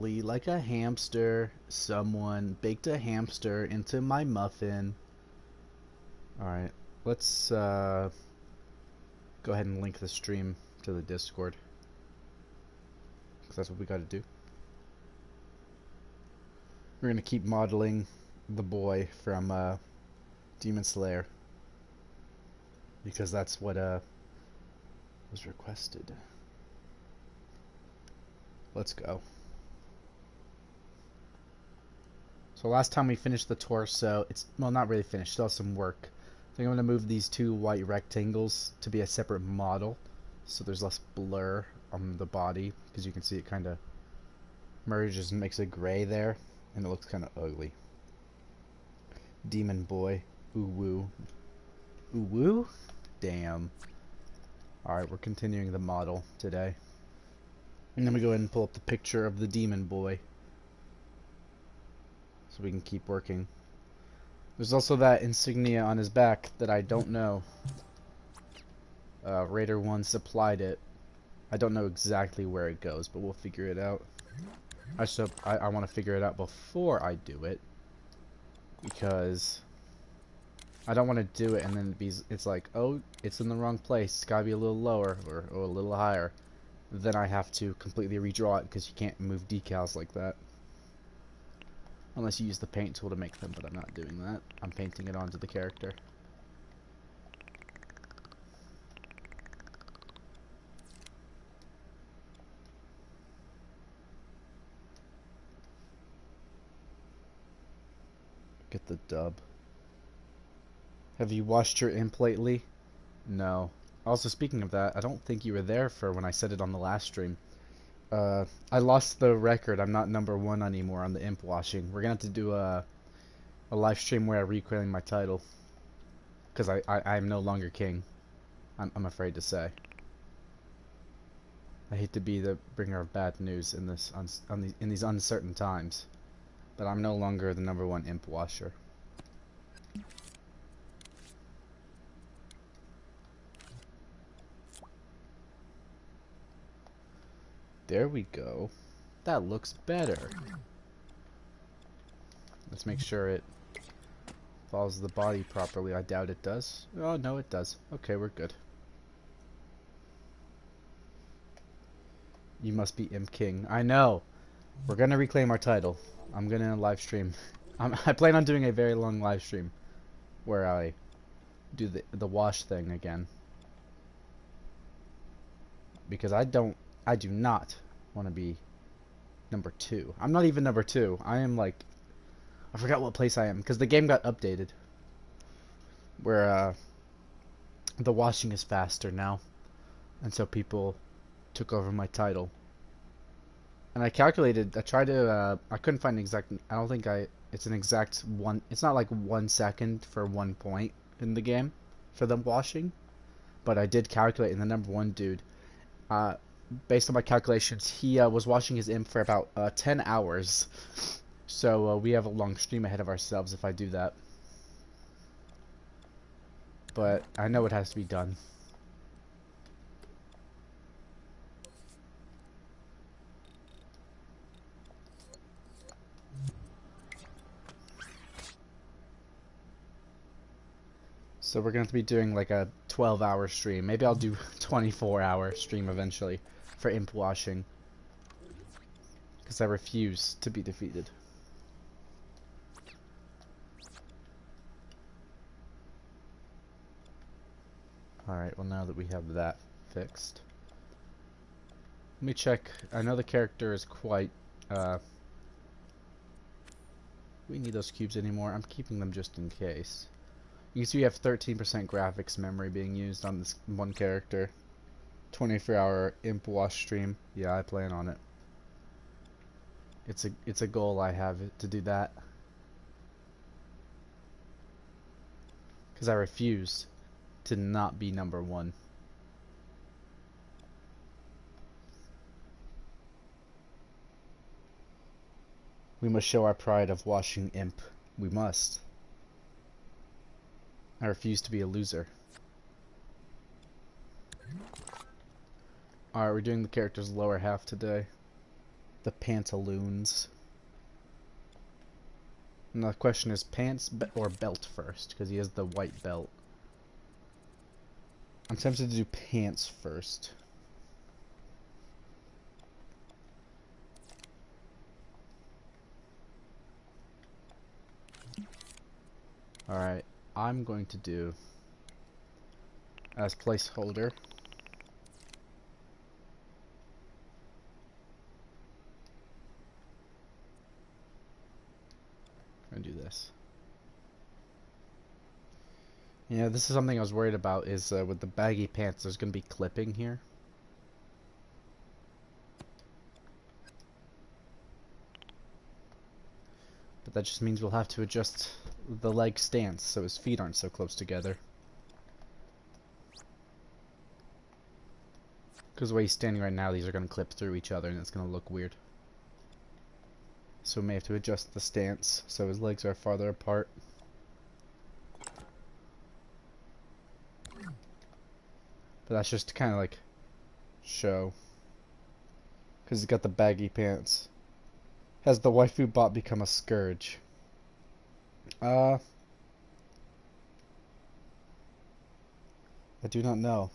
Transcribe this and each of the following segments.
Like a hamster, someone baked a hamster into my muffin. Alright, let's go ahead and link the stream to the Discord, because that's what we gotta do. We're gonna keep modeling the boy from Demon Slayer, because that's what was requested. Let's go. So last time we finished the torso, it's, well, not really finished, still has some work. I think I'm going to move these two white rectangles to be a separate model, so there's less blur on the body, because you can see it kind of merges and makes a gray there, and it looks kind of ugly. Demon boy. Ooh woo. Ooh woo? Damn. Alright, we're continuing the model today. And then we go ahead and pull up the picture of the demon boy, so we can keep working. There's also that insignia on his back that I don't know. Raider 1 supplied it. I don't know exactly where it goes, but we'll figure it out. I want to figure it out before I do it, because I don't want to do it and then it's like, oh, it's in the wrong place. It's gotta be a little lower or a little higher. Then I have to completely redraw it, because you can't move decals like that. Unless you use the paint tool to make them, but I'm not doing that. I'm painting it onto the character. Get the dub. Have you washed your imp lately? No. Also, speaking of that, I don't think you were there for when I said it on the last stream. I lost the record. I'm not #1 anymore on the imp washing. We're gonna have to do a live stream where I reclaim my title, because I'm no longer king. I'm afraid to say. I hate to be the bringer of bad news in this in these uncertain times, but I'm no longer the #1 imp washer. There we go. That looks better. Let's make sure it follows the body properly. I doubt it does. Oh, no, it does. Okay, we're good. You must be Imp King. I know. We're gonna reclaim our title. I'm gonna live stream. I plan on doing a very long live stream where I do the wash thing again, because I do not want to be #2. I'm not even #2. I am like, I forgot what place I am, because the game got updated where the washing is faster now, and so people took over my title. And I calculated, I tried to, I couldn't find an exact, I don't think it's an exact one, it's not like 1 second for 1 point in the game for them washing, but I did calculate, and the #1 dude, uh, based on my calculations, he was washing his imp for about 10 hours. So we have a long stream ahead of ourselves if I do that. But I know it has to be done. So we're going to be doing like a 12-hour stream. Maybe I'll do 24-hour stream eventually for imp washing, because I refuse to be defeated. Alright, well, now that we have that fixed, let me check. I know the character is quite, we need those cubes anymore. I'm keeping them just in case. You can see we have 13% graphics memory being used on this one character. 24-hour imp wash stream. Yeah, I plan on it. It's a goal I have to do that, because I refuse to not be #1. We must show our pride of washing imp. We must. I refuse to be a loser. Alright, we're doing the character's lower half today. the pantaloons. And the question is pants or belt first, because he has the white belt. I'm tempted to do pants first. Alright, I'm going to do as placeholder. I'm gonna do this. Yeah, this is something I was worried about, is with the baggy pants, there's gonna be clipping here. But that just means we'll have to adjust the leg stance so his feet aren't so close together. Because the way he's standing right now, these are going to clip through each other and it's going to look weird. So we may have to adjust the stance so his legs are farther apart. But that's just to kind of like show. Because he's got the baggy pants. Has the waifu bot become a scourge? I do not know.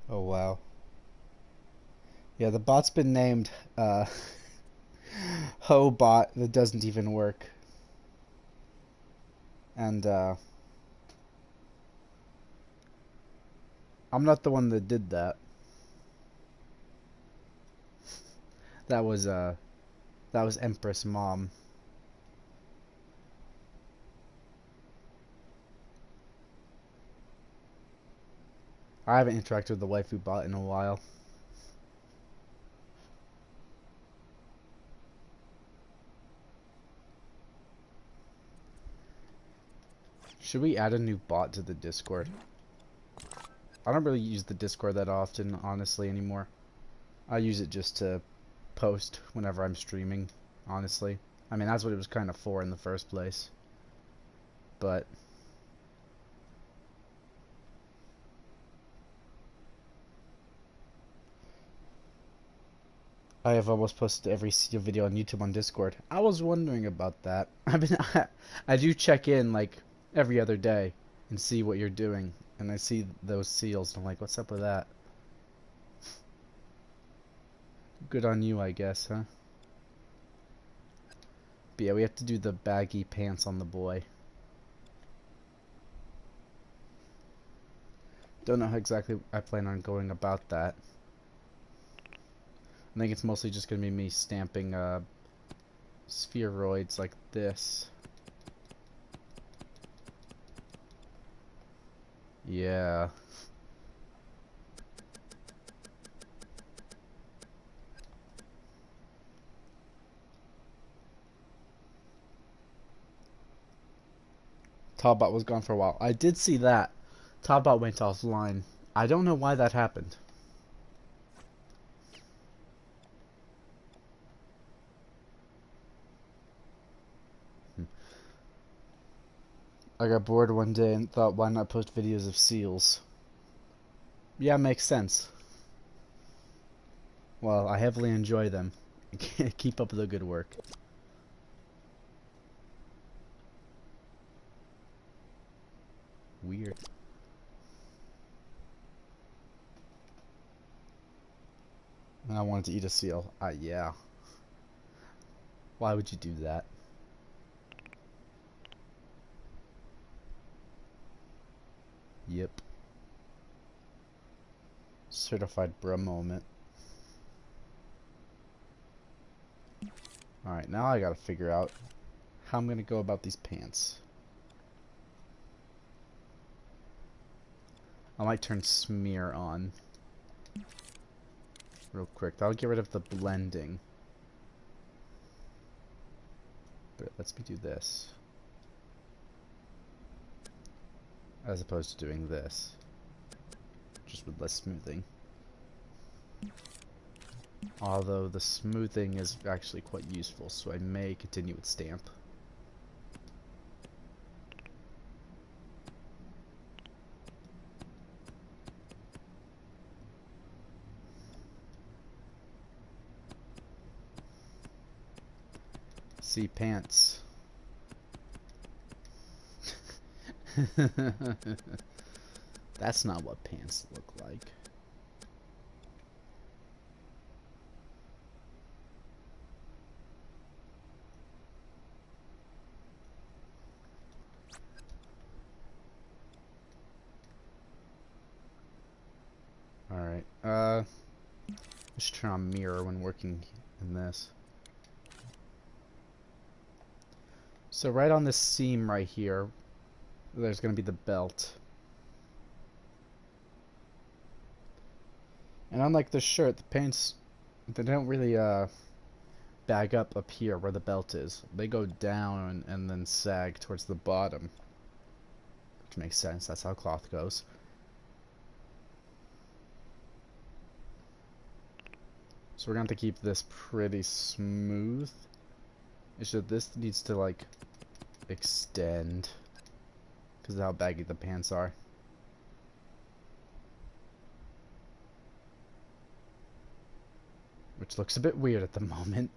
Oh wow. Yeah, the bot's been named Hobot that doesn't even work. And I'm not the one that did that. That was Empress Mom. I haven't interacted with the waifu bot in a while. Should we add a new bot to the Discord? I don't really use the Discord that often, honestly, anymore. I use it just to post whenever I'm streaming, honestly. I mean, that's what it was kind of for in the first place. But I have almost posted every single video on YouTube on Discord. I was wondering about that. I do check in like every other day and see what you're doing, and I see those seals and I'm like, what's up with that? Good on you, I guess, huh? But yeah, we have to do the baggy pants on the boy. Don't know how exactly I plan on going about that. I think it's mostly just gonna be me stamping spheroids like this. Yeah. Tobbot was gone for a while. I did see that. Tobbot went offline. I don't know why that happened. I got bored one day and thought, why not post videos of seals? Yeah, makes sense. Well, I heavily enjoy them. Keep up the good work. Weird. And I wanted to eat a seal. Yeah. Why would you do that? Yep. Certified bruh moment. Alright, now I gotta figure out how I'm gonna go about these pants. I might turn smear on real quick. That'll get rid of the blending. But let's me do this. As opposed to doing this. Just with less smoothing. Although the smoothing is actually quite useful, so I may continue with stamp. see pants. That's not what pants look like. Alright, I should turn on mirror when working in this. So right on this seam right here, there's going to be the belt. And unlike the shirt, the pants, they don't really bag up here where the belt is. They go down and then sag towards the bottom. Which makes sense, that's how cloth goes. So we're going to have to keep this pretty smooth. It's just this needs to like extend because of how baggy the pants are. Which looks a bit weird at the moment.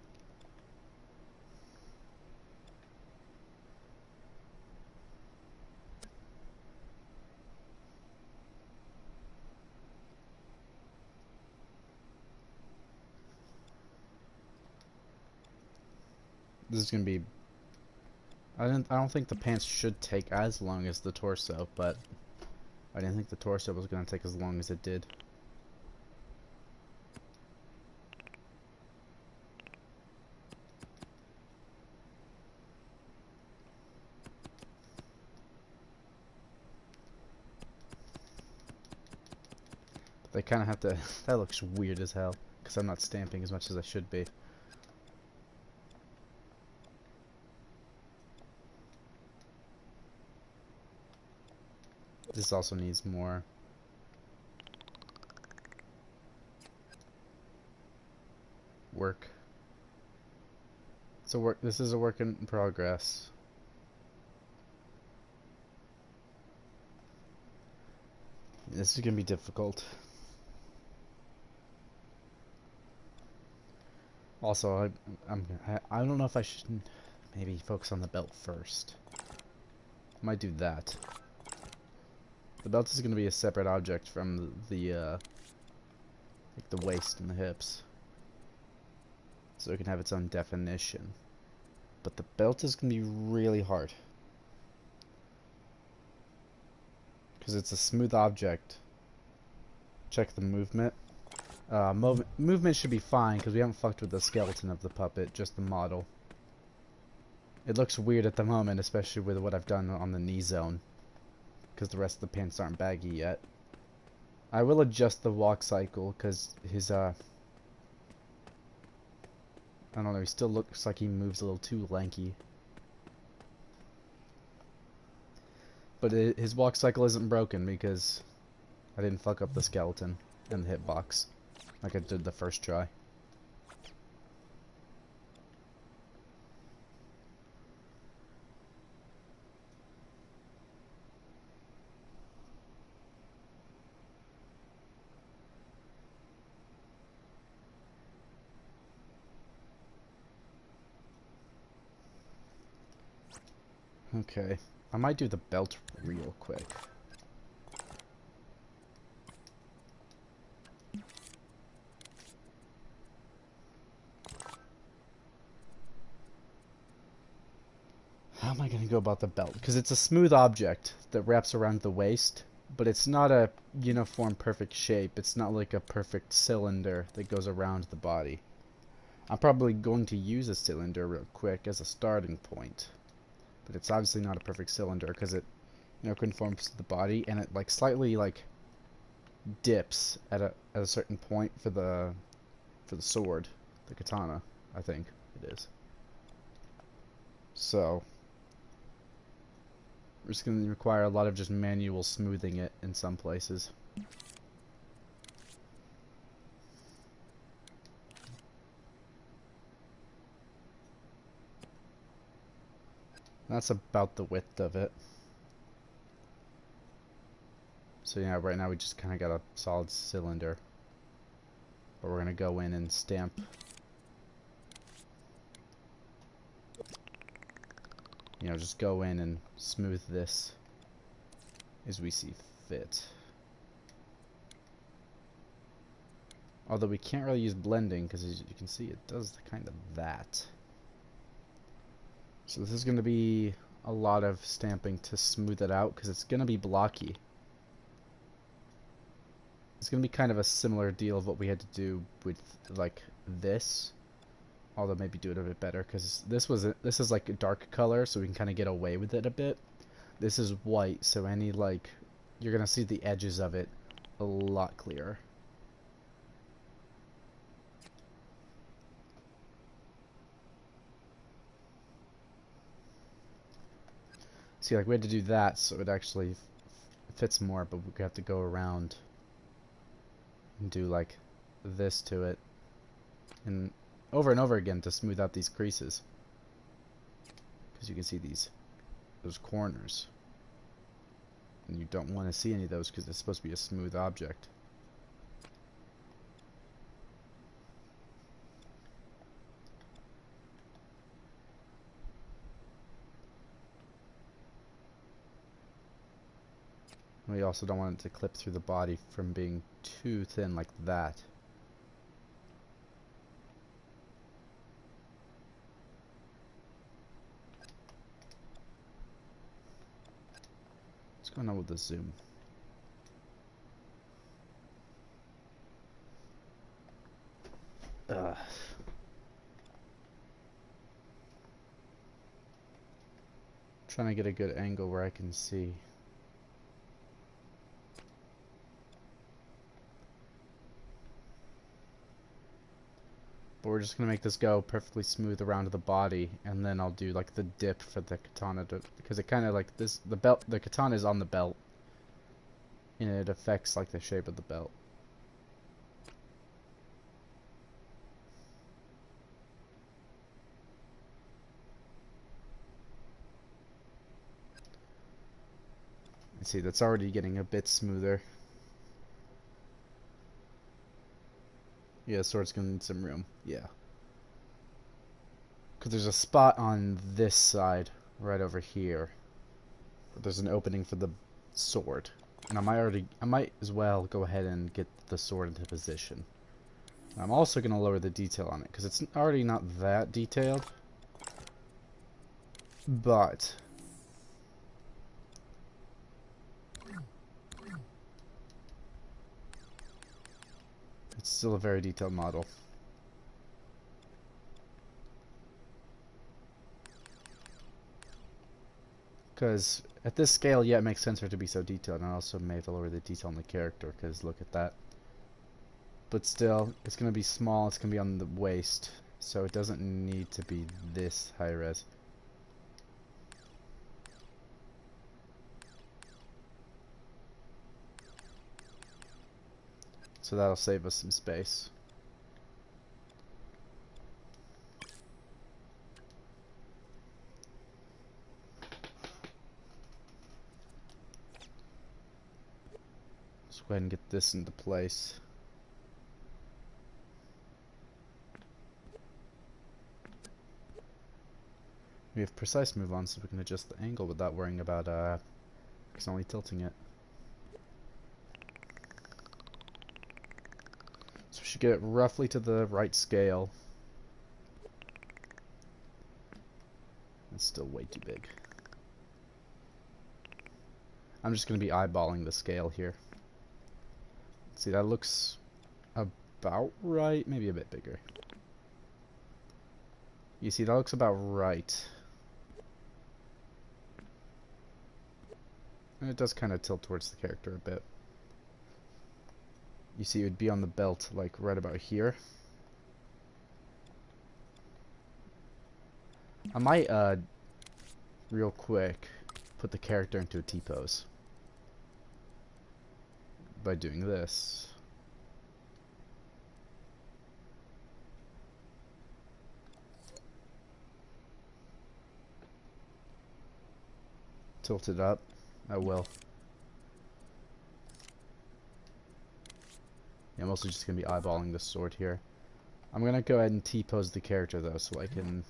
This is gonna be. I don't think the pants should take as long as the torso, but I didn't think the torso was gonna take as long as it did. But they kind of have to. That looks weird as hell because I'm not stamping as much as I should be. This also needs more work. So this is a work in progress. This is gonna be difficult. Also, I don't know if I should maybe focus on the belt first. I might do that. The belt is going to be a separate object from like the waist and the hips, so it can have its own definition. But the belt is going to be really hard because it's a smooth object. Check the movement. Movement should be fine because we haven't fucked with the skeleton of the puppet, just the model. It looks weird at the moment, especially with what I've done on the knee zone, because the rest of the pants aren't baggy yet. I will adjust the walk cycle because his I don't know, he still looks like he moves a little too lanky. But his walk cycle isn't broken because I didn't fuck up the skeleton and the hitbox like I did the first try. Okay, I might do the belt real quick. How am I going to go about the belt? Because it's a smooth object that wraps around the waist, but it's not a uniform perfect shape. It's not like a perfect cylinder that goes around the body. I'm probably going to use a cylinder real quick as a starting point. But it's obviously not a perfect cylinder because it, conforms to the body, and it like slightly like dips at a certain point for the sword, the katana, I think it is. So we're just going to require a lot of just manual smoothing it in some places. That's about the width of it. So yeah, right now we just kind of got a solid cylinder. But we're going to go in and stamp you know, just go in and smooth this as we see fit. Although we can't really use blending because as you can see it does kind of that. So this is going to be a lot of stamping to smooth it out because it's going to be blocky. It's going to be kind of a similar deal of what we had to do with like this. Although maybe do it a bit better because this is like a dark color, so we can kind of get away with it a bit. This is white, so any like you're going to see the edges of it a lot clearer. See, like we had to do that so it actually fits more, but we have to go around and do like this to it and over again to smooth out these creases, because you can see those corners, and you don't want to see any of those because it's supposed to be a smooth object. We also don't want it to clip through the body from being too thin like that. What's going on with the zoom? Ugh. Trying to get a good angle where I can see. But we're just gonna make this go perfectly smooth around the body, and then I'll do like the dip for the katana because it kind of like this, the katana is on the belt, and it affects like the shape of the belt. And see, that's already getting a bit smoother. Yeah, the sword's gonna need some room. Yeah. Because there's a spot on this side, right over here. There's an opening for the sword. And I might as well go ahead and get the sword into position. I'm also gonna lower the detail on it, because it's already not that detailed. But it's still a very detailed model. Because at this scale, yeah, it makes sense for it to be so detailed, and I also may have to lower the detail on the character, because look at that. But still, it's going to be small, it's going to be on the waist, so it doesn't need to be this high res. So that'll save us some space. Let's go ahead and get this into place. We have precise move on, so we can adjust the angle without worrying about accidentally tilting it. So we should get it roughly to the right scale. It's still way too big. I'm just going to be eyeballing the scale here. See, that looks about right, maybe a bit bigger. You see, that looks about right. And it does kind of tilt towards the character a bit. You see, it would be on the belt, like right about here. I might, real quick, put the character into a T-pose by doing this. Tilt it up. I will. Yeah, I'm also just going to be eyeballing this sword here. I'm going to go ahead and T-pose the character, though, so I can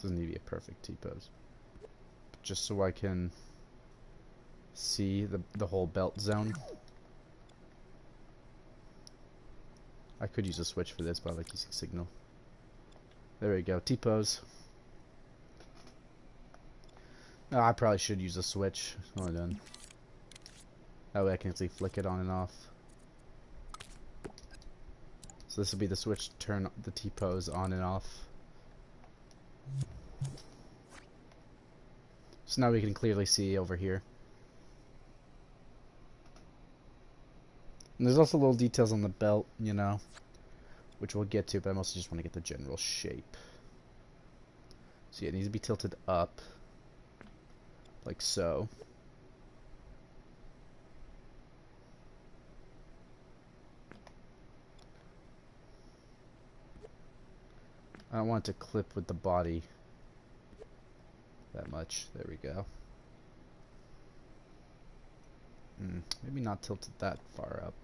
Doesn't need to be a perfect T-pose. Just so I can see the whole belt zone. I could use a switch for this, but I like using signal. There we go, T-pose. Oh, I probably should use a switch. Well done. That way I can actually flick it on and off. So this will be the switch to turn the T-pose on and off. So now we can clearly see over here. And there's also little details on the belt, you know, which we'll get to, but I mostly just want to get the general shape. So yeah, it needs to be tilted up, like so. I don't want it to clip with the body that much. There we go. Maybe not tilted that far up.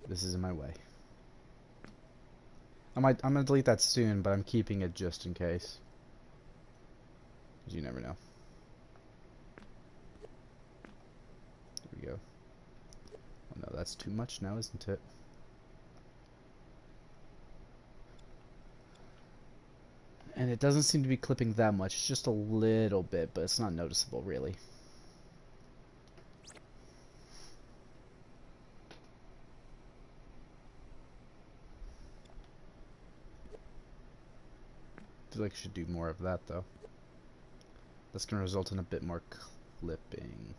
This is in my way. I'm gonna delete that soon, but I'm keeping it just in case. 'Cause you never know. There we go. Oh no, that's too much now, isn't it? And it doesn't seem to be clipping that much. It's just a little bit, but it's not noticeable, really. I feel like I should do more of that, though. That's going to result in a bit more clipping.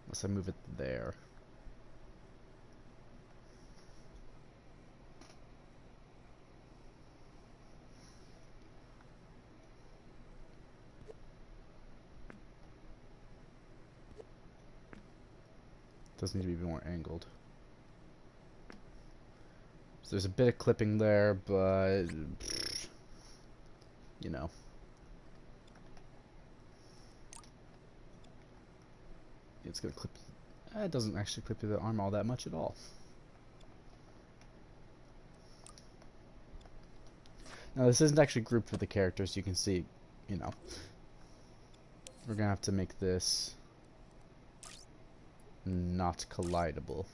Unless I move it there. Does need to be more angled. So there's a bit of clipping there, but you know. It's gonna clip. It doesn't actually clip the arm all that much at all. Now this isn't actually grouped with the characters. You can see, you know. We're gonna have to make this not collidable.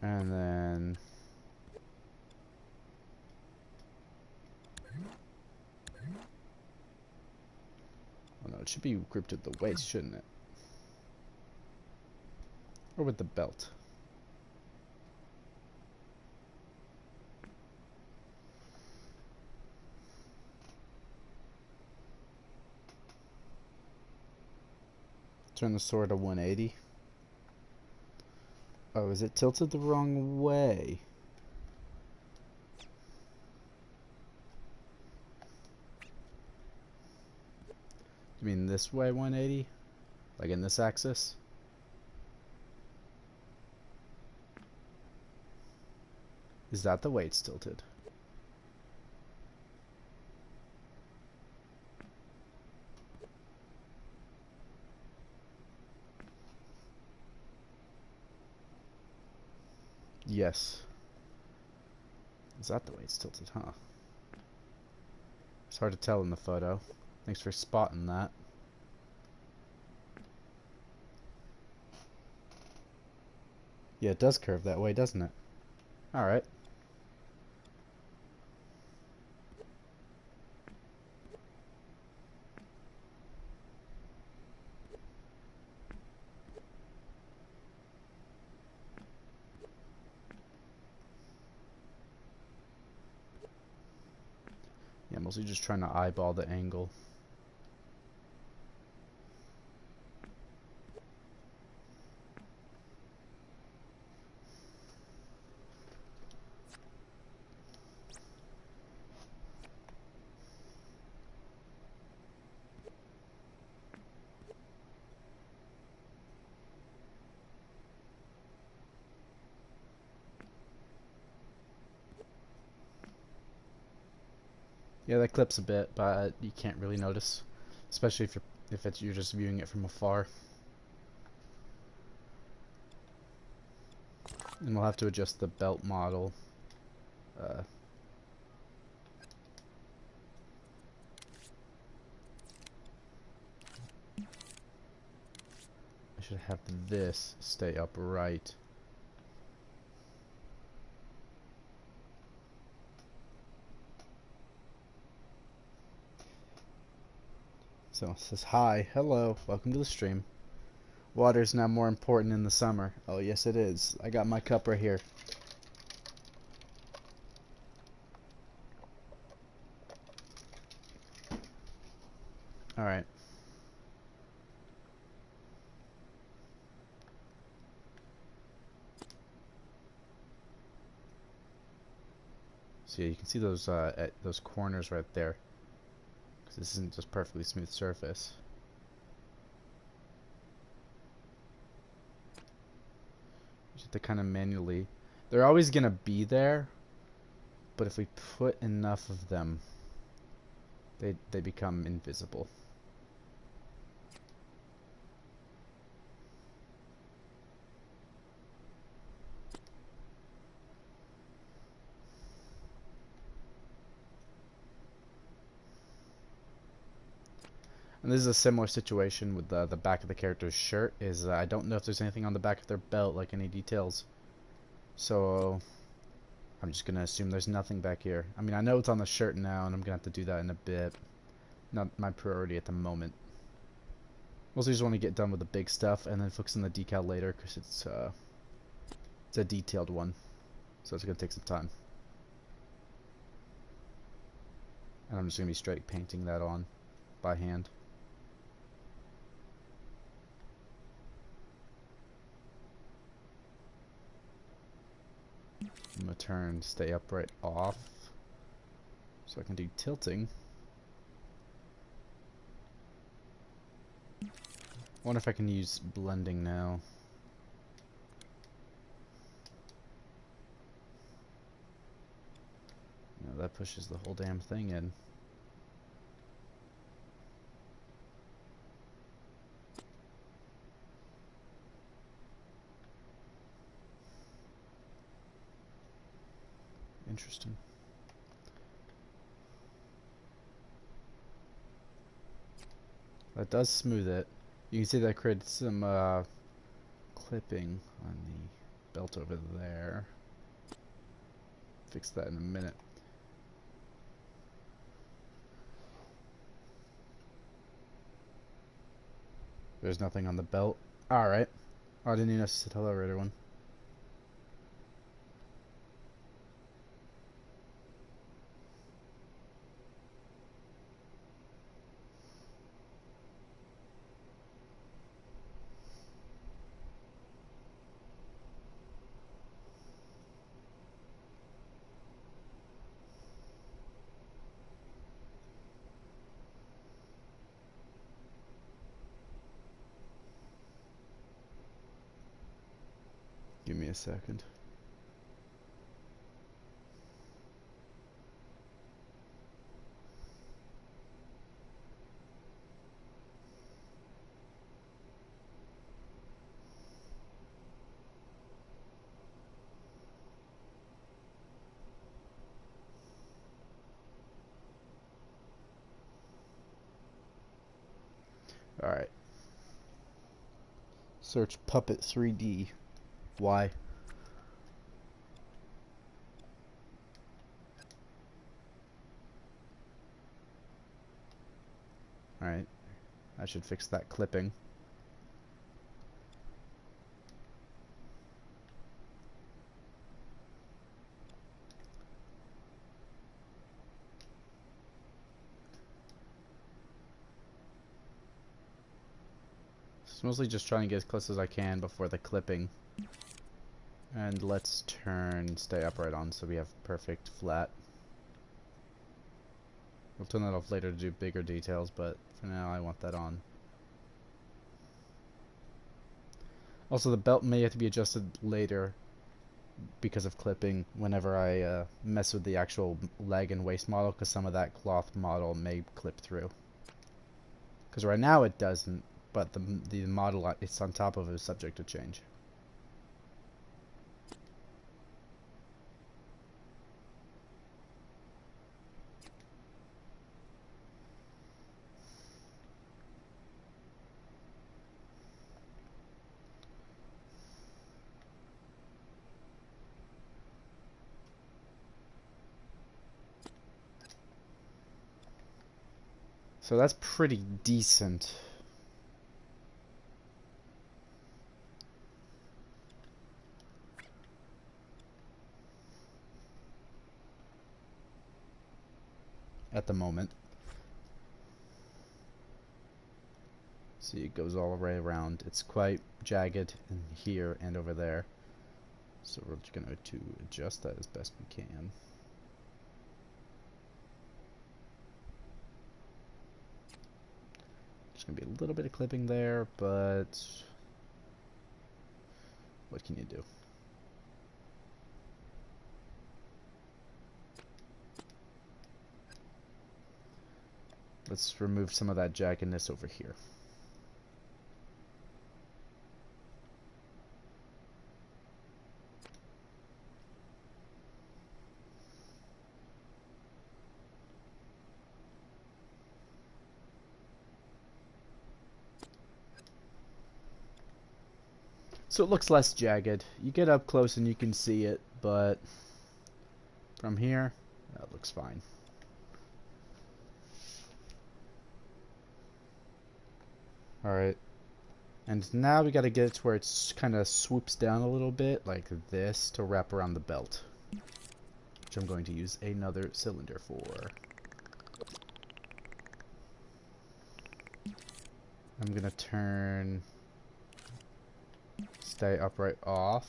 And then oh no, it should be grouped at the waist, shouldn't it? Or with the belt. Turn the sword to 180. Oh, is it tilted the wrong way? You mean this way 180? Like in this axis? Is that the way it's tilted? Yes. Is that the way it's tilted, huh? It's hard to tell in the photo. Thanks for spotting that. Yeah, it does curve that way, doesn't it? Alright. Yeah, mostly just trying to eyeball the angle. Yeah, that clips a bit, but you can't really notice, especially if you're just viewing it from afar. And we'll have to adjust the belt model. Uh, I should have this stay upright. So it says, hi, hello, welcome to the stream. Water is now more important in the summer. Oh, yes it is. I got my cup right here. Alright. So yeah, you can see those at those corners right there. Because this isn't just perfectly smooth surface. You have to kind of manually. They're always gonna be there, but if we put enough of them, they become invisible. And this is a similar situation with the back of the character's shirt. Is I don't know if there's anything on the back of their belt, like any details. So I'm just gonna assume there's nothing back here. I mean, I know it's on the shirt now, and I'm gonna have to do that in a bit. Not my priority at the moment. Mostly just want to get done with the big stuff, and then focus on the decal later, because it's a detailed one, so it's gonna take some time. And I'm just gonna be straight painting that on by hand. I'm gonna turn stay upright off, so I can do tilting. I wonder if I can use blending now. No, that pushes the whole damn thing in. Interesting. That does smooth it. You can see that created some clipping on the belt over there. Fix that in a minute. There's nothing on the belt. Alright. Oh, I didn't even have to say hello, everyone. Give me a second. Alright. Search Puppet 3D. Why? Alright. I should fix that clipping. It's mostly just trying to get as close as I can before the clipping. And let's turn stay upright on so we have perfect flat. We'll turn that off later to do bigger details, but for now I want that on. Also, the belt may have to be adjusted later because of clipping whenever I mess with the actual leg and waist model, because some of that cloth model may clip through. Because right now it doesn't, but the model it's on top of is subject to change. So that's pretty decent. At the moment. See, it goes all the way around. It's quite jagged in here and over there. So we're just going to adjust that as best we can. There's going to be a little bit of clipping there, but what can you do? Let's remove some of that jaggedness over here. So it looks less jagged. You get up close and you can see it, but from here, that looks fine. Alright. And now we gotta get it to where it's kind of swoops down a little bit, like this, to wrap around the belt. Which I'm going to use another cylinder for. I'm gonna turn stay upright off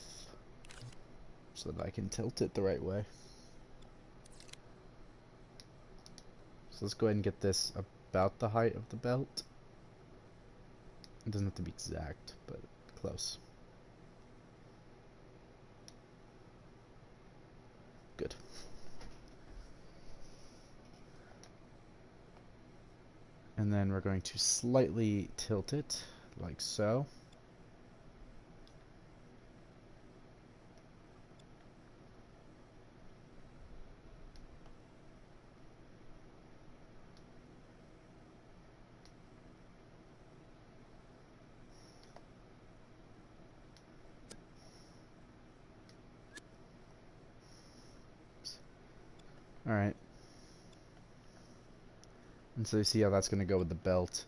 so that I can tilt it the right way. So let's go ahead and get this about the height of the belt. It doesn't have to be exact, but close. Good. And then we're going to slightly tilt it, like so. Alright. And so you see how that's going to go with the belt.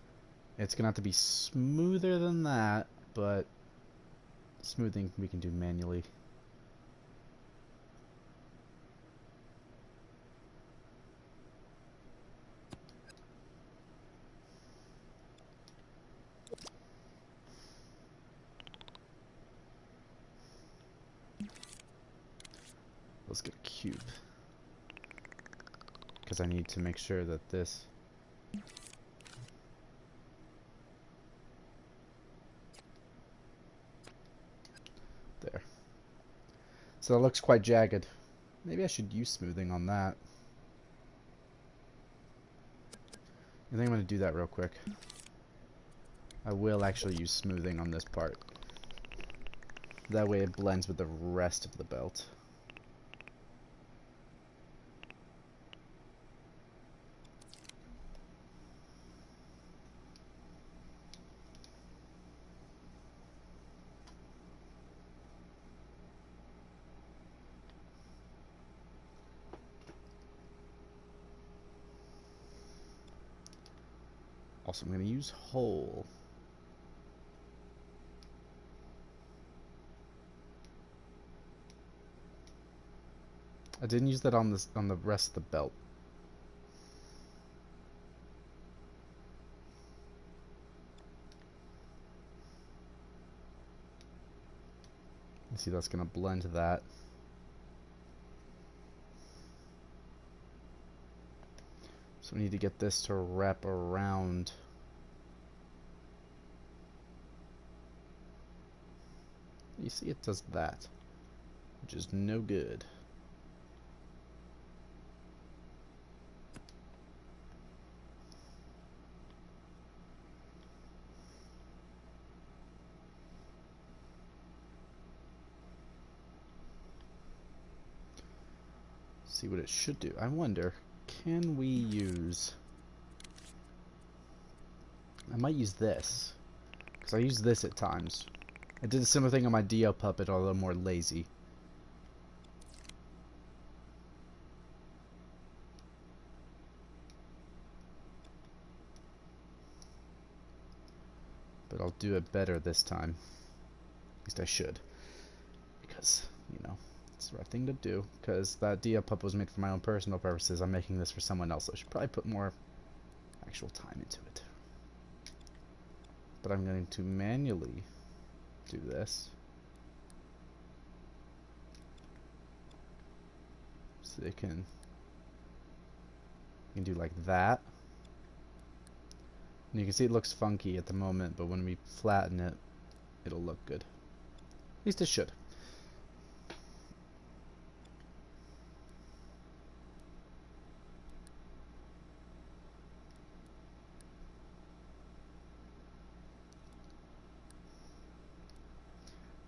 It's going to have to be smoother than that, but smoothing we can do manually. Let's get a cube. Because I need to make sure that this... There. So it looks quite jagged. Maybe I should use smoothing on that. I think I'm going to do that real quick. I will actually use smoothing on this part. That way it blends with the rest of the belt. Also, I'm going to use hole. I didn't use that on the rest of the belt. See, that's going to blend that. So we need to get this to wrap around. You see, it does that, which is no good. See what it should do. I wonder, can we use... I might use this, because I use this at times. I did a similar thing on my Dio puppet, although more lazy. do it better this time. At least I should. Because, you know, it's the right thing to do. Because that Dia-Pup was made for my own personal purposes. I'm making this for someone else, so I should probably put more actual time into it. But I'm going to manually do this. So they can do like that. And you can see it looks funky at the moment, but when we flatten it, it'll look good. At least it should.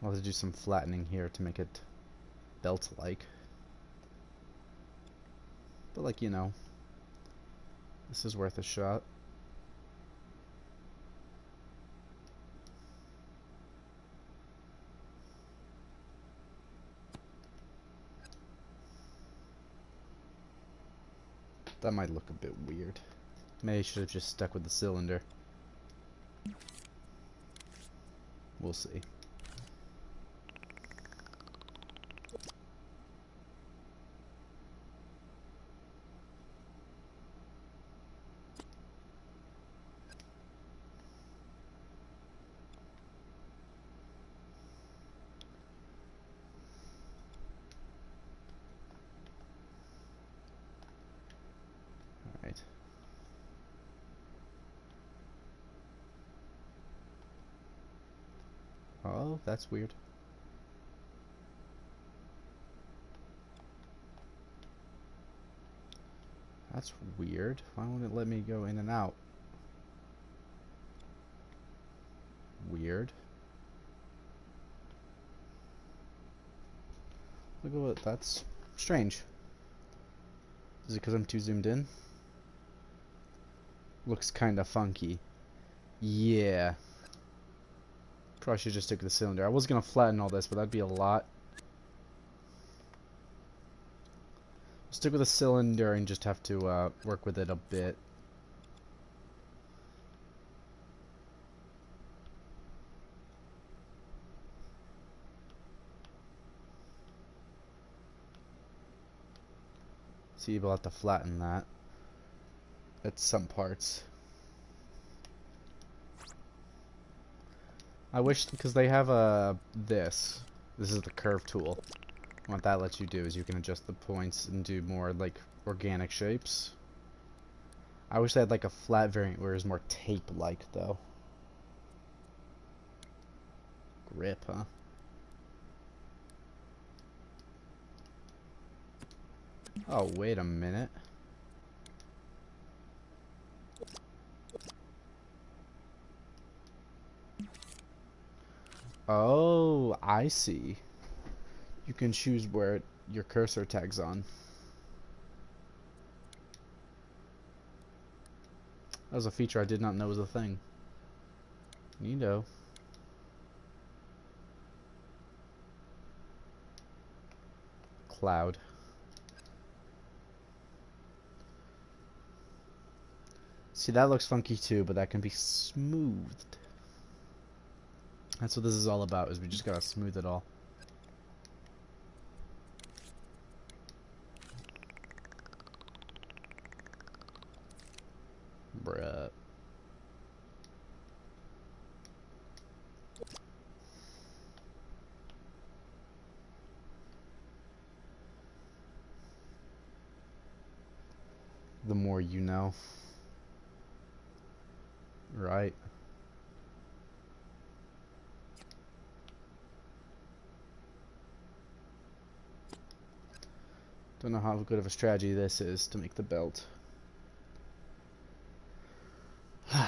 I'll have to do some flattening here to make it belt-like. But like, you know, this is worth a shot. That might look a bit weird. Maybe I should have just stuck with the cylinder. We'll see. Alright. Oh, that's weird. That's weird. Why won't it let me go in and out? Weird. Look at what, that's strange. Is it because I'm too zoomed in? Looks kinda funky. Yeah. Probably should just stick with the cylinder. I was gonna flatten all this, but that'd be a lot. Stick with the cylinder and just have to work with it a bit. See, we'll have to flatten that at some parts. I wish, because they have this is the curve tool. What that lets you do is you can adjust the points and do more like organic shapes. I wish they had like a flat variant where it's more tape-like though. Grip, huh? Oh, wait a minute. Oh, I see. You can choose where your cursor tags on. That was a feature I did not know was a thing. Neato. Cloud. See, that looks funky too, but that can be smoothed. That's what this is all about, is we just gotta smooth it all. Bruh. The more you know. Right. Don't know how good of a strategy this is to make the belt. I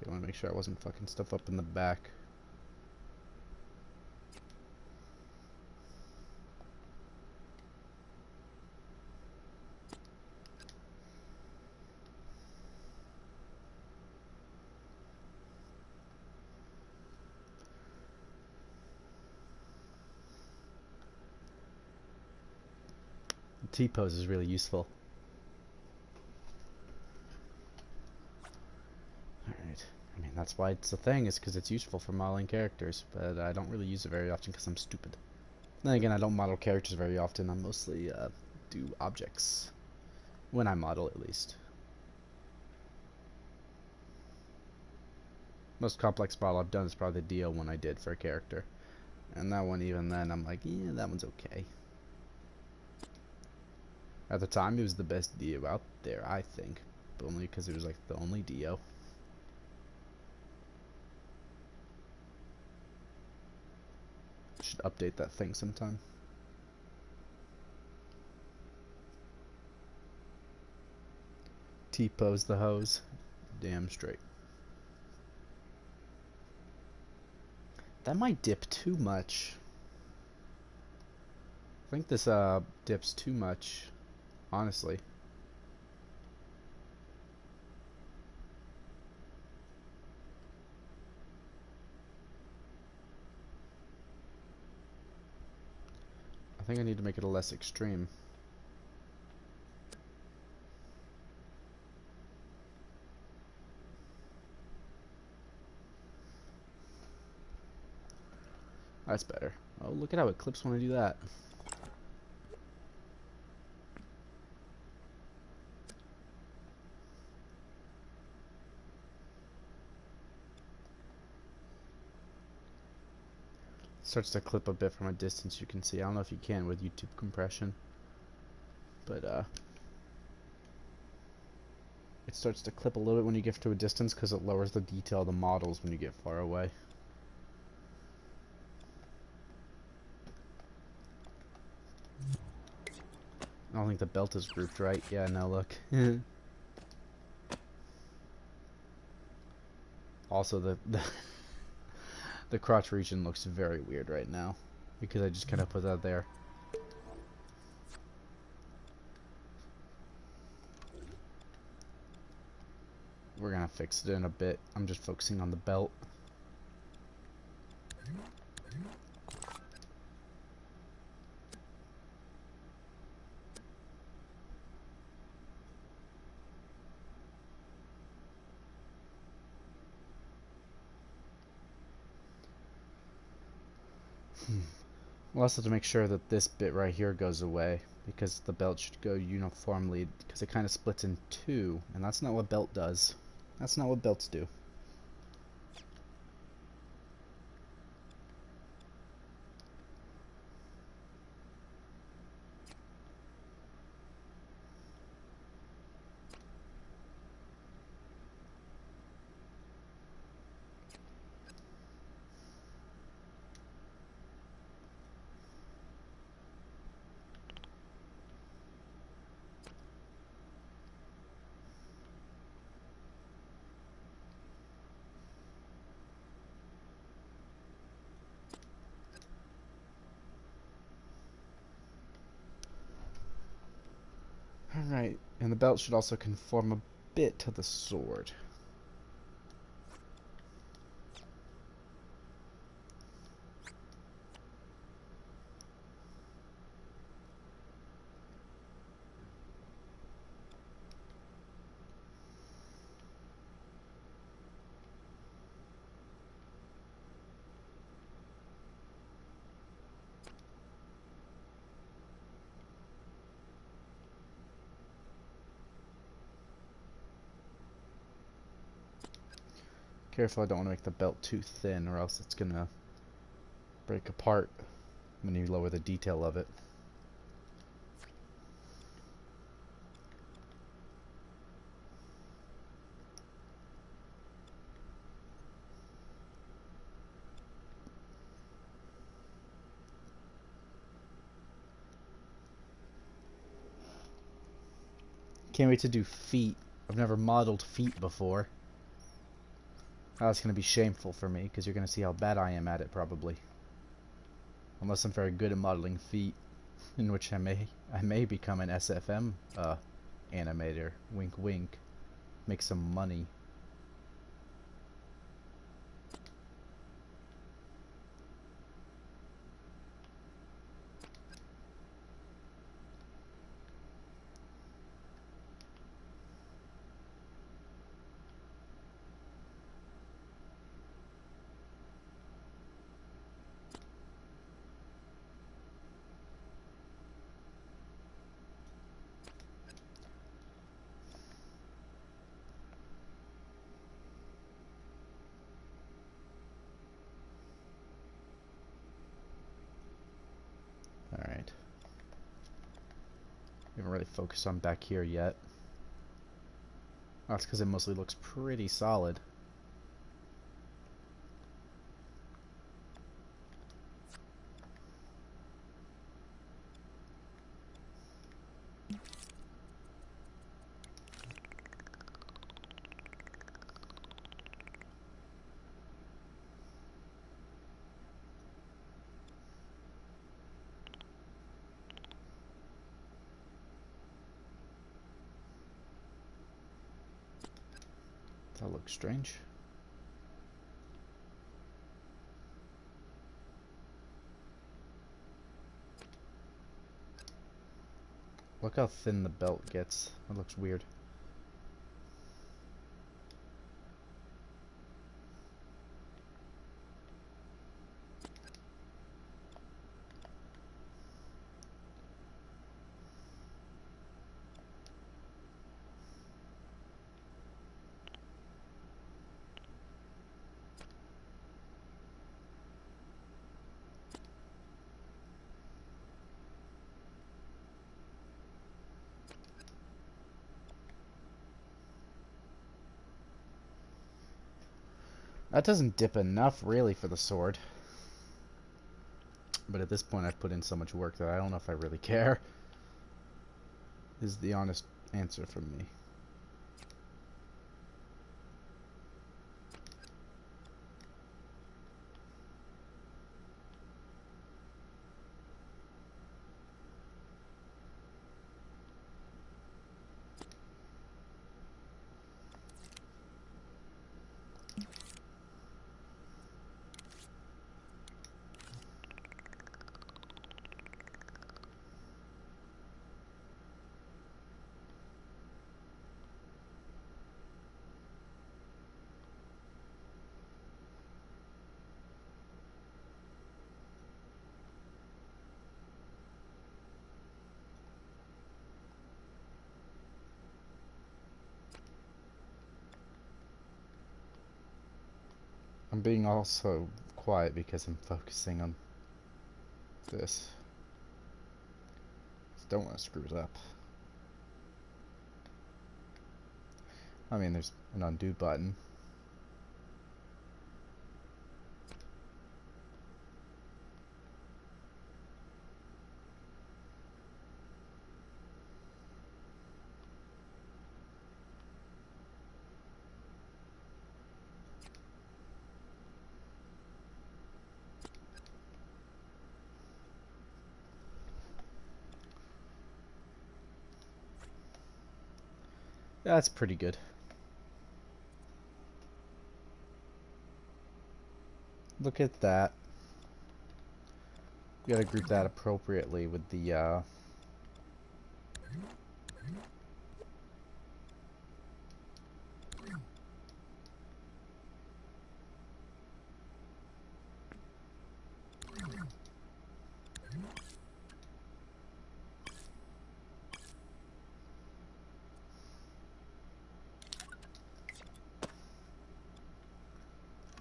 want to make sure I wasn't fucking stuff up in the back. T-pose is really useful. Alright. I mean, that's why it's a thing, is because it's useful for modeling characters, but I don't really use it very often because I'm stupid. Then again, I don't model characters very often. I mostly do objects. When I model, at least. Most complex model I've done is probably the DO one I did for a character. And that one, even then, I'm like, yeah, that one's okay. At the time, it was the best DO out there, I think. But only because it was like the only DO. Should update that thing sometime. T-pose the hose. Damn straight. That might dip too much. I think this dips too much, honestly. I think I need to make it a less extreme. That's better. Oh, look at how it clips when I do that. Starts to clip a bit from a distance, you can see. I don't know if you can with YouTube compression, but it starts to clip a little bit when you get to a distance because it lowers the detail of the models when you get far away. I don't think the belt is grouped right. Yeah, no, look. Also, the crotch region looks very weird right now because I just kind of put that there. We're gonna fix it in a bit. I'm just focusing on the belt. We'll also have to make sure that this bit right here goes away because the belt should go uniformly because it kind of splits in two, and that's not what belt does. That's not what belts do. Alright, and the belt should also conform a bit to the sword. Careful, I don't want to make the belt too thin or else it's gonna break apart when you lower the detail of it. Can't wait to do feet. I've never modeled feet before. That's going to be shameful for me because you're going to see how bad I am at it probably. Unless I'm very good at modeling feet, in which I may become an SFM animator. Wink wink. Make some money. Haven't really focused on back here yet. That's because it mostly looks pretty solid. That looks strange. Look how thin the belt gets. That looks weird. That doesn't dip enough, really, for the sword. But at this point, I've put in so much work that I don't know if I really care. Is the honest answer from me. I'm being also quiet because I'm focusing on this. Just don't want to screw it up. I mean, there's an undo button. That's pretty good. Look at that. We gotta group that appropriately with the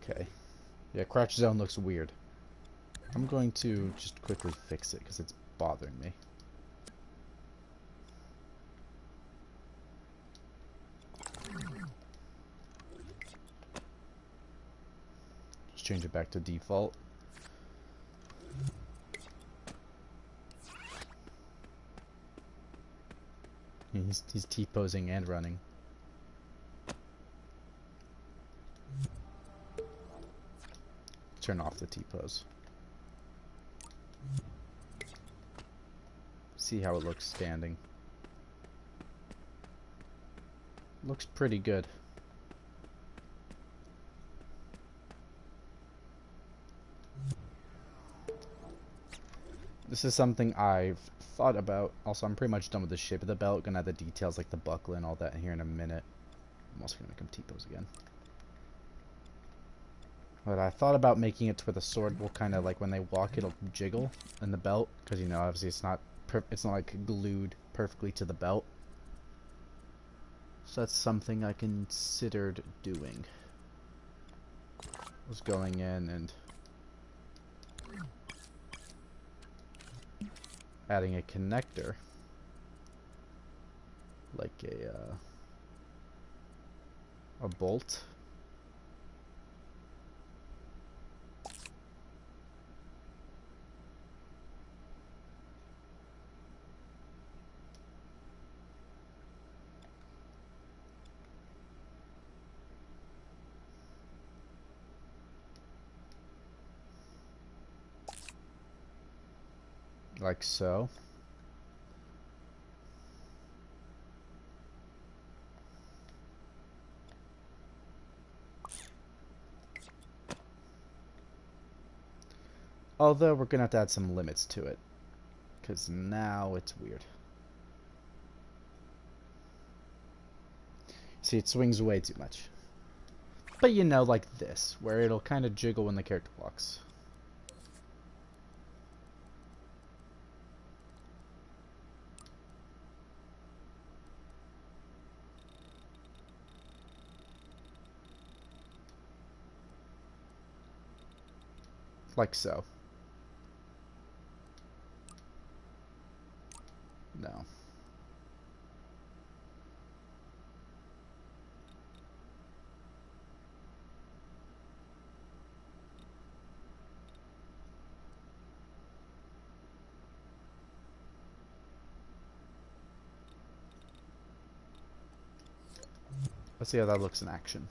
okay. Yeah, crouch zone looks weird. I'm going to just quickly fix it because it's bothering me. Just change it back to default. He's T-posing and running. Turn off the T-pose. See how it looks standing. Looks pretty good. This is something I've thought about. Also, I'm pretty much done with the shape of the belt. Gonna add the details like the buckle and all that here in a minute. I'm also gonna make him T-pose again. But I thought about making it to where the sword will kind of like when they walk, it'll jiggle in the belt, because you know obviously it's not like glued perfectly to the belt. So that's something I considered doing. Was going in and adding a connector like a bolt. Like so. Although we're gonna have to add some limits to it, because now it's weird. See, it swings way too much. But you know, like this, where it'll kind of jiggle when the character walks. Like so. No. Let's see how that looks in action.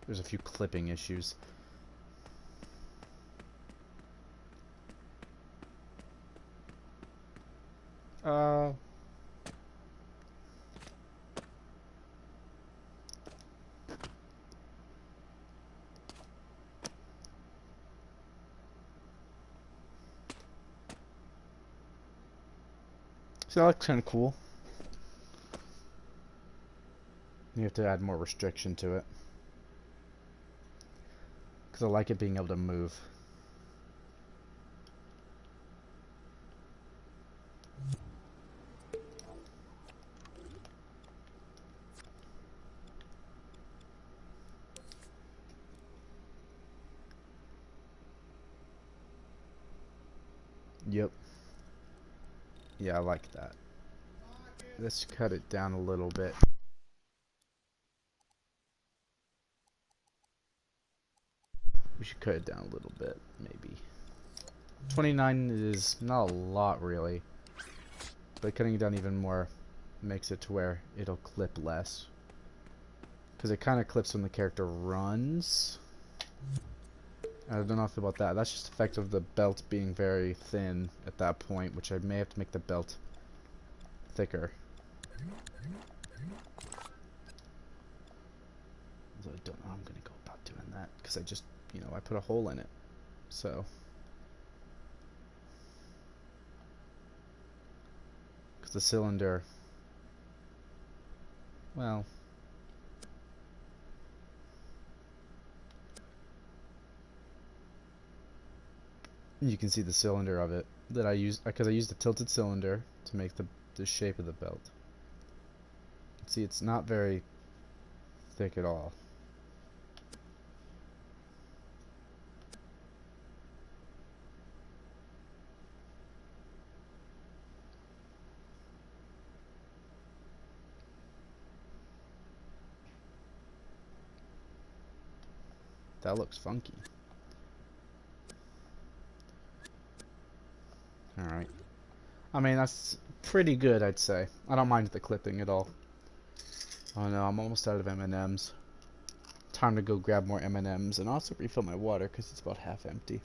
There's a few clipping issues. Uh... So that looks kind of cool. You have to add more restriction to it. Because I like it being able to move. Yep. Yeah, I like that. Let's cut it down a little bit. We should cut it down a little bit, maybe. 29 is not a lot, really. But cutting it down even more makes it to where it'll clip less. Because it kind of clips when the character runs. I don't know about that. That's just the effect of the belt being very thin at that point, which I may have to make the belt thicker. Although I don't know how I'm going to go about doing that, because I just, you know, I put a hole in it. So. Because the cylinder, well, you can see the cylinder of it that I used, because I used a tilted cylinder to make the shape of the belt. See, it's not very thick at all. That looks funky. Alright. I mean, that's pretty good, I'd say. I don't mind the clipping at all. Oh no, I'm almost out of M&Ms. Time to go grab more M&Ms and also refill my water because it's about half empty.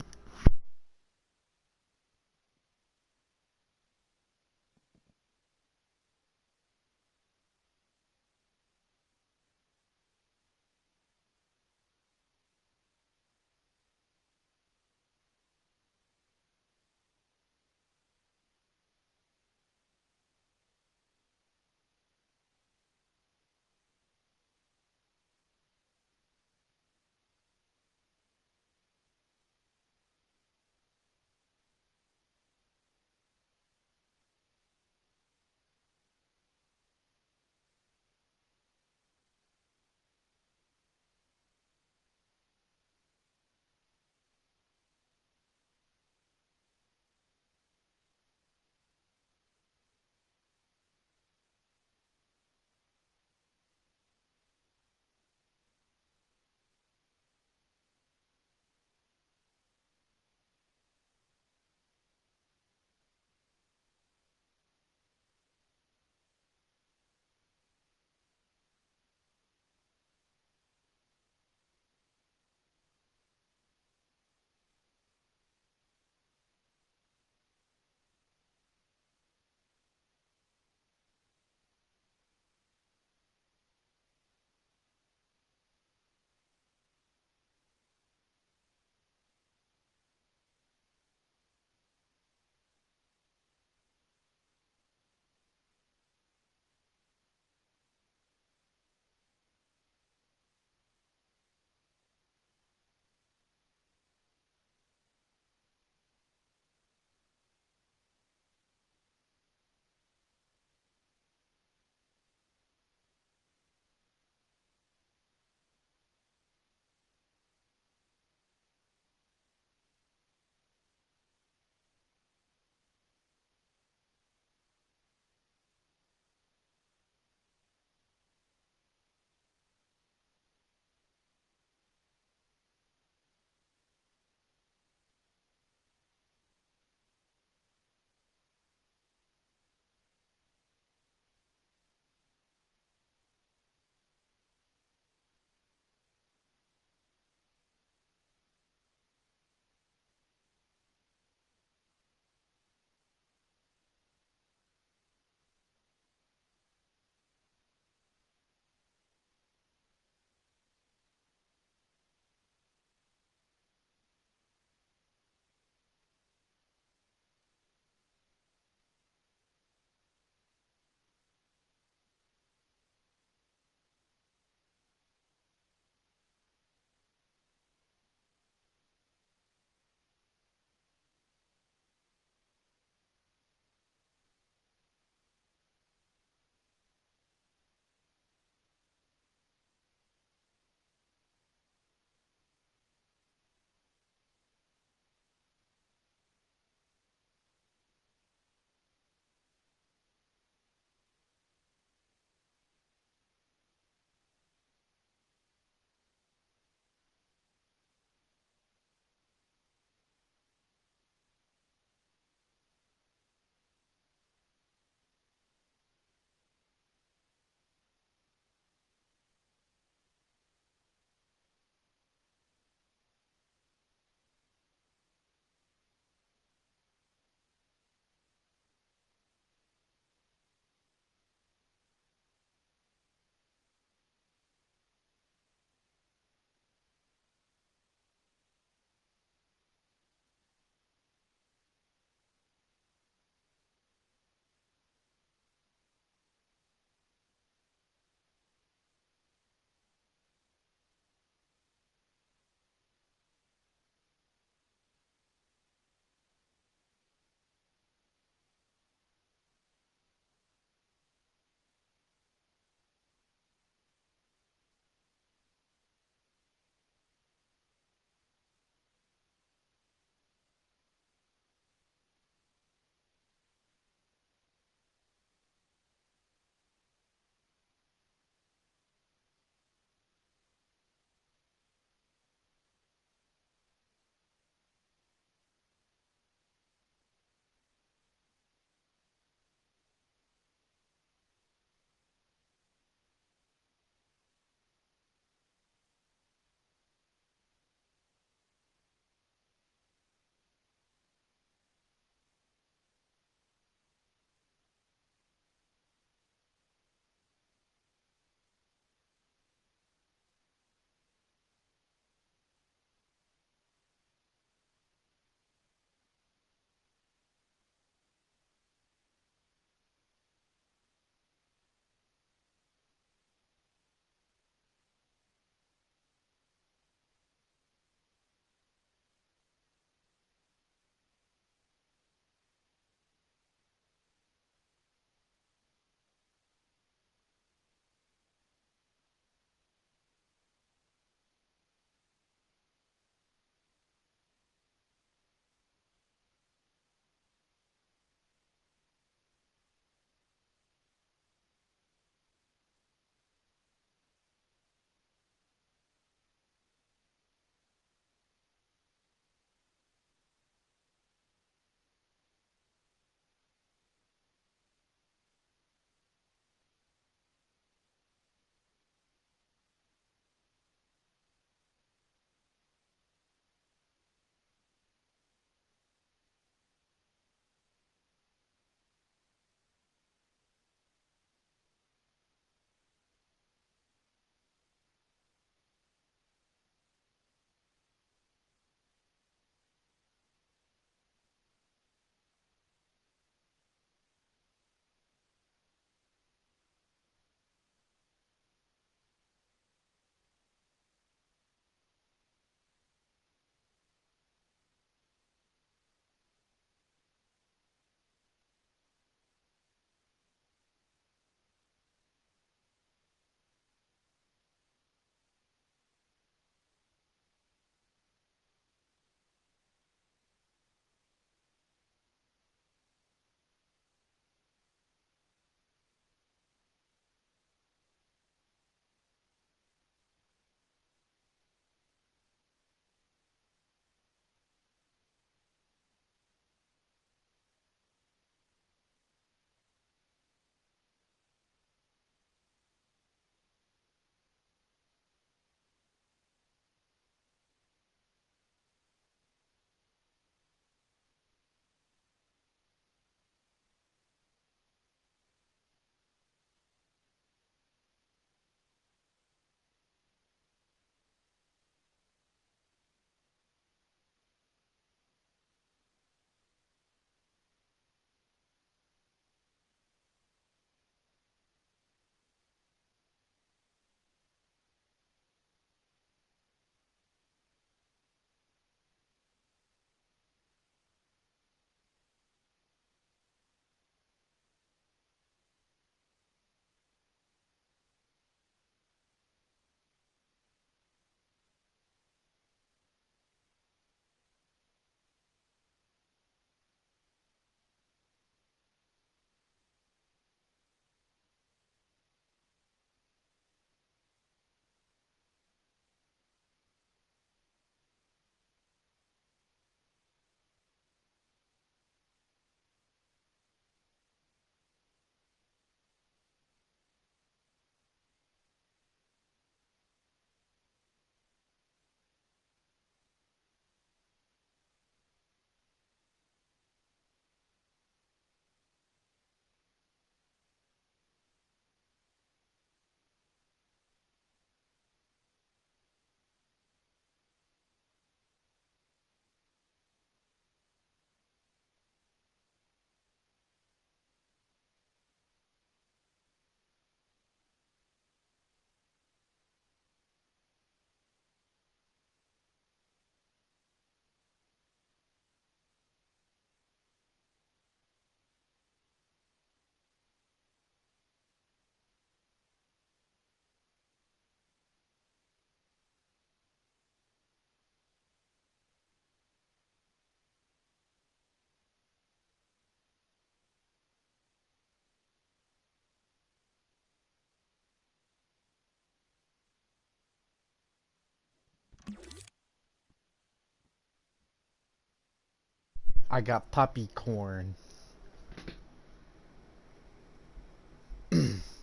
I got poppy corn.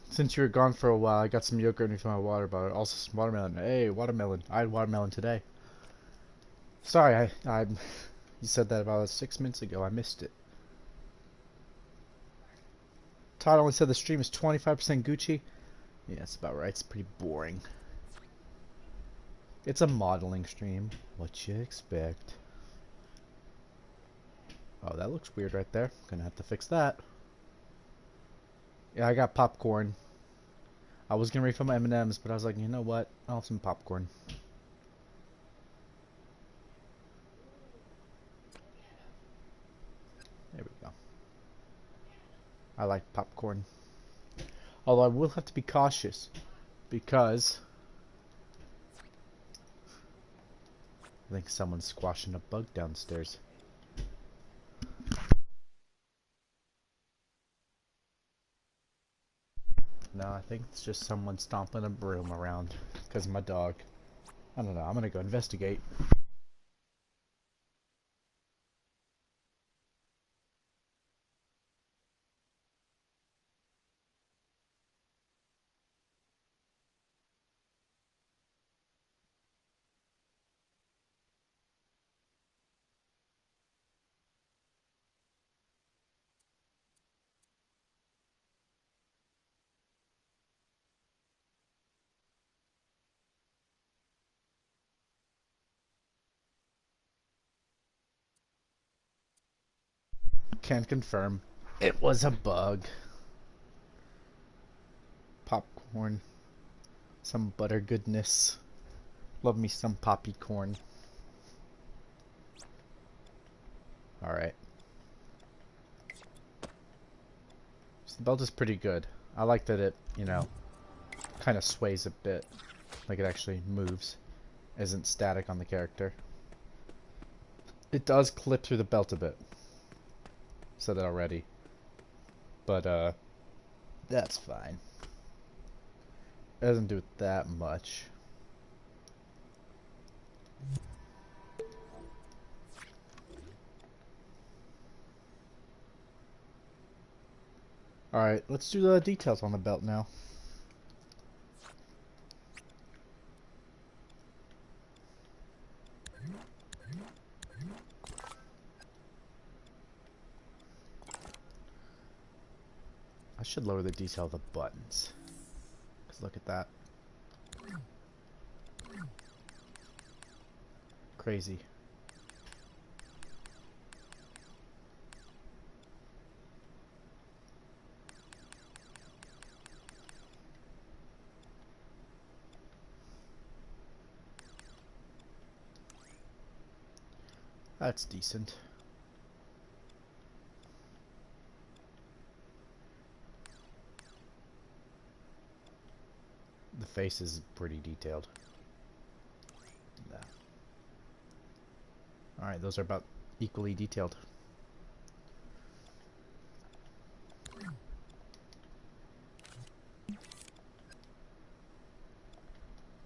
Since you were gone for a while, I got some yogurt underneath my water bottle. Also some watermelon. Hey, watermelon. I had watermelon today. Sorry, you said that about 6 minutes ago. I missed it. Todd only said the stream is 25% Gucci. Yeah, that's about right. It's pretty boring. It's a modeling stream. What you expect? Oh, that looks weird right there. Gonna have to fix that. Yeah, I got popcorn. I was gonna refill my M&Ms, but I was like, you know what? I'll have some popcorn. There we go. I like popcorn. Although I will have to be cautious because I think someone's squashing a bug downstairs. No, I think it's just someone stomping a broom around because of my dog. I don't know. I'm gonna go investigate. Can confirm. It was a bug. Popcorn. Some butter goodness. Love me some poppy corn. Alright. So the belt is pretty good. I like that it, you know, kind of sways a bit. Like it actually moves. Isn't static on the character. It does clip through the belt a bit. Said that already. But, that's fine. It doesn't do it that much. Alright, let's do the details on the belt now. I should lower the detail of the buttons. Cause look at that. Crazy. That's decent. The face is pretty detailed. Yeah. Alright, those are about equally detailed.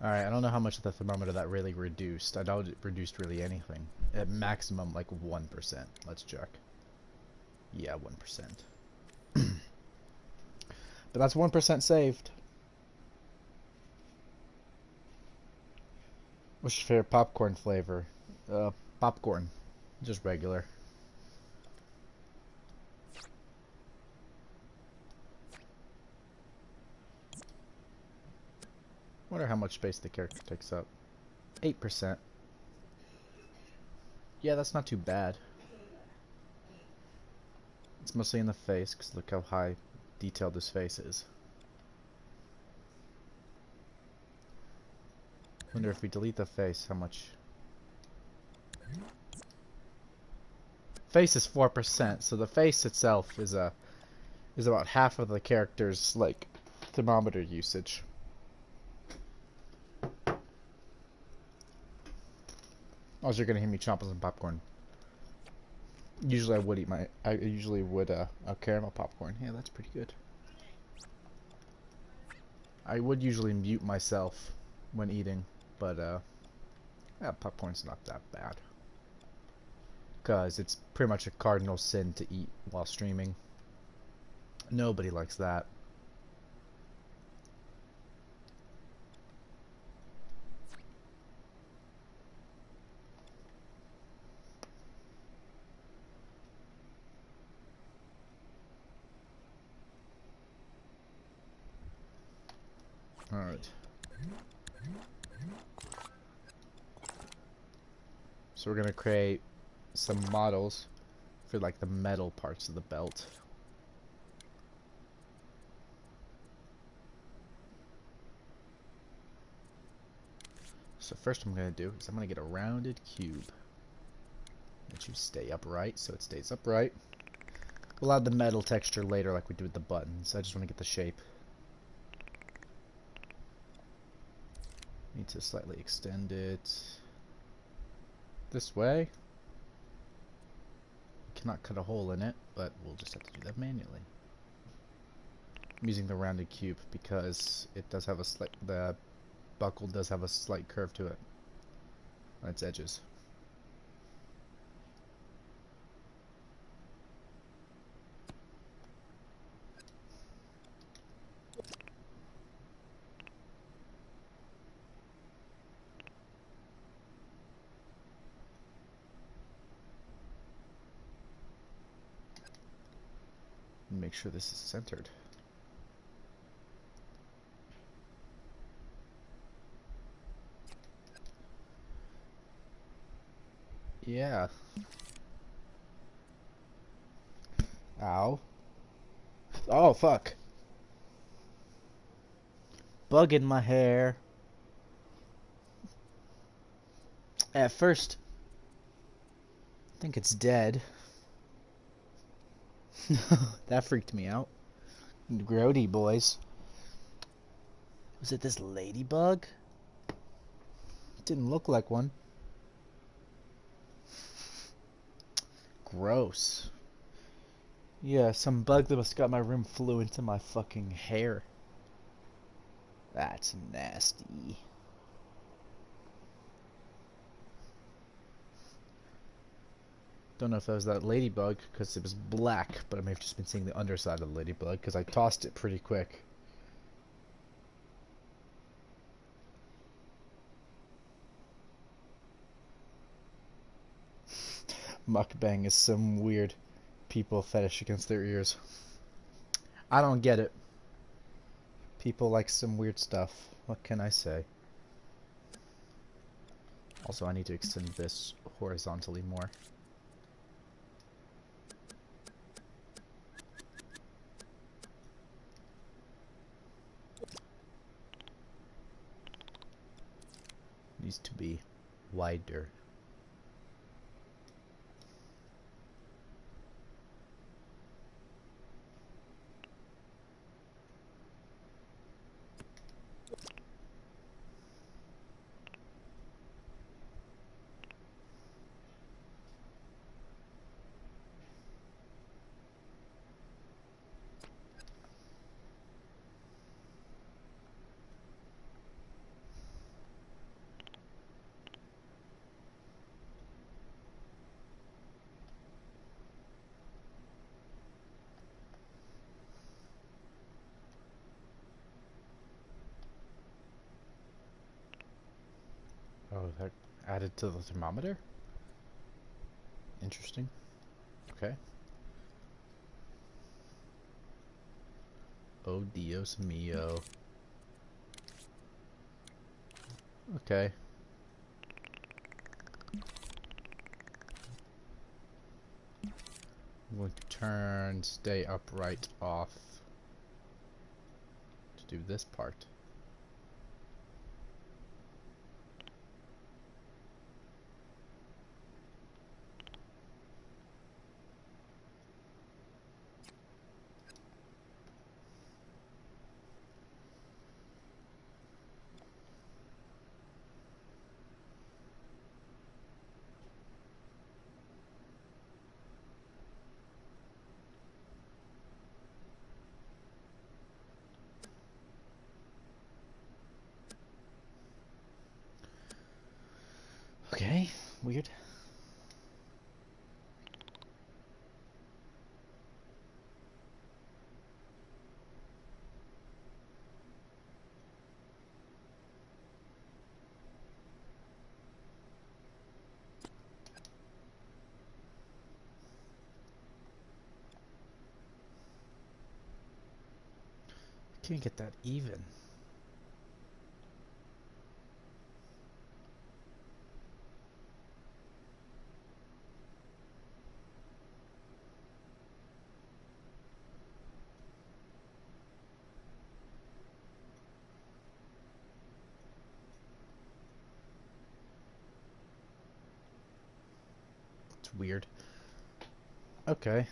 Alright, I don't know how much of the thermometer that really reduced. I doubt it reduced really anything. At maximum, like 1%. Let's check. Yeah, 1%. But that's 1% saved. What's your favorite popcorn flavor? Popcorn. Just regular. Wonder how much space the character takes up. 8%. Yeah, that's not too bad. It's mostly in the face, because look how high detailed this face is. Wonder if we delete the face, how much... Face is 4%, so the face itself is about half of the character's, like, thermometer usage. Also, you're gonna hear me chomping some popcorn. Usually I usually would, caramel popcorn. Yeah, that's pretty good. I would usually mute myself when eating, but, yeah, popcorn's not that bad. Because it's pretty much a cardinal sin to eat while streaming. Nobody likes that. Alright. So we're gonna create some models for like the metal parts of the belt. So first I'm gonna do is I'm gonna get a rounded cube. Let you stay upright so it stays upright. We'll add the metal texture later like we do with the buttons. I just want to get the shape. Need to slightly extend it this way. Cannot cut a hole in it, but we'll just have to do that manually. I'm using the rounded cube because it does have a the buckle does have a slight curve to it on its edges. Make sure this is centered. Yeah. Ow. Oh, fuck. Bug in my hair. At first, I think it's dead. That freaked me out. Grody, boys. Was it this ladybug? Didn't look like one. Gross. Yeah, some bug that must got my room flew into my fucking hair. That's nasty. Don't know if that was that ladybug because it was black, but I may have just been seeing the underside of the ladybug because I tossed it pretty quick. Mukbang is some weird people fetish against their ears. I don't get it. People like some weird stuff. What can I say? Also, I need to extend this horizontally more. Needs to be wider. Oh, that added to the thermometer? Interesting. Okay. Oh, Dios mio. Okay. I'm going to turn stay upright off to do this part. Okay, weird. Can't get that even. It's weird. Okay.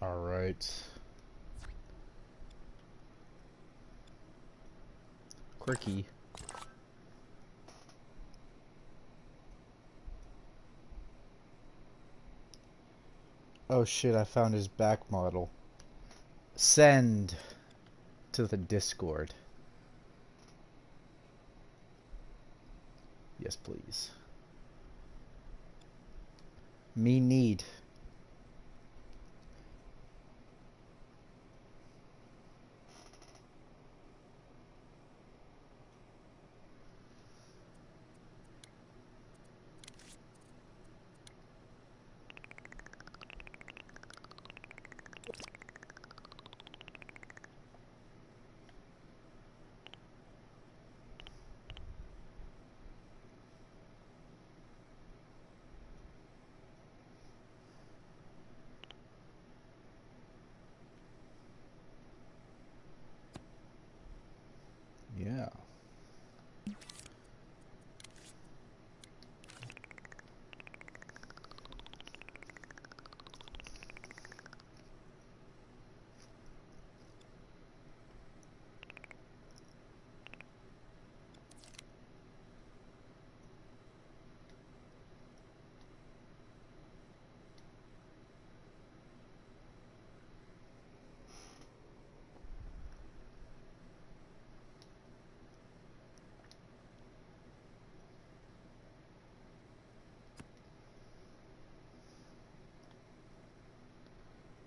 All right. Quirky. Oh shit, I found his back model. Send to the Discord. Yes, please. Me need. Yeah.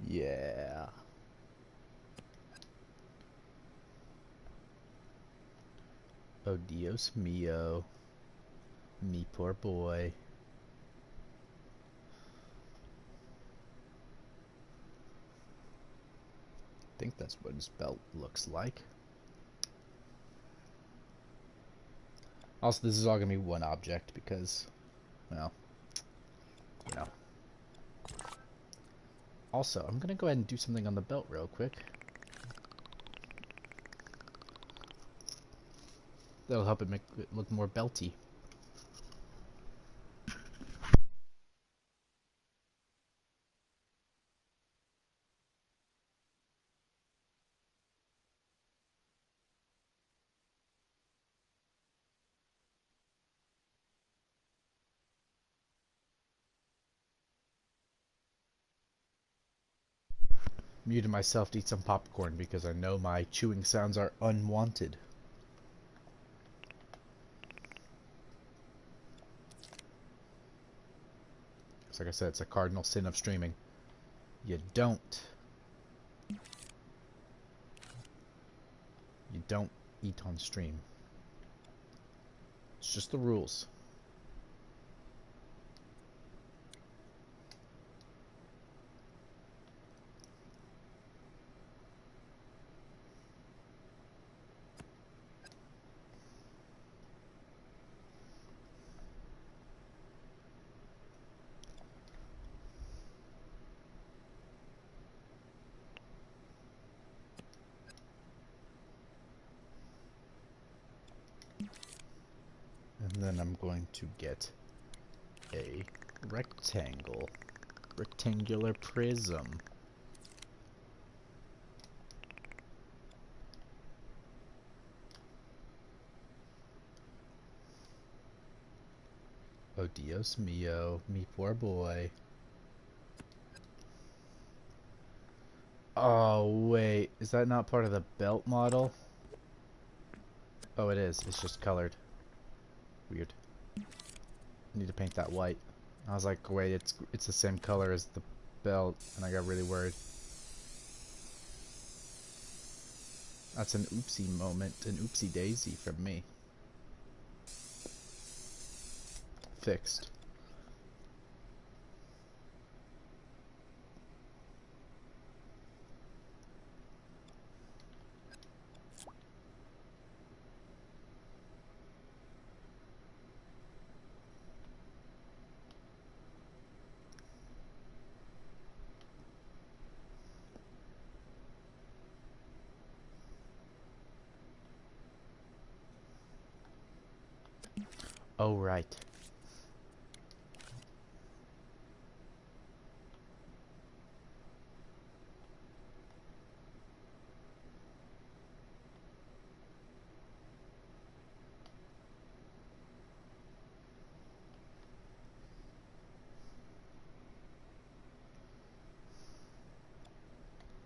Yeah. Oh Dios mio. Me poor boy. I think that's what his belt looks like. Also, this is all gonna be one object because, well, you know. Also, I'm gonna go ahead and do something on the belt real quick. That'll help it make it look more belty. Muted myself to eat some popcorn because I know my chewing sounds are unwanted. Because like I said, it's a cardinal sin of streaming. You don't eat on stream. It's just the rules. And then I'm going to get a rectangular prism. Oh Dios mio, me poor boy. Oh wait, is that not part of the belt model? Oh it is, it's just colored. Weird. I need to paint that white. I was like, wait, it's the same color as the belt, and I got really worried. That's an oopsie moment, an oopsie daisy from me. Fixed. Oh, right.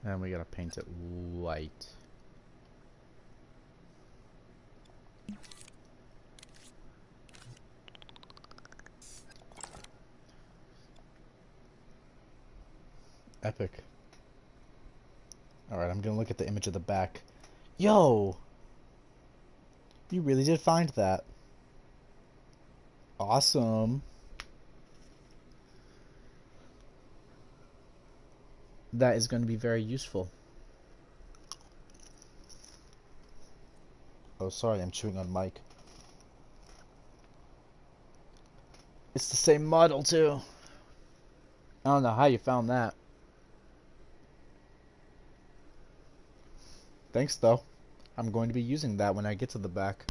And we gotta paint it white. Epic. Alright, I'm gonna look at the image of the back. Yo! You really did find that. Awesome. That is going to be very useful. Oh, sorry, I'm chewing on mic. It's the same model, too. I don't know how you found that. Thanks, though. I'm going to be using that when I get to the back.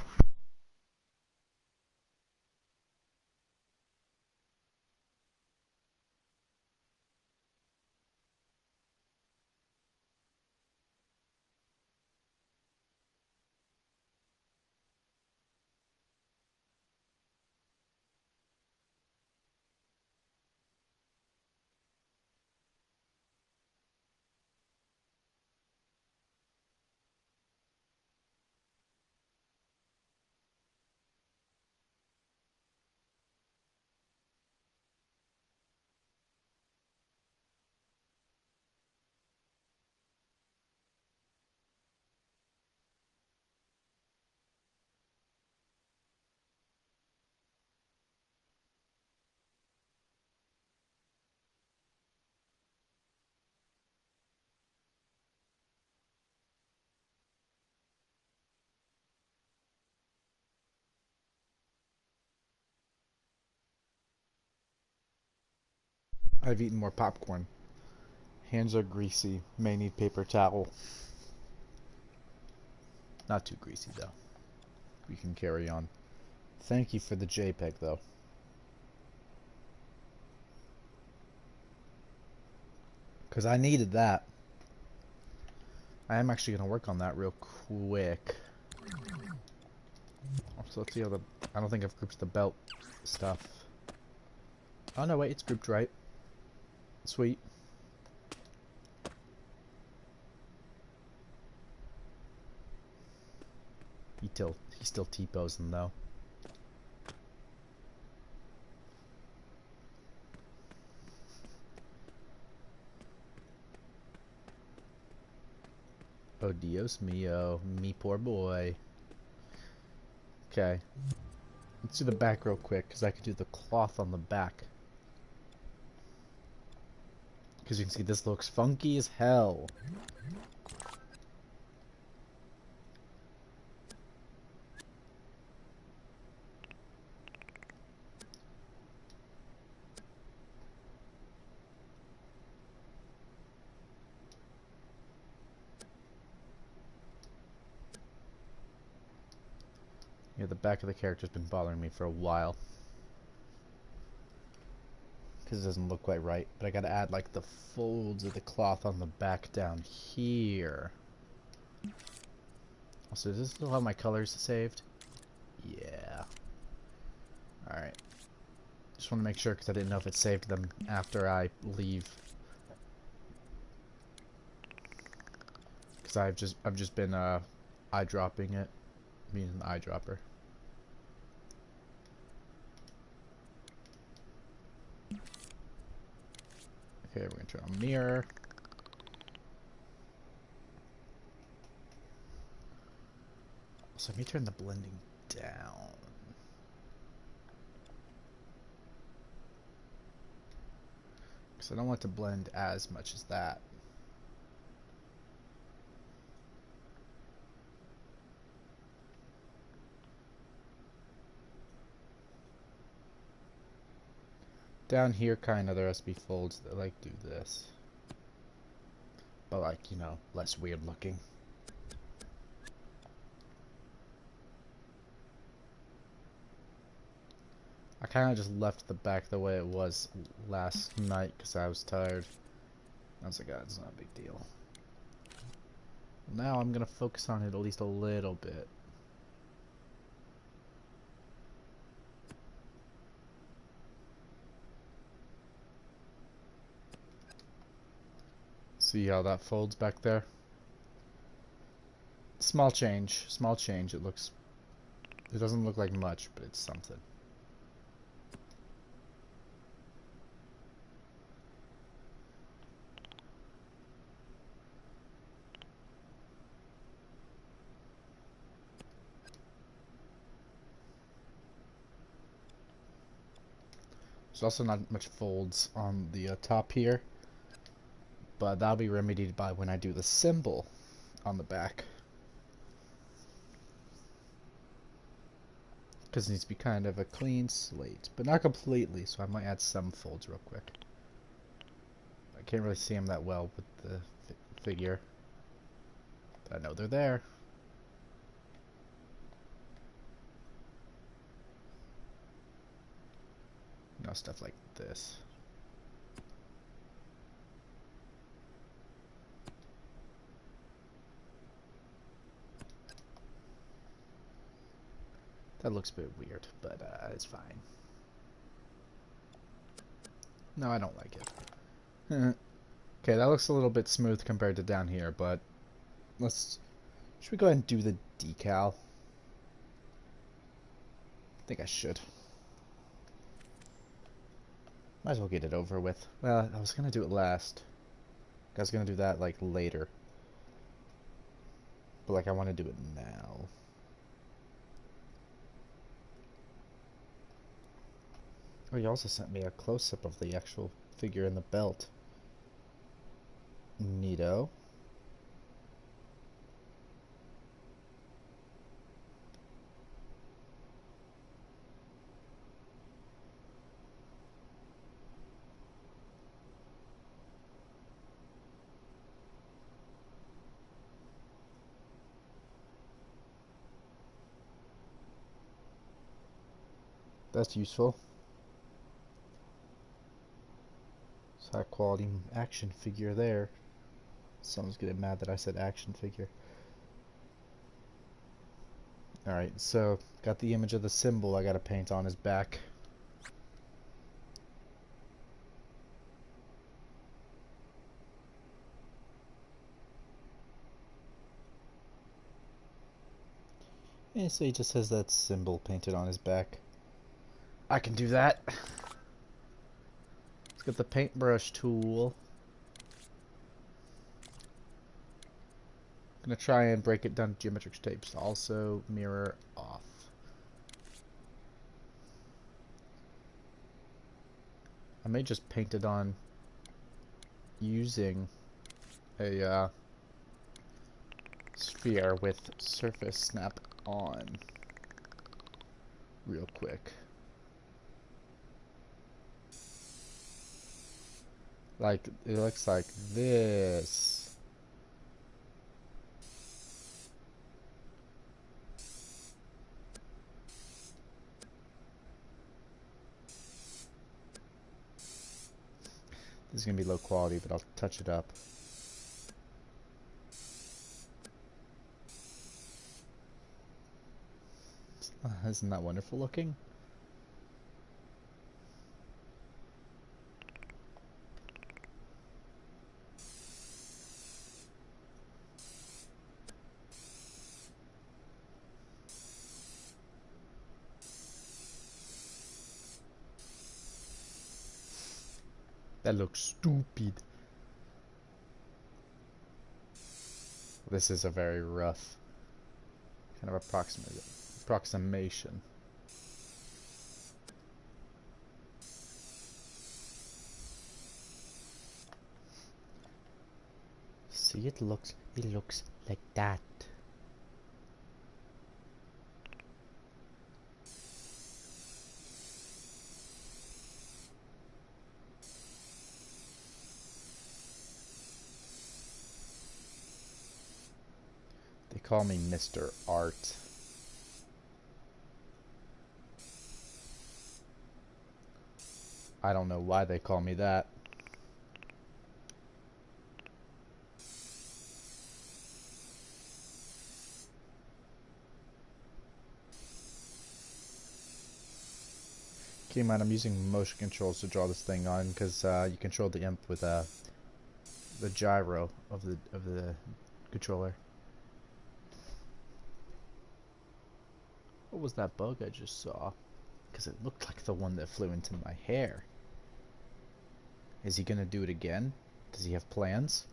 I've eaten more popcorn. Hands are greasy. May need paper towel. Not too greasy, though. We can carry on. Thank you for the JPEG, though. Because I needed that. I am actually going to work on that real quick. So let's see how the... I don't think I've grouped the belt stuff. Oh, no, wait. It's grouped right. Sweet. He still T-posing, though. Oh, Dios mio. Me poor boy. Okay. Let's do the back real quick, because I could do the cloth on the back. Because you can see this looks funky as hell. Yeah, the back of the character's been bothering me for a while. Because it doesn't look quite right. But I gotta add, like, the folds of the cloth on the back down here. Also, does this still have my colors saved? Yeah. Alright. Just want to make sure, because I didn't know if it saved them after I leave. Because I've just been, eyedropping it. Being an eyedropper. Okay, we're gonna turn on mirror. So let me turn the blending down. Because I don't want to blend as much as that. Down here, kind of, there has to be folds that like do this. But like, you know, less weird looking. I kind of just left the back the way it was last night because I was tired. I was like, oh, it's not a big deal. Now I'm going to focus on it at least a little bit. See how that folds back there? Small change. Small change. It doesn't look like much, but it's something. There's also not much folds on the top here, but that'll be remedied by when I do the symbol on the back. Because it needs to be kind of a clean slate, but not completely, so I might add some folds real quick. I can't really see them that well with the figure, but I know they're there. You know, stuff like this. That looks a bit weird, but it's fine. No, I don't like it. Okay, that looks a little bit smooth compared to down here, but should we go ahead and do the decal? I think I should. Might as well get it over with. Well, I was gonna do it last. I was gonna do that like later. But like I want to do it now. Oh, you also sent me a close-up of the actual figure in the belt. Neato. That's useful. It's high quality action figure there. Someone's getting mad that I said action figure. Alright, so got the image of the symbol I gotta paint on his back. And so he just has that symbol painted on his back. I can do that. Let's get the paintbrush tool. I'm gonna try and break it down to geometric shapes. Also mirror off. I may just paint it on using a sphere with surface snap on real quick. Like, it looks like this. This is gonna be low quality, but I'll touch it up. Isn't that wonderful looking? That looks stupid. This is a very rough Kind of approximation. See, it looks like that. They call me Mr. Art. I don't know why they call me that. Keep in mind, I'm using motion controls to draw this thing on because you control the imp with the gyro of the controller. What was that bug I just saw? Because it looked like the one that flew into my hair. Is he gonna do it again? Does he have plans?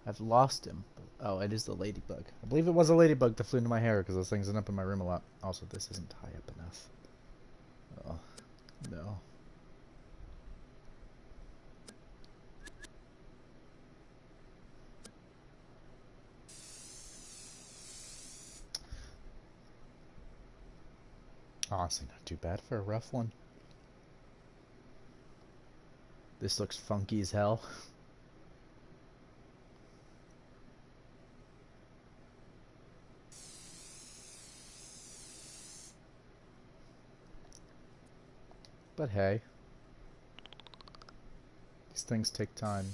I've lost him. Oh, it is the ladybug. I believe it was a ladybug that flew into my hair because those things end up in my room a lot. Also, this isn't high up enough. Oh, no. Honestly, not too bad for a rough one. This looks funky as hell. But hey, these things take time.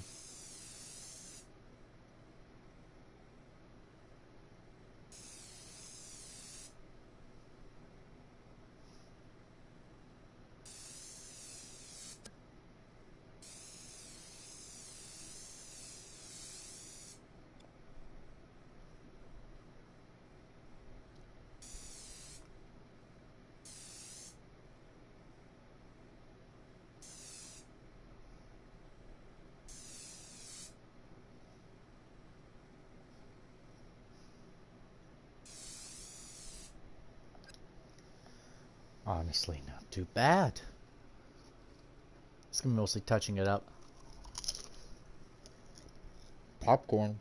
Honestly, not too bad. It's gonna be mostly touching it up. Popcorn.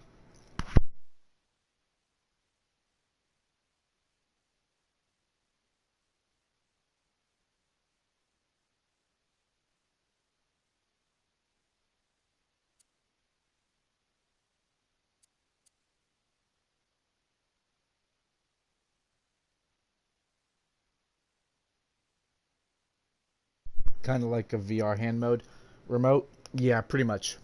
Kind of like a VR hand mode remote. Yeah, pretty much.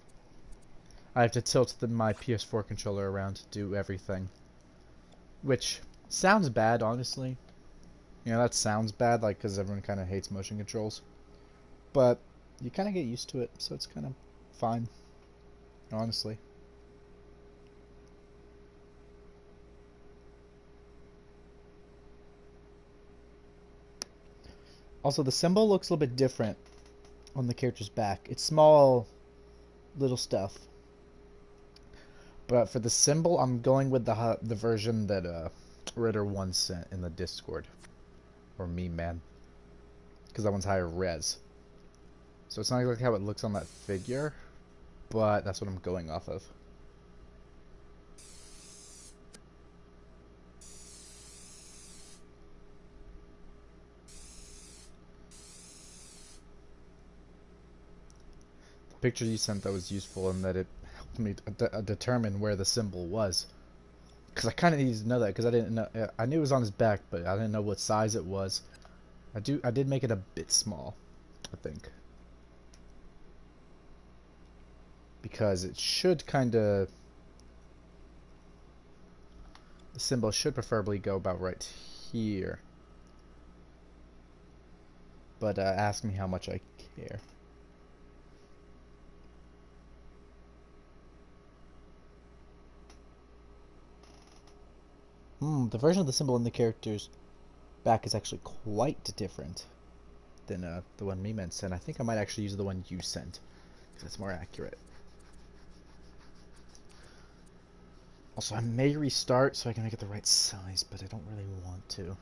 I have to tilt my PS4 controller around to do everything. Which sounds bad, honestly. You know, that sounds bad, like, because everyone kind of hates motion controls. But you kind of get used to it, so it's kind of fine, honestly. Also, the symbol looks a little bit different on the character's back. It's small, little stuff. But for the symbol, I'm going with the version that Ritter once sent in the Discord. Or Meme Man. Because that one's higher res. So it's not exactly how it looks on that figure, but that's what I'm going off of. The picture you sent, that was useful in that it helped me determine where the symbol was. Because I kind of needed to know that, because I didn't know. I knew it was on his back, but I didn't know what size it was. I did make it a bit small, I think. Because it should kind of... The symbol should preferably go about right here. But ask me how much I care. The version of the symbol in the character's back is actually quite different than the one Meme sent. I think I might actually use the one you sent, because it's more accurate. Also, I may restart so I can make it the right size, but I don't really want to.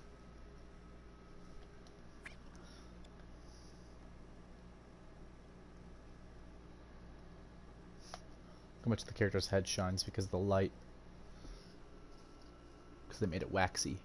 How much the character's head shines because of the light. Because they made it waxy.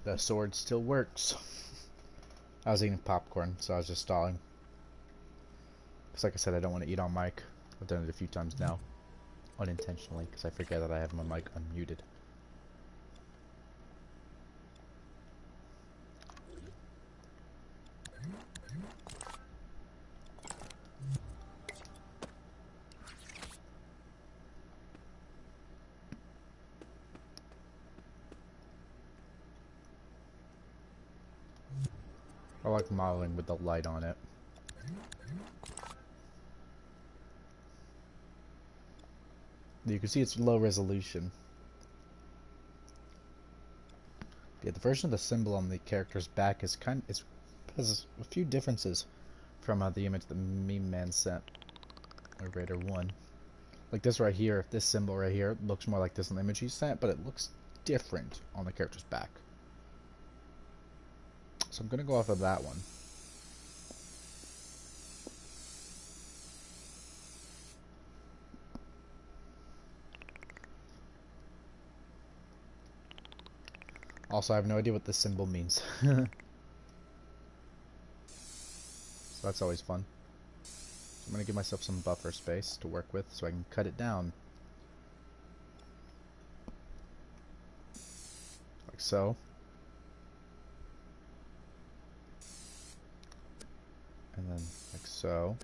The sword still works. I was eating popcorn, so I was just stalling. Because like I said, I don't want to eat on mic. I've done it a few times now. Unintentionally, because I forget that I have my mic unmuted. I like modeling with the light on it. You can see it's low resolution. Yeah, the version of the symbol on the character's back is has a few differences from the image that Meme Man sent, or Raider 1. Like this right here, this symbol right here looks more like this in the image he sent, but it looks different on the character's back. So I'm gonna go off of that one. Also, I have no idea what this symbol means. So that's always fun. So I'm gonna give myself some buffer space to work with so I can cut it down. Like so. And then like so.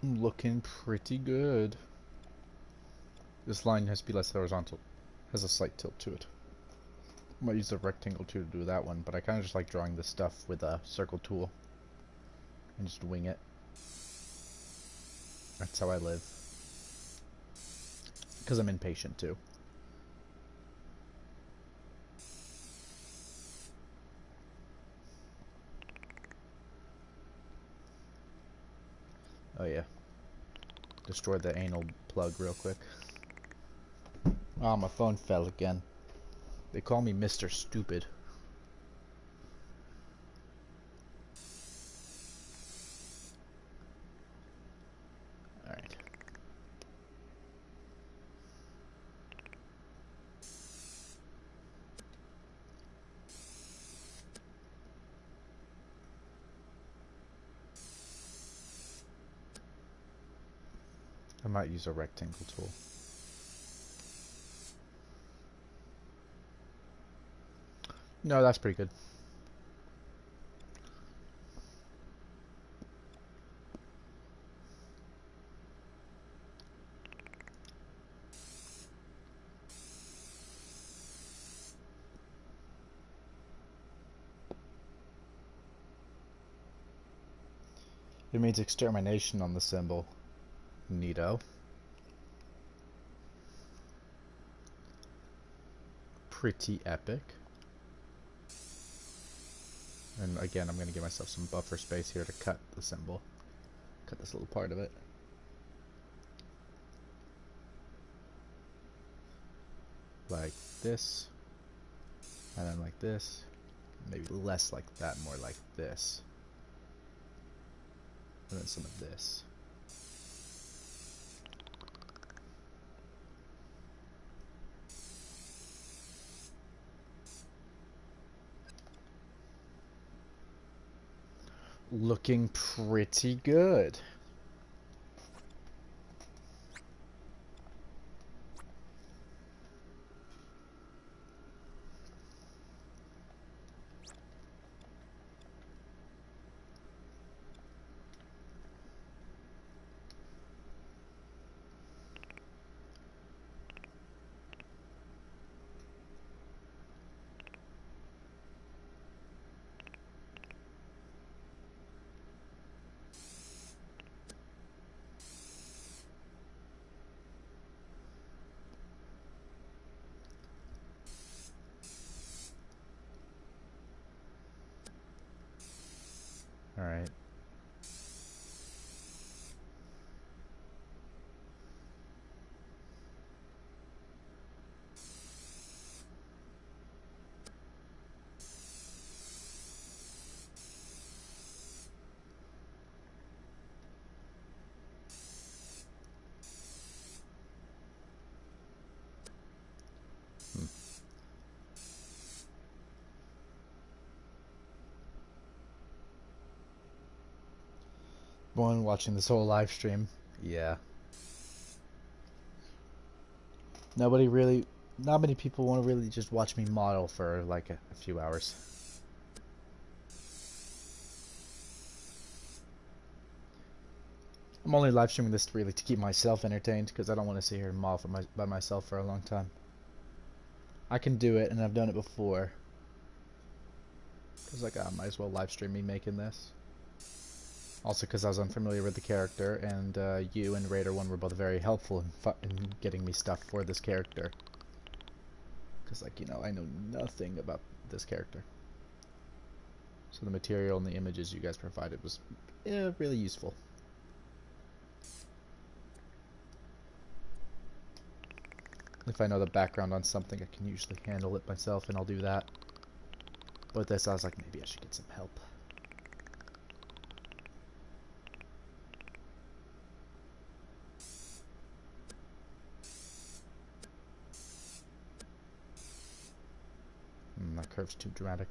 Looking pretty good. This line has to be less horizontal. Has a slight tilt to it. I might use the rectangle tool to do that one, but I kind of just like drawing this stuff with a circle tool. And just wing it. That's how I live. Because I'm impatient too. Oh yeah. Destroy the anal plug real quick. Oh, my phone fell again. They call me Mr. Stupid. Alright. I might use a rectangle tool. No, that's pretty good. It means extermination on the symbol. Neato. Pretty epic. And again, I'm going to give myself some buffer space here to cut the symbol. Cut this little part of it. Like this. And then like this. Maybe less like that, more like this. And then some of this. Looking pretty good. Alright. One watching this whole live stream. Yeah. Not many people want to really just watch me model for like a few hours. I'm only live streaming this really to keep myself entertained because I don't want to sit here and model by myself for a long time. I can do it, and I've done it before. Because like, I might as well live stream me making this. Also because I was unfamiliar with the character, and you and Raider1 were both very helpful in getting me stuff for this character. Because, like, you know, I know nothing about this character. So the material and the images you guys provided was really useful. If I know the background on something, I can usually handle it myself, and I'll do that. But this, I was like, maybe I should get some help. That curve's too dramatic.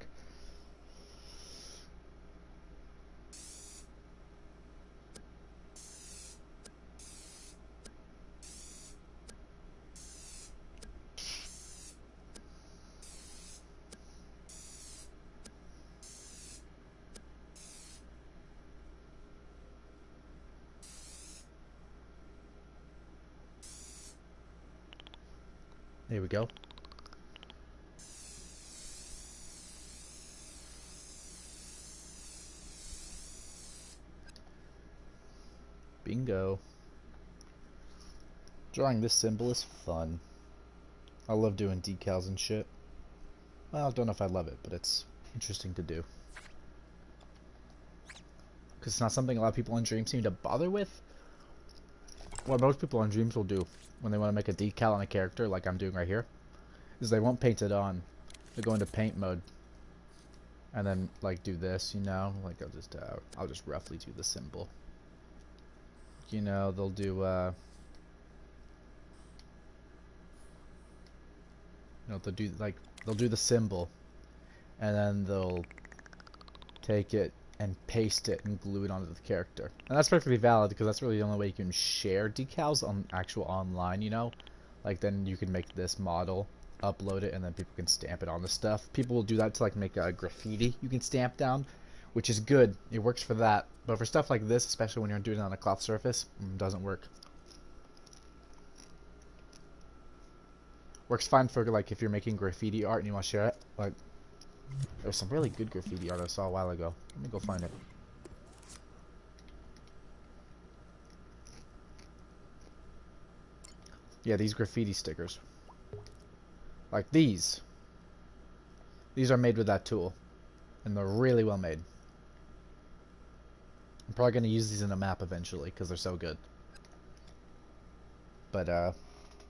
There we go. Bingo. Drawing this symbol is fun. I love doing decals and shit. Well, I don't know if I love it, but it's interesting to do. Because it's not something a lot of people on Dream seem to bother with. What most people on Dreams will do when they want to make a decal on a character, like I'm doing right here, is they won't paint it on. They go into paint mode. And then, like, do this, you know? Like, I'll just roughly do the symbol. You know, they'll do, you know, they'll do the symbol, and then they'll take it and paste it and glue it onto the character. And that's perfectly valid, because that's really the only way you can share decals on actual online, you know? Like, then you can make this model upload it and then people can stamp it on the stuff. People will do that to like make a graffiti you can stamp down, which is good. It works for that. But for stuff like this, especially when you're doing it on a cloth surface, it doesn't work. Works fine for like if you're making graffiti art and you want to share it. Like there's some really good graffiti art I saw a while ago. Let me go find it. Yeah, these graffiti stickers. Like these. These are made with that tool. And they're really well made. I'm probably going to use these in a map eventually because they're so good. But,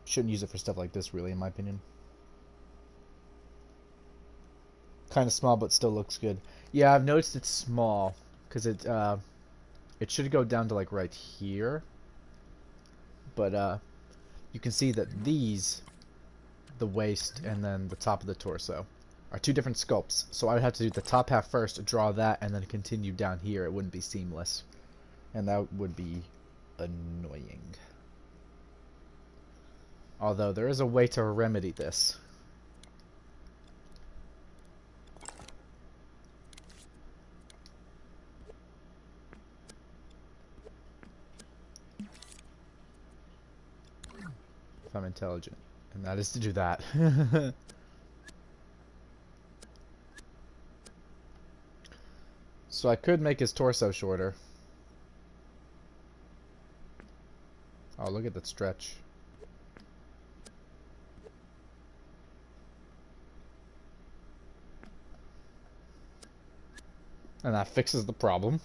shouldn't use it for stuff like this really, in my opinion. Kind of small, but still looks good. Yeah, I've noticed it's small because it should go down to like right here. But, you can see that these, the waist and then the top of the torso, are two different sculpts. So I would have to do the top half first, draw that, and then continue down here. It wouldn't be seamless. And that would be annoying. Although there is a way to remedy this. If I'm intelligent. And that is to do that. So I could make his torso shorter. Oh, look at that stretch. And that fixes the problem.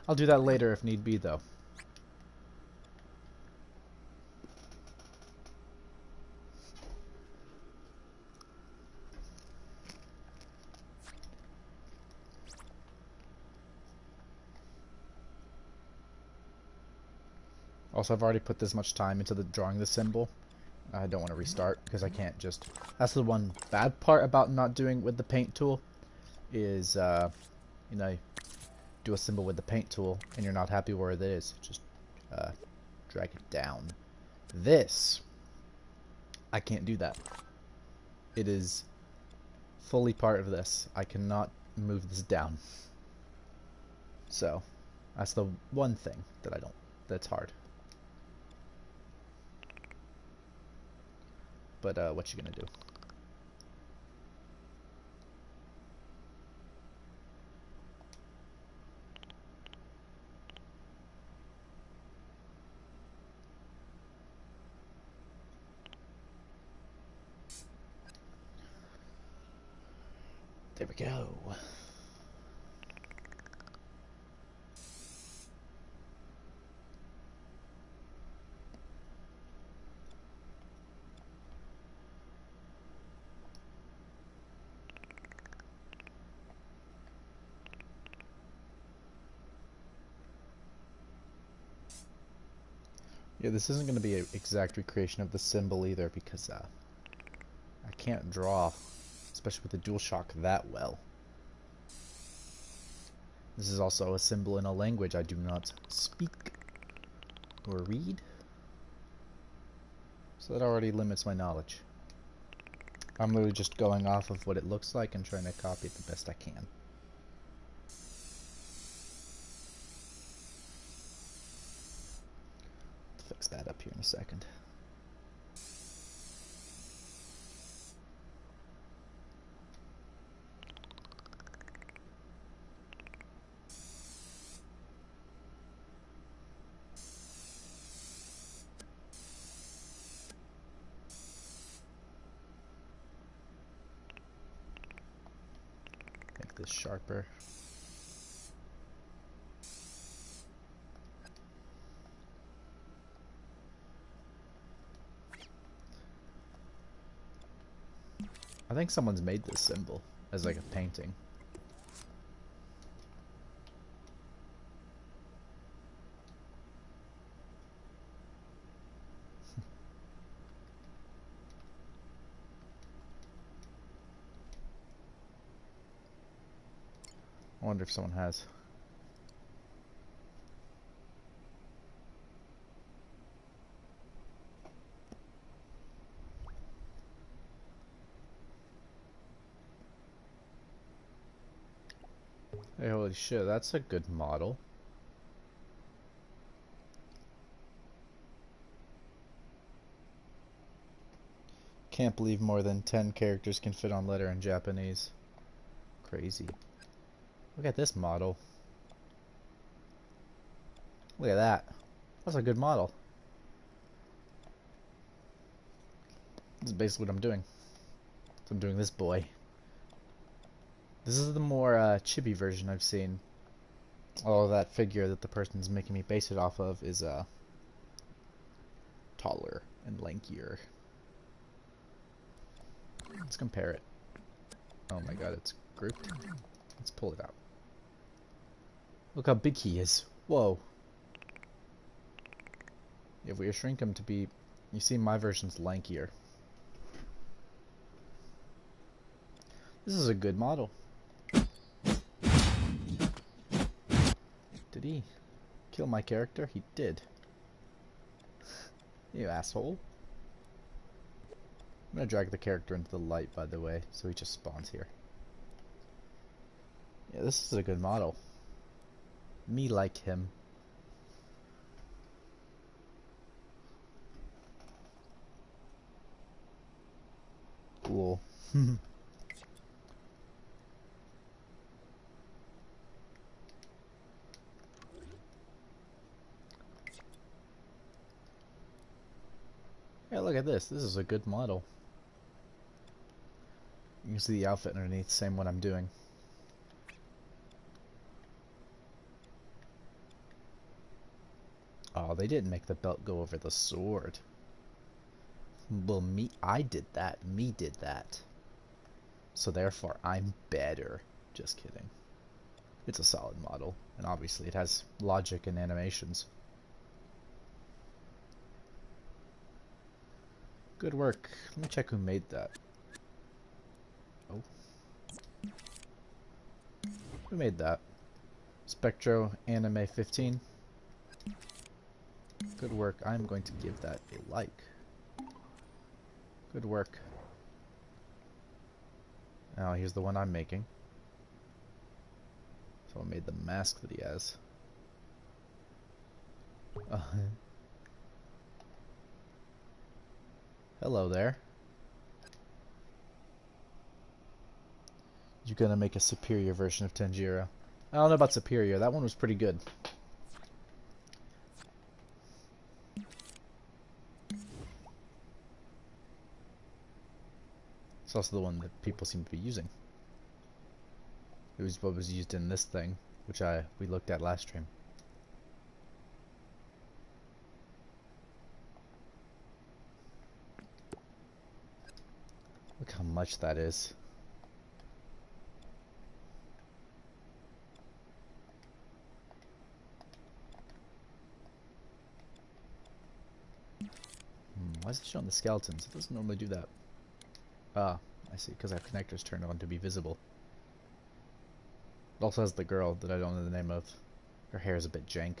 I'll do that later if need be, though. Also, I've already put this much time into drawing the symbol. I don't want to restart because I can't just... That's the one bad part about not doing with the paint tool is, you know, do a symbol with the paint tool and you're not happy where it is. Just drag it down. This, I can't do that. It is fully part of this. I cannot move this down. So, that's the one thing that that's hard. But, what you gonna do? There we go. Yeah, this isn't going to be an exact recreation of the symbol either because I can't draw, especially with the DualShock, that well. This is also a symbol in a language I do not speak or read, so that already limits my knowledge. I'm literally just going off of what it looks like and trying to copy it the best I can. Fix that up here in a second. Make this sharper. I think someone's made this symbol as like a painting. wonder if someone has. Hey, holy shit, that's a good model. Can't believe more than 10 characters can fit on letter in Japanese. Crazy. Look at this model. Look at that. That's a good model. This is basically what I'm doing. So I'm doing this boy. This is the more chibi version I've seen. Although that figure that the person's making me base it off of is taller and lankier. Let's compare it. Oh my god, it's grouped. Let's pull it out. Look how big he is. Whoa. If we shrink him to be... You see, my version's lankier. This is a good model. Did he kill my character? He did. You asshole. I'm gonna drag the character into the light, by the way, so he just spawns here. Yeah, this is a good model. Me like him. Cool. Yeah, look at this. This is a good model. You can see the outfit underneath, same one I'm doing. Oh, they didn't make the belt go over the sword. Well, I did that. Me did that. So therefore, I'm better. Just kidding. It's a solid model, and obviously it has logic and animations. Good work. Let me check who made that. Oh. Who made that? Spectro Anime 15. Good work. I'm going to give that a like. Good work. Now here's the one I'm making. Someone made the mask that he has. Hello there. You're gonna make a superior version of Tanjiro. I don't know about superior. That one was pretty good. It's also the one that people seem to be using. It was what was used in this thing, which we looked at last stream. Look how much that is. Why is it showing the skeletons? It doesn't normally do that. Ah, I see, because our connector's turned on to be visible. It also has the girl that I don't know the name of. Her hair is a bit jank.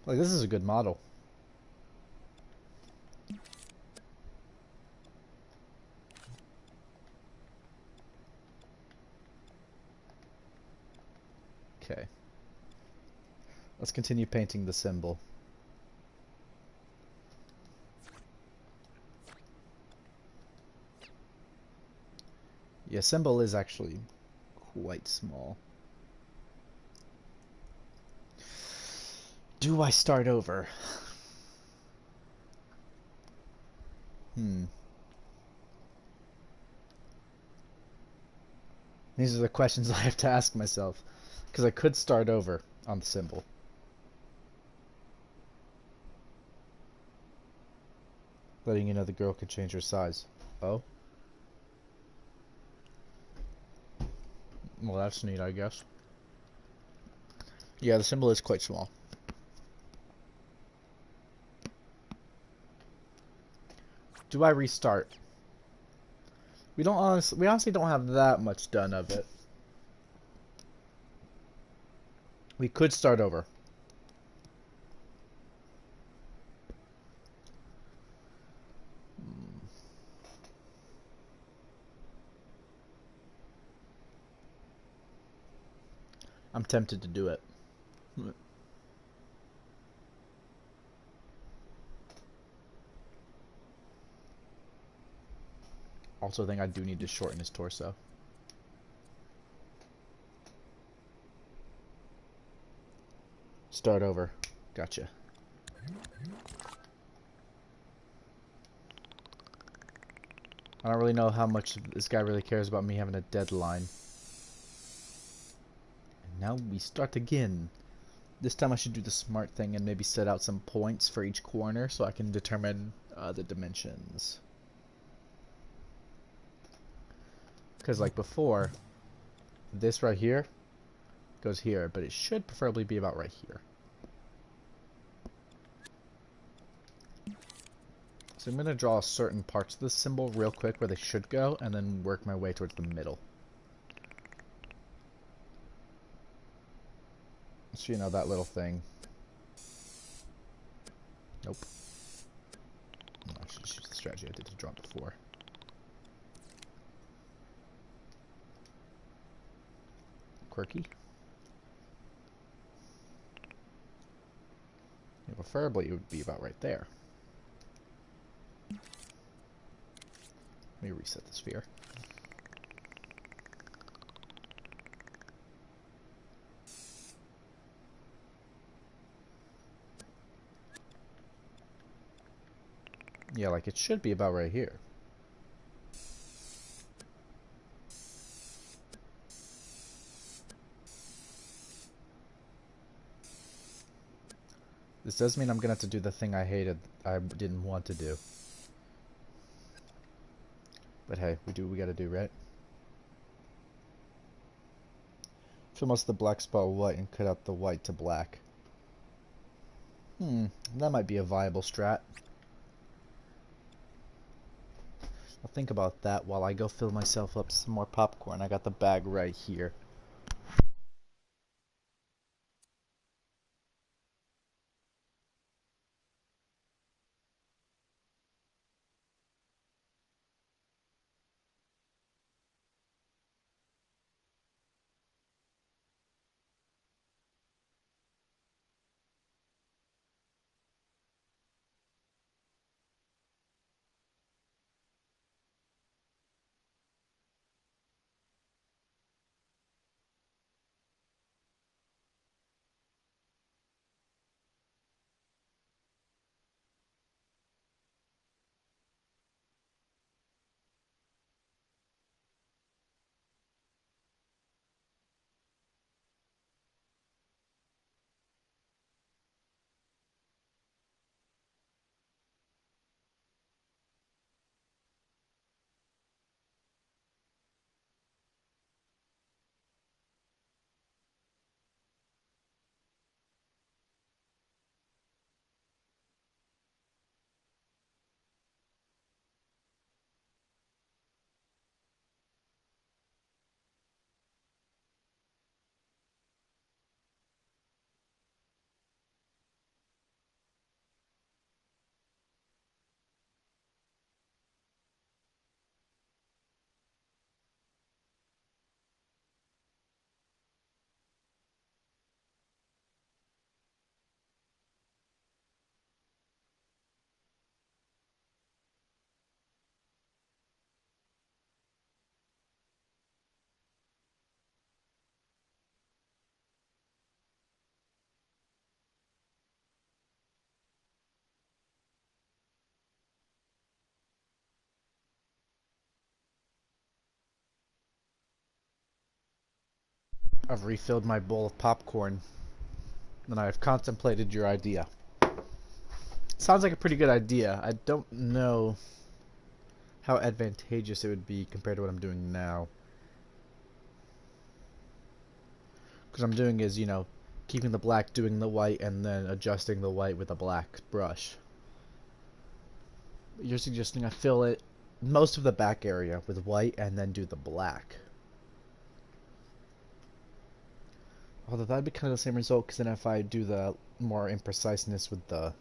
Like, this is a good model. Okay. Let's continue painting the symbol. Yeah, symbol is actually quite small. Do I start over? These are the questions I have to ask myself. Because I could start over on the symbol. Letting you know the girl could change her size. Oh? Well, that's neat, I guess. Yeah, the symbol is quite small. Do I restart? We honestly don't have that much done of it. We could start over. I'm tempted to do it. Also, think I do need to shorten his torso. Start over. Gotcha. I don't really know how much this guy really cares about me having a deadline. And now we start again. This time I should do the smart thing and maybe set out some points for each corner so I can determine the dimensions. Because like before, this right here goes here, but it should preferably be about right here. So I'm going to draw certain parts of this symbol real quick where they should go, and then work my way towards the middle. So, you know, that little thing. Nope. No, I should just use the strategy I did to draw it before. Quirky. Yeah, preferably it would be about right there. Let me reset the sphere. Yeah, like it should be about right here. This does mean I'm gonna have to do the thing I didn't want to do. But hey, we do what we gotta do, right? Fill most of the black spot with white and cut out the white to black. That might be a viable strat. I'll think about that while I go fill myself up some more popcorn. I got the bag right here. I've refilled my bowl of popcorn, and I've contemplated your idea. Sounds like a pretty good idea. I don't know how advantageous it would be compared to what I'm doing now. Because I'm doing is, you know, keeping the black, doing the white, and then adjusting the white with a black brush. You're suggesting I fill it most of the back area with white and then do the black. Although that'd be kind of the same result, because then if I do the more impreciseness with the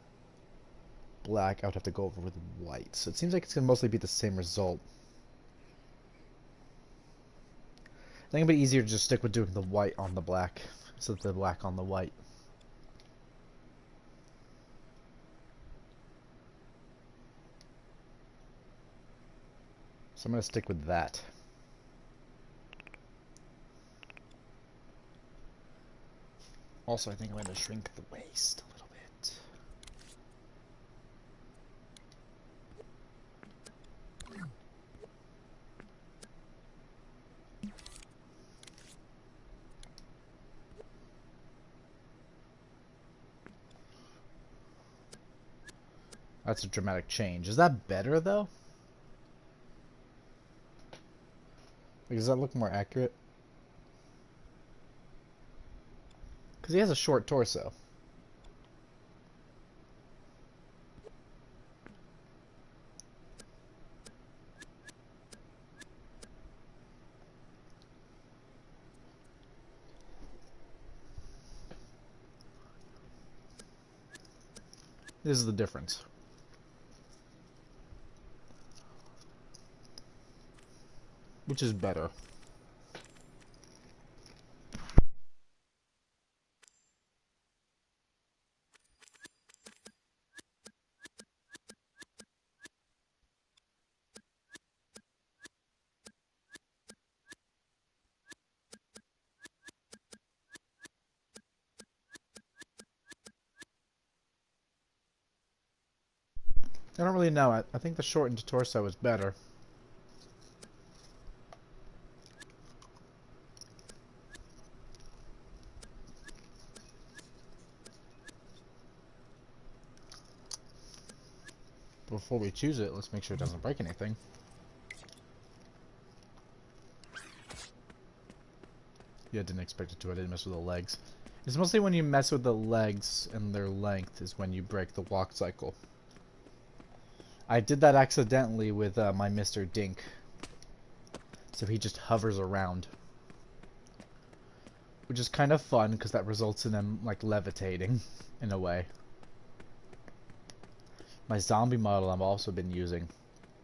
black, I would have to go over with white. So it seems like it's going to mostly be the same result. I think it'd be easier to just stick with doing the white on the black, instead of the black on the white. So I'm going to stick with that. Also, I think I'm going to shrink the waist a little bit. That's a dramatic change. Is that better, though? Like, does that look more accurate? Because he has a short torso. This is the difference. Which is better? I don't really know. I think the shortened torso is better. Before we choose it, let's make sure it doesn't break anything. Yeah, I didn't expect it to. I didn't mess with the legs. It's mostly when you mess with the legs and their length is when you break the walk cycle. I did that accidentally with my Mr. Dink. So he just hovers around. Which is kind of fun, because that results in him, like, levitating, in a way. My zombie model I've also been using.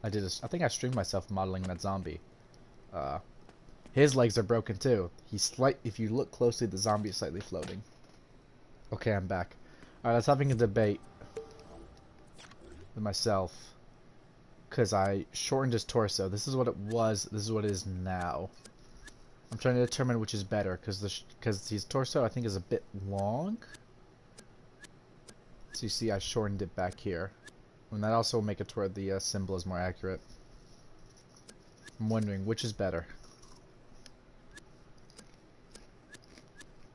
I think I streamed myself modeling that zombie. His legs are broken too. If you look closely, the zombie is slightly floating. Okay, I'm back. Alright, I was having a debate with myself. Because I shortened his torso. This is what it was. This is what it is now. I'm trying to determine which is better. Because his torso, I think, is a bit long. So you see, I shortened it back here. And that also will make it to where the symbol is more accurate. I'm wondering, which is better?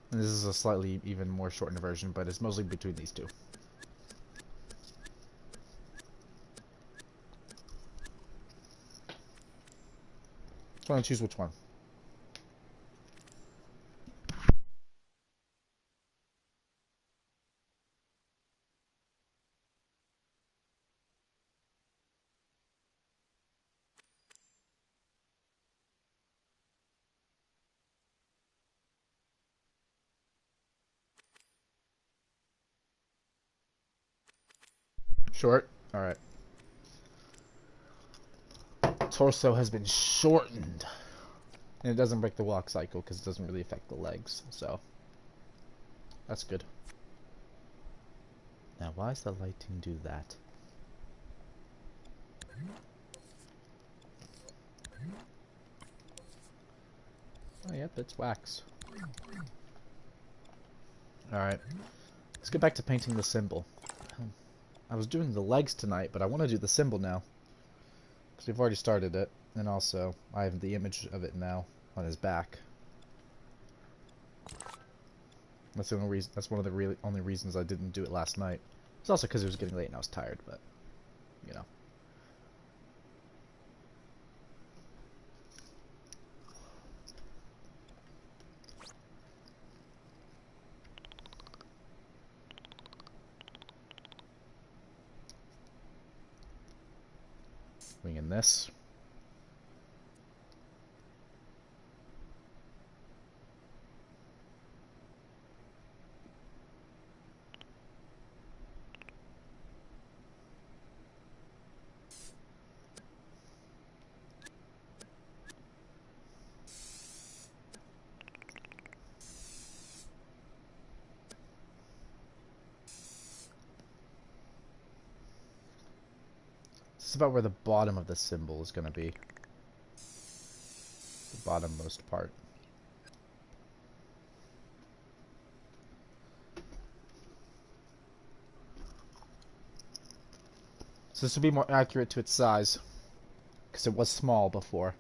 And this is a slightly even more shortened version, but it's mostly between these two. Trying to choose which one. Short? Alright. Torso has been shortened. And it doesn't break the walk cycle because it doesn't really affect the legs. So, that's good. Now, why does the lighting do that? Oh, yep, it's wax. Alright. Let's get back to painting the symbol. I was doing the legs tonight, but I want to do the symbol now. Because we've already started it. And also, I have the image of it now on his back. That's the only reason. That's one of the only reasons I didn't do it last night. It's also because it was getting late and I was tired, but, you know. Winging this. This is about where the bottom of the symbol is going to be. The bottommost part. So this will be more accurate to its size, because it was small before.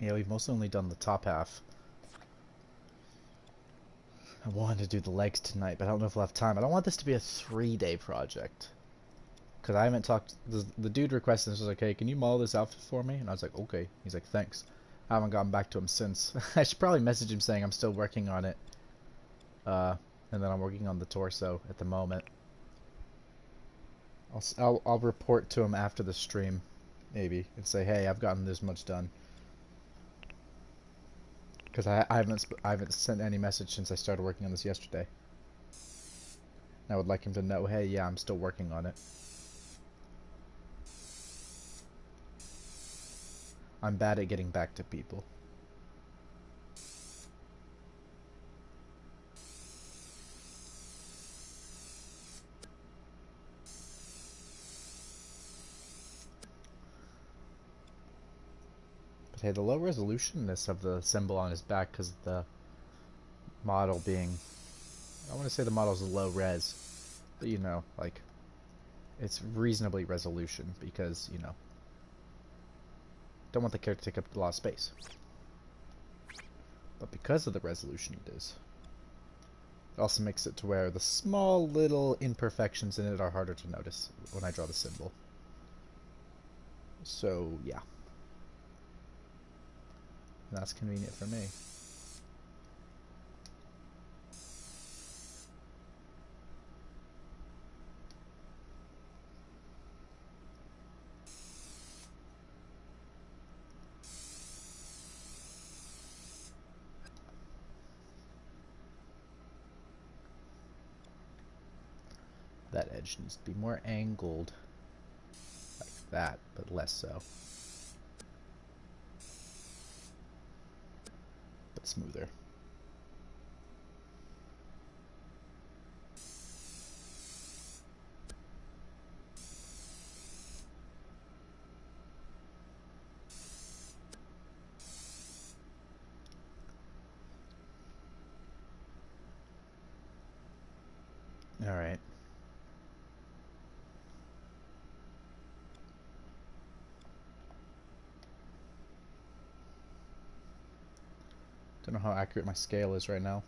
Yeah, we've mostly only done the top half. I wanted to do the legs tonight, but I don't know if we'll have time. I don't want this to be a 3-day project. Because I haven't talked... The dude requested this, was like, hey, can you model this outfit for me? And I was like, okay. He's like, thanks. I haven't gotten back to him since. I should probably message him saying I'm still working on it. And then I'm working on the torso at the moment. I'll report to him after the stream, maybe, and say, hey, I've gotten this much done. Because I haven't sent any message since I started working on this yesterday. I would like him to know, hey, yeah, I'm still working on it. I'm bad at getting back to people. But hey, the low resolutionness of the symbol on his back, because of the model being... I want to say the model's low res. But, you know, like... It's reasonably resolution, because, you know... Don't want the character to take up a lot of space. But because of the resolution it is, it also makes it to where the small little imperfections in it are harder to notice when I draw the symbol. So, yeah. And that's convenient for me. That edge needs to be more angled, like that, but less so. But smoother. Alright. Don't know how accurate my scale is right now.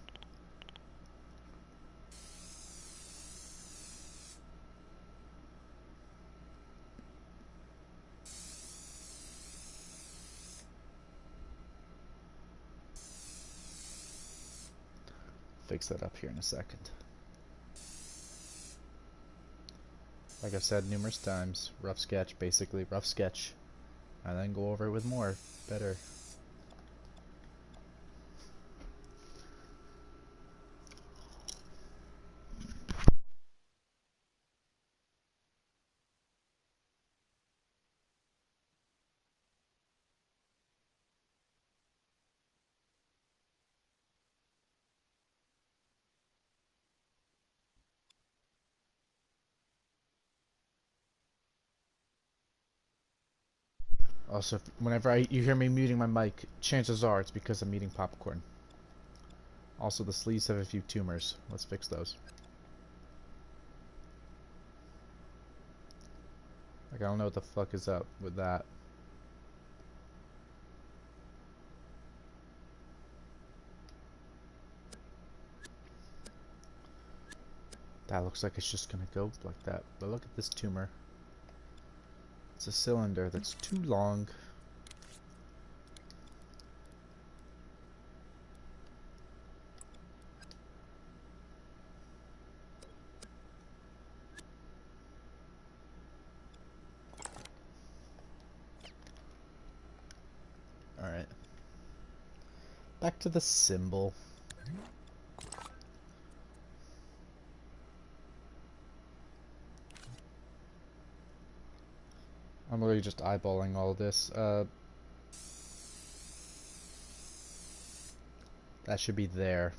Fix that up here in a second. Like I've said numerous times, rough sketch, basically rough sketch, and then go over it with more, better. Also, whenever you hear me muting my mic, chances are it's because I'm eating popcorn. Also, the sleeves have a few tumors. Let's fix those. Like, I don't know what the fuck is up with that. That looks like it's just gonna go like that. But look at this tumor. It's a cylinder that's too long. Back to the symbol. I'm really just eyeballing all this. That should be there.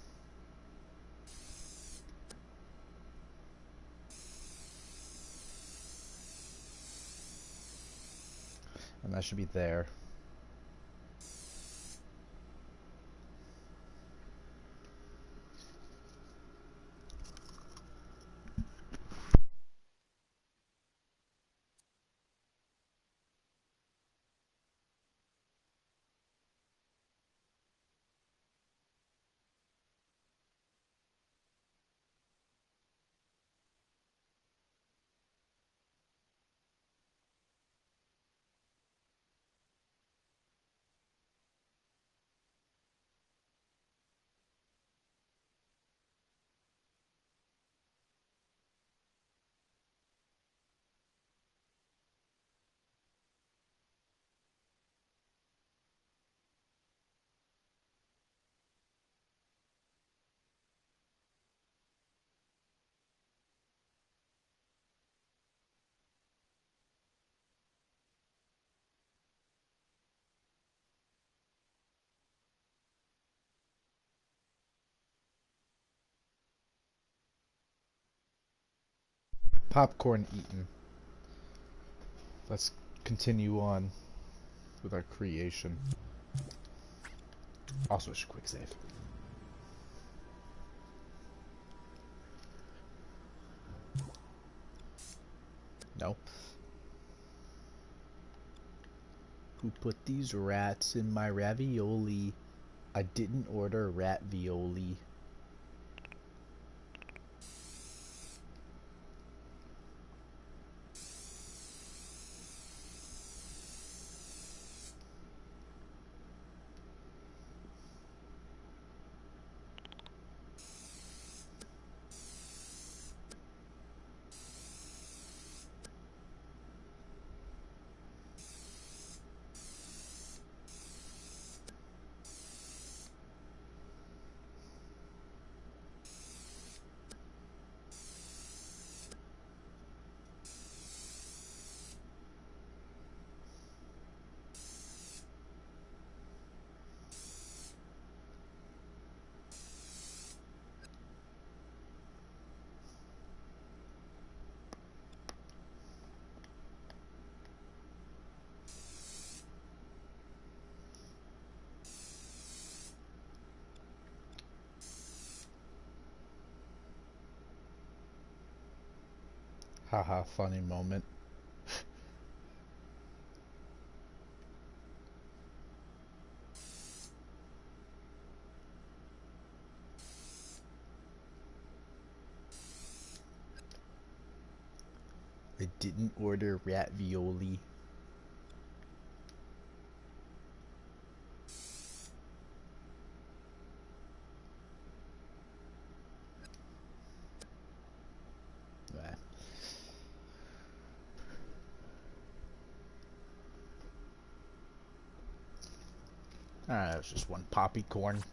And that should be there. Popcorn eaten. Let's continue on with our creation. Also, a quick save. No. Who put these rats in my ravioli? I didn't order rat violi. Haha, funny moment. I didn't order rat violi. Alright, that's just one poppy corn.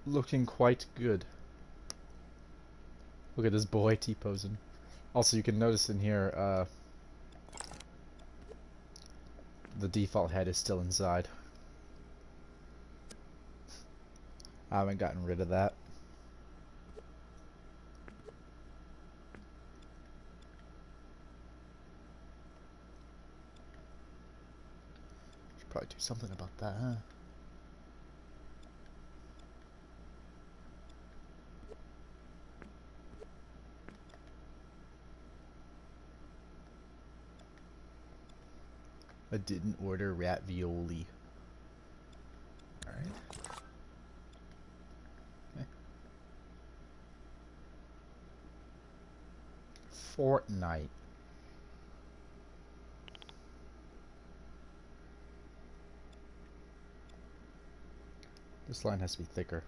Looking quite good. Look at this boy T-posing. Also, you can notice in here, the default head is still inside. I haven't gotten rid of that. Should probably do something about that, huh? I didn't order rat violi. Alright. Okay. Fortnite. This line has to be thicker.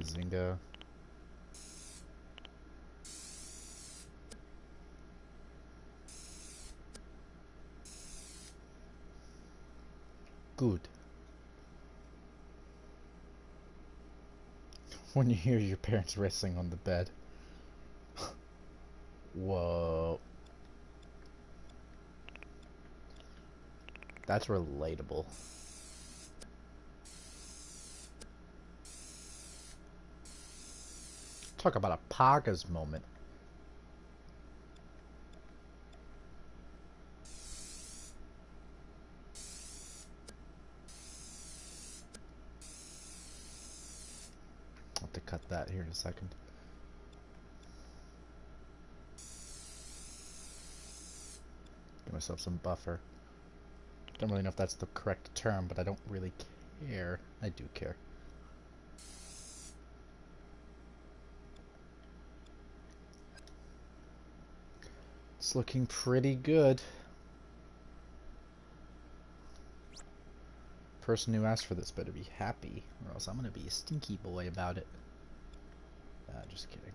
Bazinga. Good. When you hear your parents wrestling on the bed. Whoa. That's relatable. Talk about a Poggers moment. I'll have to cut that here in a second. Give myself some buffer. Don't really know if that's the correct term, but I don't really care. I do care. It's looking pretty good. Person who asked for this better be happy, or else I'm gonna be a stinky boy about it. Just kidding.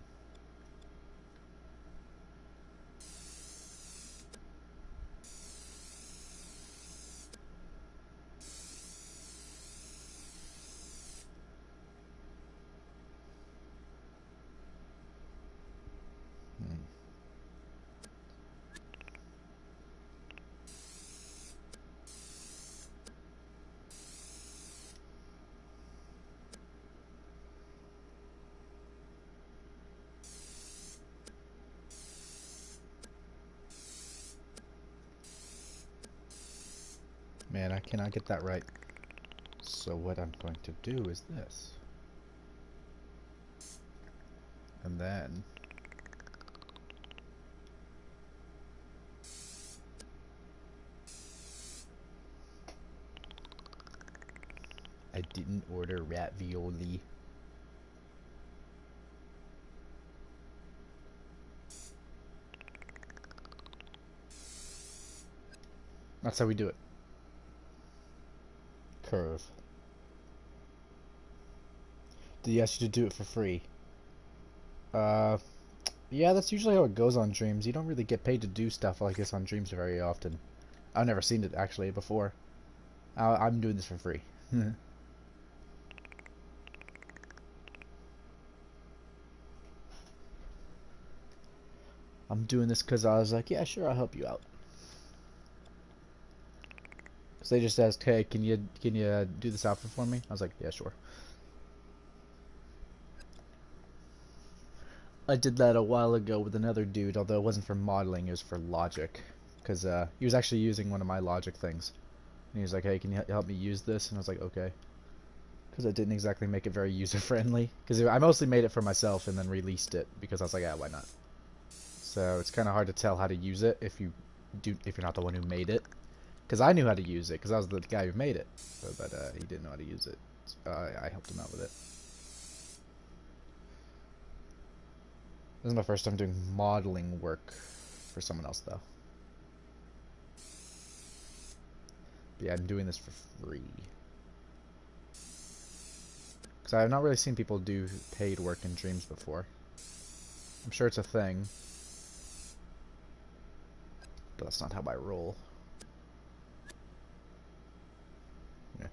Man, I cannot get that right. So what I'm going to do is this. And then I didn't order ravioli. That's how we do it. Curve. Did he ask you to do it for free? Yeah, that's usually how it goes on Dreams. You don't really get paid to do stuff like this on Dreams very often. I've never seen it actually before. I'm doing this for free. I'm doing this because I was like, yeah, sure, I'll help you out. So they just asked, hey, can you do this outfit for me? I was like, yeah, sure. I did that a while ago with another dude, although it wasn't for modeling, it was for Logic. Because he was actually using one of my Logic things. And he was like, hey, can you help me use this? And I was like, okay. Because I didn't exactly make it very user-friendly. Because I mostly made it for myself and then released it. Because I was like, yeah, why not? So it's kind of hard to tell how to use it if you're not the one who made it. Because I knew how to use it, because I was the guy who made it. But he didn't know how to use it. So I helped him out with it. This is my first time doing modeling work for someone else, though. But yeah, I'm doing this for free. Because I have not really seen people do paid work in Dreams before. I'm sure it's a thing. But that's not how I roll. Yeah.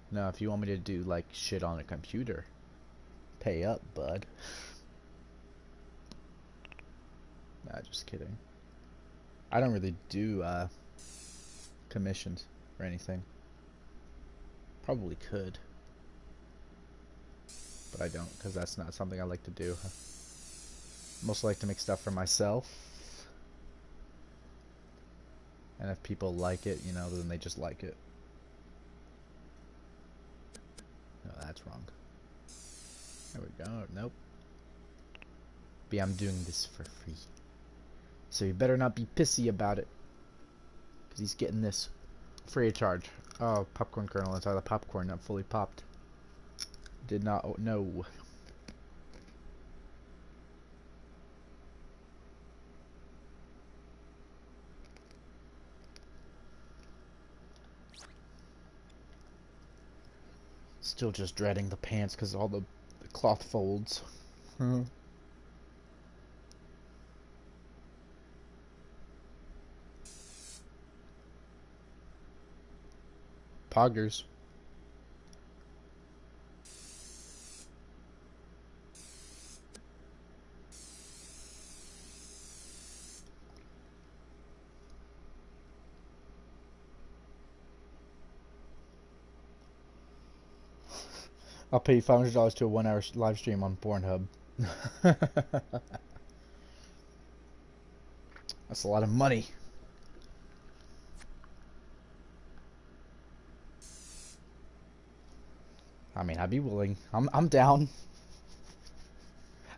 No, if you want me to do, like, shit on a computer, pay up, bud. Nah, just kidding. I don't really do, commissions or anything. Probably could. But I don't, because that's not something I like to do. Mostly like to make stuff for myself. And if people like it, you know, then they just like it. No, that's wrong. There we go. Nope. But yeah, I'm doing this for free. So you better not be pissy about it. Because he's getting this free of charge. Oh, popcorn kernel inside the popcorn, not fully popped. Did not know. Still just dreading the pants because all the cloth folds. Poggers. I'll pay you $500 to a 1 hour live stream on Pornhub. That's a lot of money. I mean, I'd be willing. I'm down.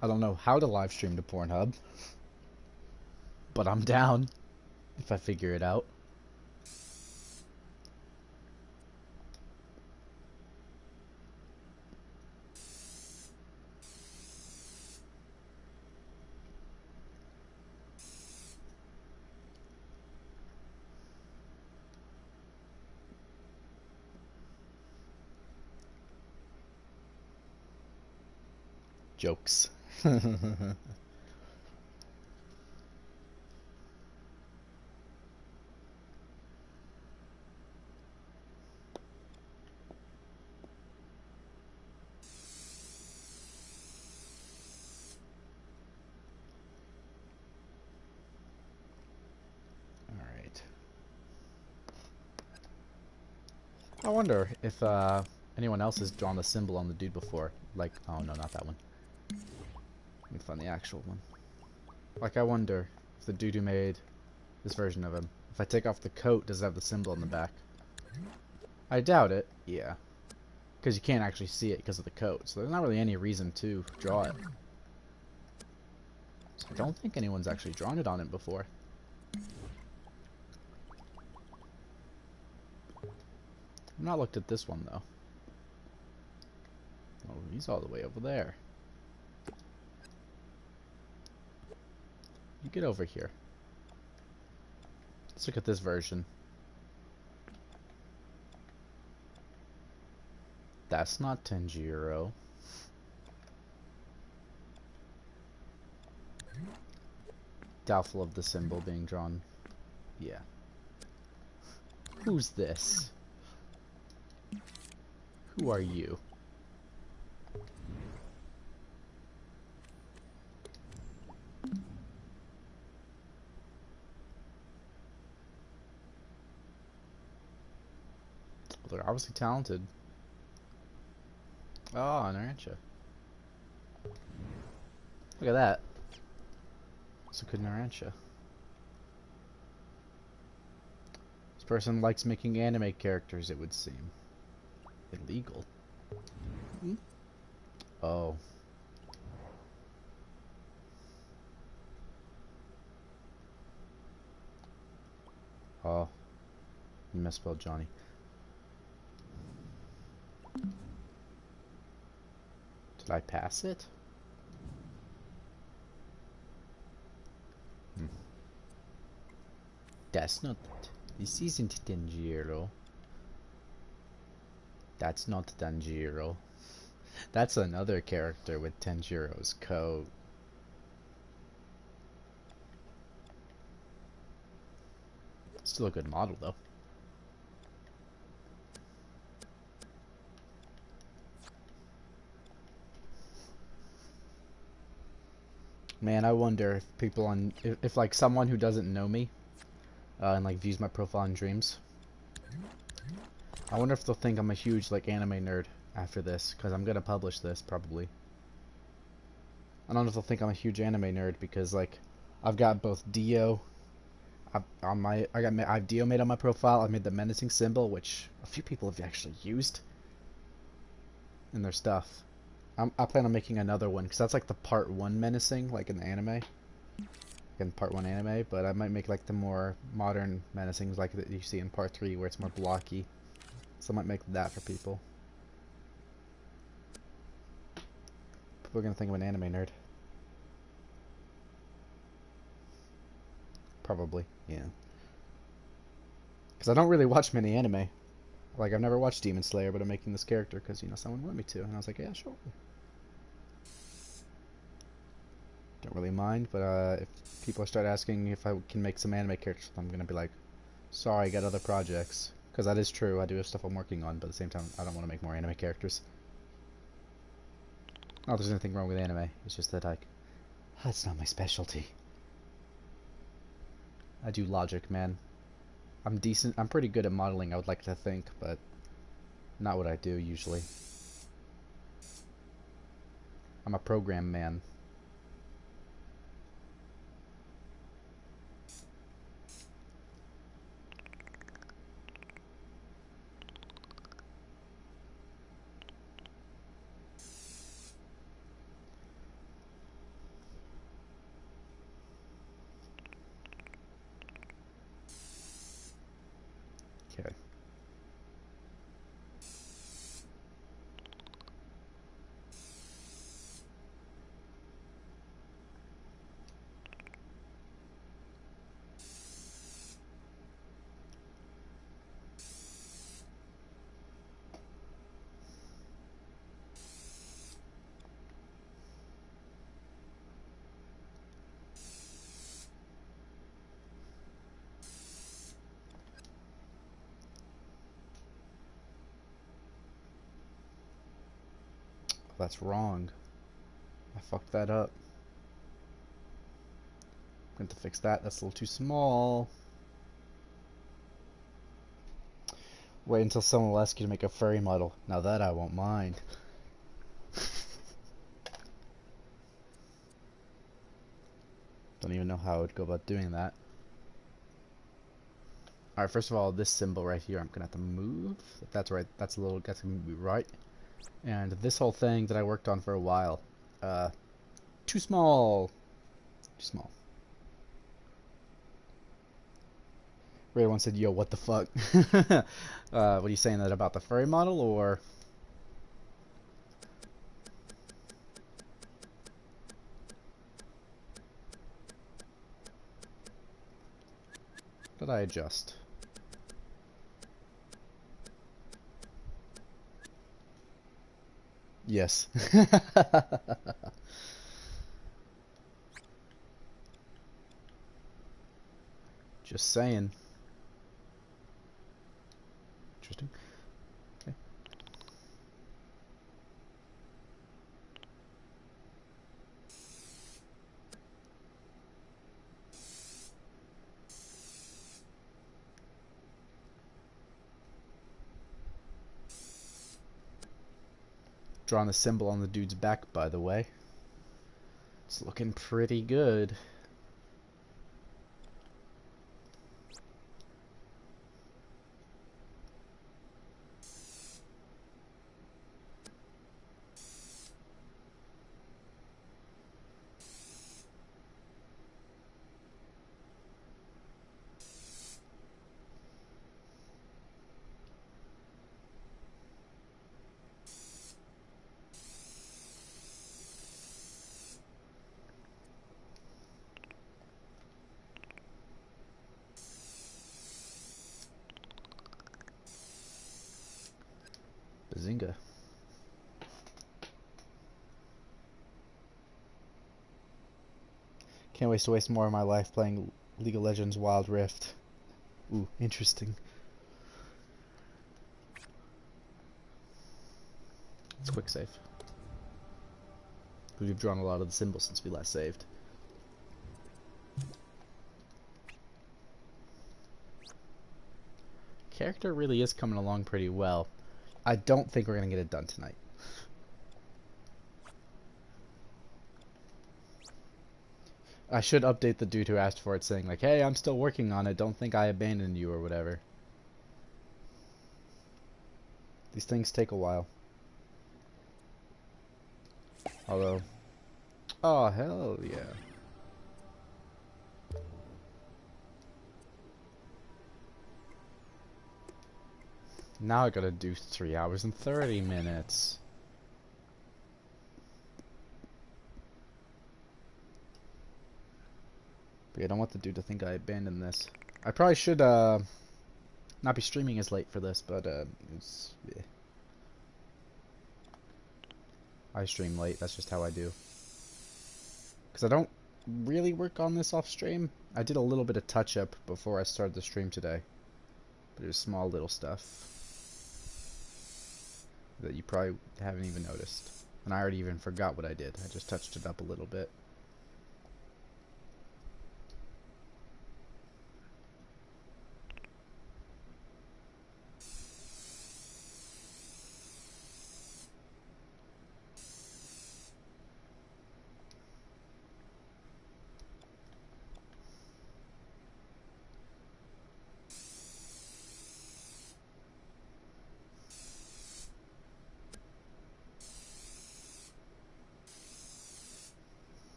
I don't know how to live stream to Pornhub, but I'm down if I figure it out. Jokes. Alright. I wonder if anyone else has drawn the symbol on the dude before. Like, oh no, not that one. Let me find the actual one. Like, I wonder if the dude who made this version of him, if I take off the coat, does it have the symbol on the back? I doubt it. Yeah. Because you can't actually see it because of the coat, so there's not really any reason to draw it. So I don't think anyone's actually drawn it on him before. I've not looked at this one, though. Oh, he's all the way over there. You get over here. Let's look at this version. That's not Tanjiro. Doubtful of the symbol being drawn. Yeah. Who's this? Who are you? They're obviously talented. Oh, Narancha. Look at that. It's a good Narancha. This person likes making anime characters, it would seem. Illegal. Hmm? Oh. Oh. You misspelled Johnny. Did I pass it? That's not... This isn't Tanjiro. That's not Tanjiro. That's another character with Tanjiro's coat. Still a good model, though. Man, I wonder if people on... If like, someone who doesn't know me, and, like, views my profile in Dreams, I wonder if they'll think I'm a huge, like, anime nerd after this, because I'm gonna publish this, probably. I don't know if they'll think I'm a huge anime nerd, because, like, I've got both Dio... I have Dio made on my profile. I've made the menacing symbol, which a few people have actually used in their stuff. I plan on making another one because that's like the part 1 menacing, like in the anime, in part 1 anime. But I might make like the more modern menacings, like that you see in part 3, where it's more blocky. So I might make that for people. People are gonna think I'm an anime nerd. Probably, yeah. Because I don't really watch many anime. I Like, I've never watched Demon Slayer, but I'm making this character because, you know, someone wanted me to. And I was like, yeah, sure. Don't really mind, but if people start asking if I can make some anime characters, I'm going to be like, sorry, I got other projects. Because that is true, I do have stuff I'm working on, but at the same time, I don't want to make more anime characters. Not that there's anything wrong with anime, it's just that, like, that's not my specialty. I do logic, man. I'm decent, I'm pretty good at modeling, I would like to think, but not what I do, usually. I'm a program man. Okay. That's wrong. I fucked that up. I'm going to fix that. That's a little too small. Wait until someone will ask you to make a furry model. Now that I won't mind. Don't even know how I would go about doing that. Alright, first of all, this symbol right here, I'm going to have to move. If that's right, that's going to be right. And this whole thing that I worked on for a while, too small. Too small. Ray once said, yo, what the fuck? What are you saying that about the furry model, or? Did I adjust? Yes. Just saying. Interesting. Okay. Drawing the symbol on the dude's back, by the way. It's looking pretty good. Bazinga. Can't wait to waste more of my life playing League of Legends Wild Rift. Ooh, interesting. It's quick save. We've drawn a lot of the symbols since we last saved. Character really is coming along pretty well. I don't think we're gonna get it done tonight. I should update the dude who asked for it, saying like, hey, I'm still working on it, don't think I abandoned you or whatever. These things take a while. Although, oh hell yeah. Now I gotta do 3 hours and 30 minutes. But yeah, I don't want the dude to think I abandoned this. I probably should not be streaming as late for this, but yeah. I stream late. That's just how I do. Because I don't really work on this off stream. I did a little bit of touch up before I started the stream today, but it was small little stuff that you probably haven't even noticed. And I already even forgot what I did. I just touched it up a little bit.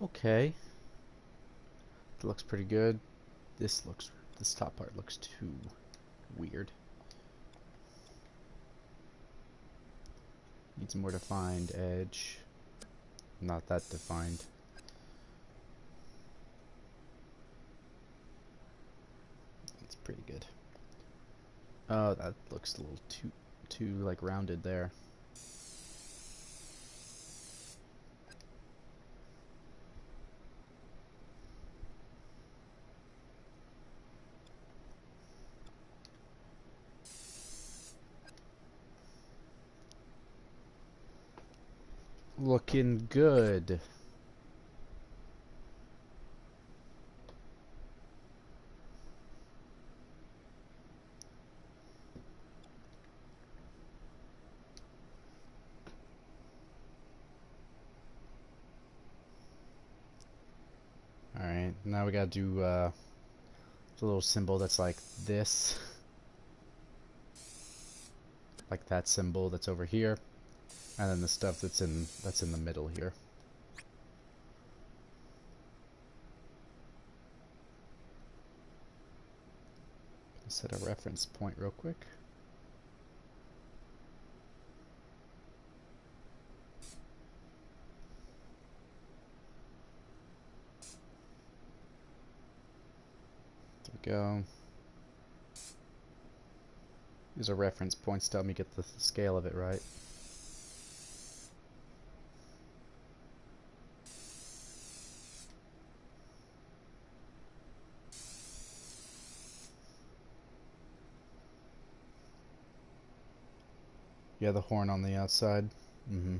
Okay. It looks pretty good. This top part looks too weird. Needs a more defined edge. Not that defined. It's pretty good. Oh, that looks a little too like rounded there. Looking good. Alright, now we gotta do the little symbol that's like this. Like that symbol that's over here. And then the stuff that's in the middle here. Set a reference point real quick. There we go. Use a reference point to help me get the scale of it right. Yeah, the horn on the outside. Mm-hmm.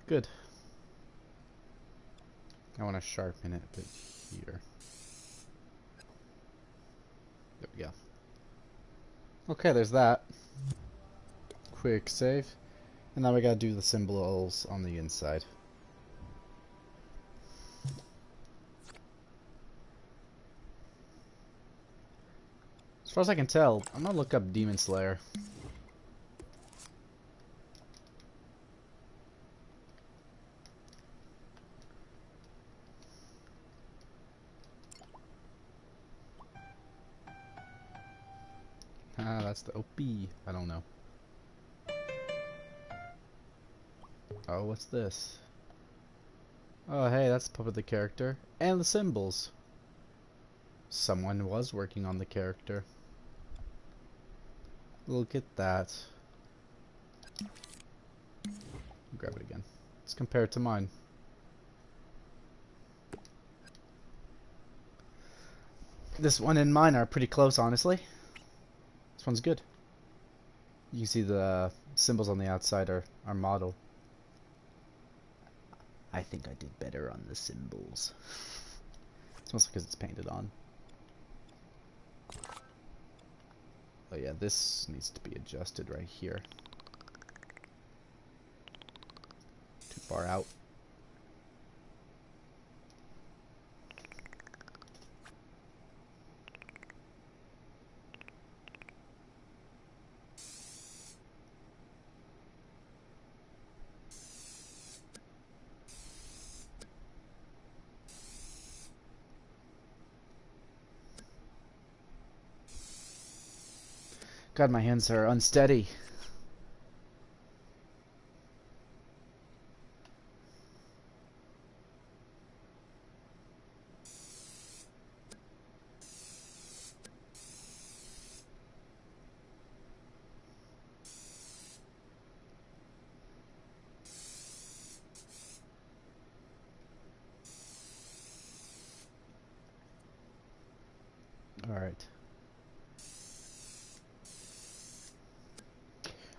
Good. I want to sharpen it a bit here. There we go. Okay, there's that. Quick save. And now we gotta do the symbols on the inside. As far as I can tell, I'm gonna look up Demon Slayer. Ah, that's the OP. I don't know. Oh, what's this? Oh, hey, that's the puppet of the character. And the symbols. Someone was working on the character. Look at that. Grab it again. Let's compare it to mine. This one and mine are pretty close, honestly. This one's good. You can see the symbols on the outside are model. I think I did better on the symbols. It's mostly because it's painted on. Oh yeah, this needs to be adjusted right here. Too far out. God, my hands are unsteady. Alright.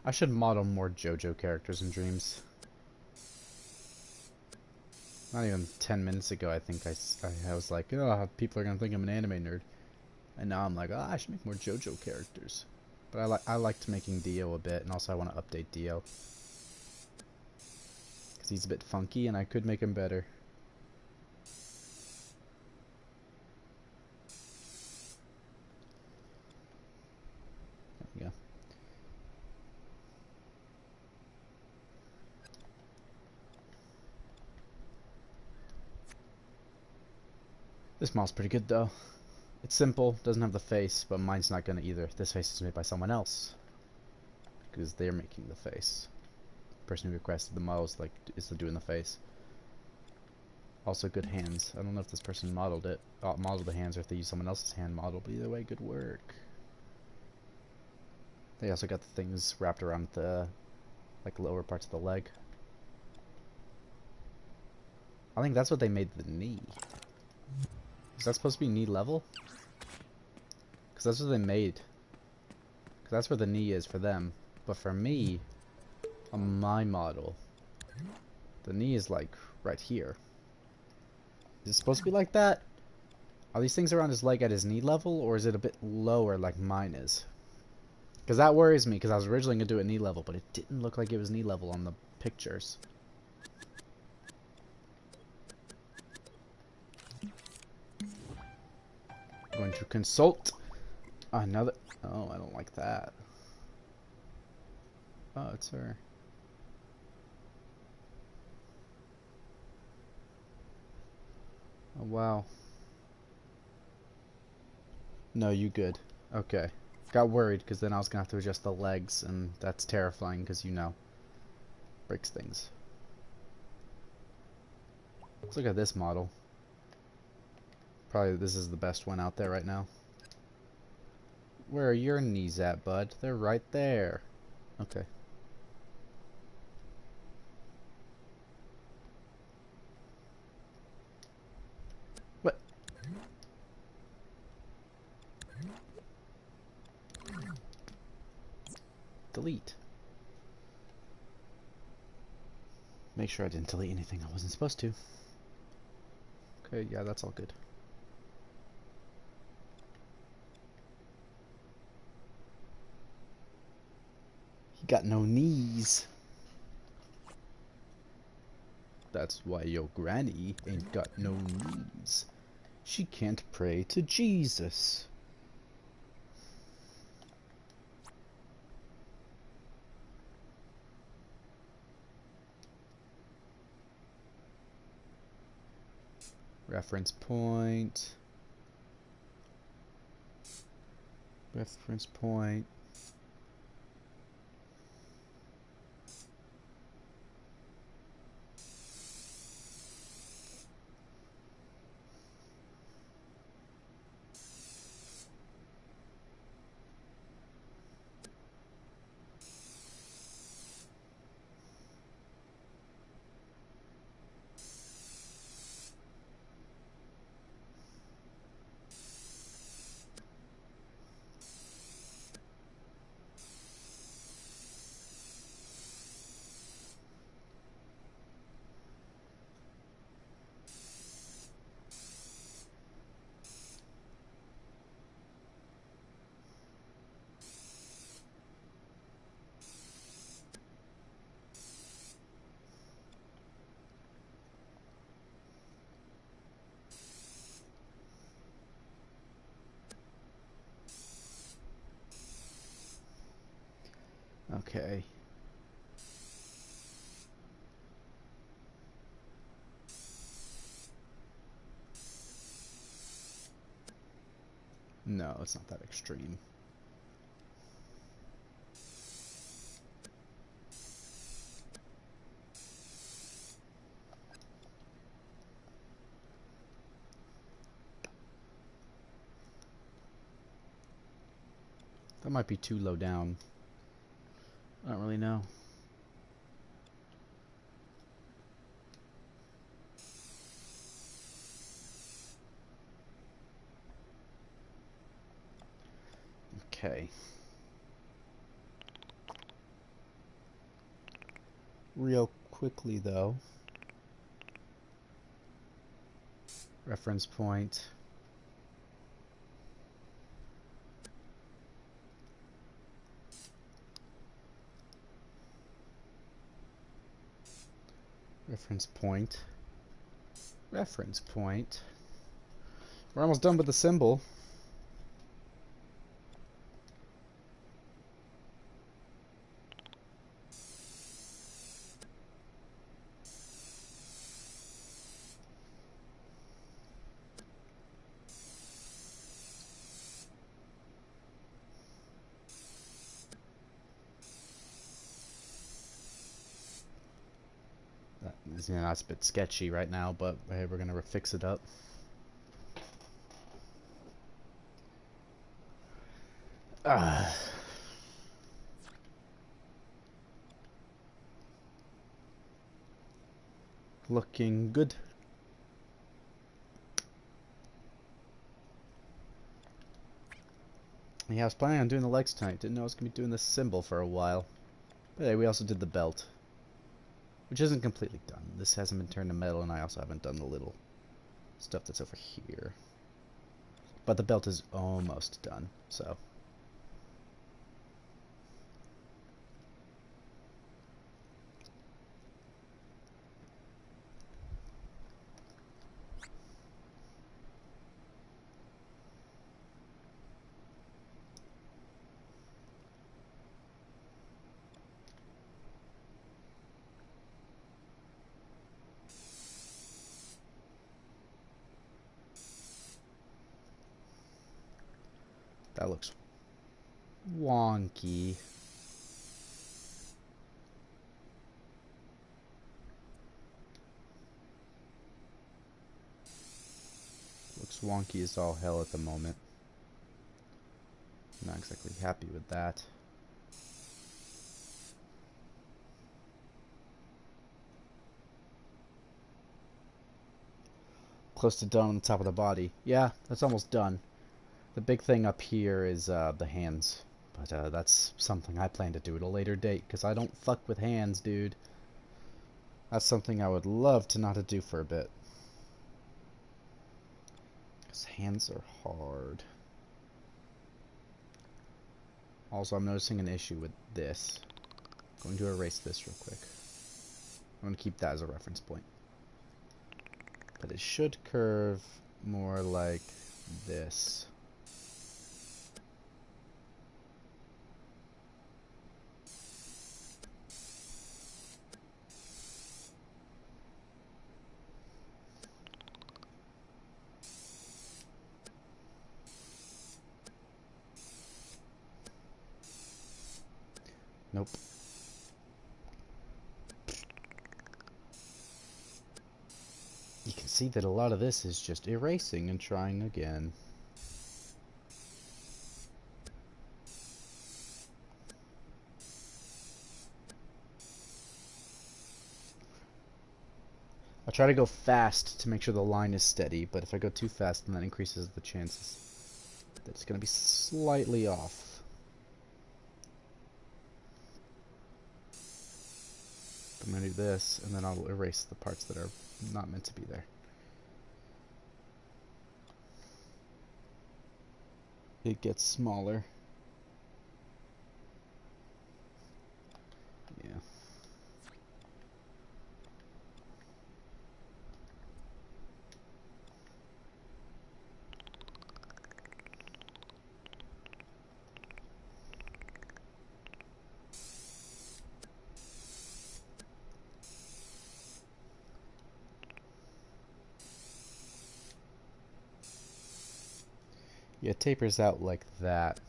I should model more JoJo characters in Dreams. Not even 10 minutes ago, I think I was like, oh, people are gonna think I'm an anime nerd. And now I'm like, oh, I should make more JoJo characters. But I liked making Dio a bit, and also I want to update Dio. Because he's a bit funky, and I could make him better. There we go. This model's pretty good, though. It's simple, doesn't have the face, but mine's not gonna either. This face is made by someone else. Because they're making the face. The person who requested the models is doing the face. Also good hands. I don't know if this person modeled the hands, or if they used someone else's hand model, but either way, good work. They also got the things wrapped around the lower parts of the leg. I think that's what they made the knee. Is that supposed to be knee level? Because that's what they made. Because that's where the knee is for them. But for me, on my model, the knee is like right here. Is it supposed to be like that? Are these things around his leg at his knee level, or is it a bit lower like mine is? Because that worries me, because I was originally going to do it knee level, but it didn't look like it was knee level on the pictures. I'm going to consult another... Oh, I don't like that. Oh, it's her. Oh, wow. No, you good. Okay. Got worried, because then I was going to have to adjust the legs, and that's terrifying, because, you know, breaks things. Let's look at this model. Probably this is the best one out there right now. Where are your knees at, bud? They're right there. Okay. What? Delete. Make sure I didn't delete anything I wasn't supposed to. Okay, yeah, that's all good. He got no knees. That's why your granny ain't got no knees. She can't pray to Jesus. Reference point. Reference point. Okay. No, it's not that extreme. That might be too low down. I don't really know. Okay. Real quickly though. Reference point. Reference point. Reference point. We're almost done with the symbol. That's a bit sketchy right now, but hey, we're gonna fix it up. Looking good. Yeah, I was planning on doing the legs tonight. Didn't know I was gonna be doing this symbol for a while. But hey, we also did the belt, which isn't completely done. This hasn't been turned to metal, and I also haven't done the little stuff that's over here. But the belt is almost done, so. That looks wonky. Looks wonky as all hell at the moment. Not exactly happy with that. Close to done on the top of the body. Yeah, that's almost done. The big thing up here is the hands. But that's something I plan to do at a later date, because I don't fuck with hands, dude. That's something I would love to not to do for a bit. Because hands are hard. Also, I'm noticing an issue with this. I'm going to erase this real quick. I'm going to keep that as a reference point. But it should curve more like this. Nope. You can see that a lot of this is just erasing and trying again. I try to go fast to make sure the line is steady, but if I go too fast, then that increases the chances that it's going to be slightly off. I'm going to do this, and then I'll erase the parts that are not meant to be there. It gets smaller. Yeah. Yeah, it tapers out like that.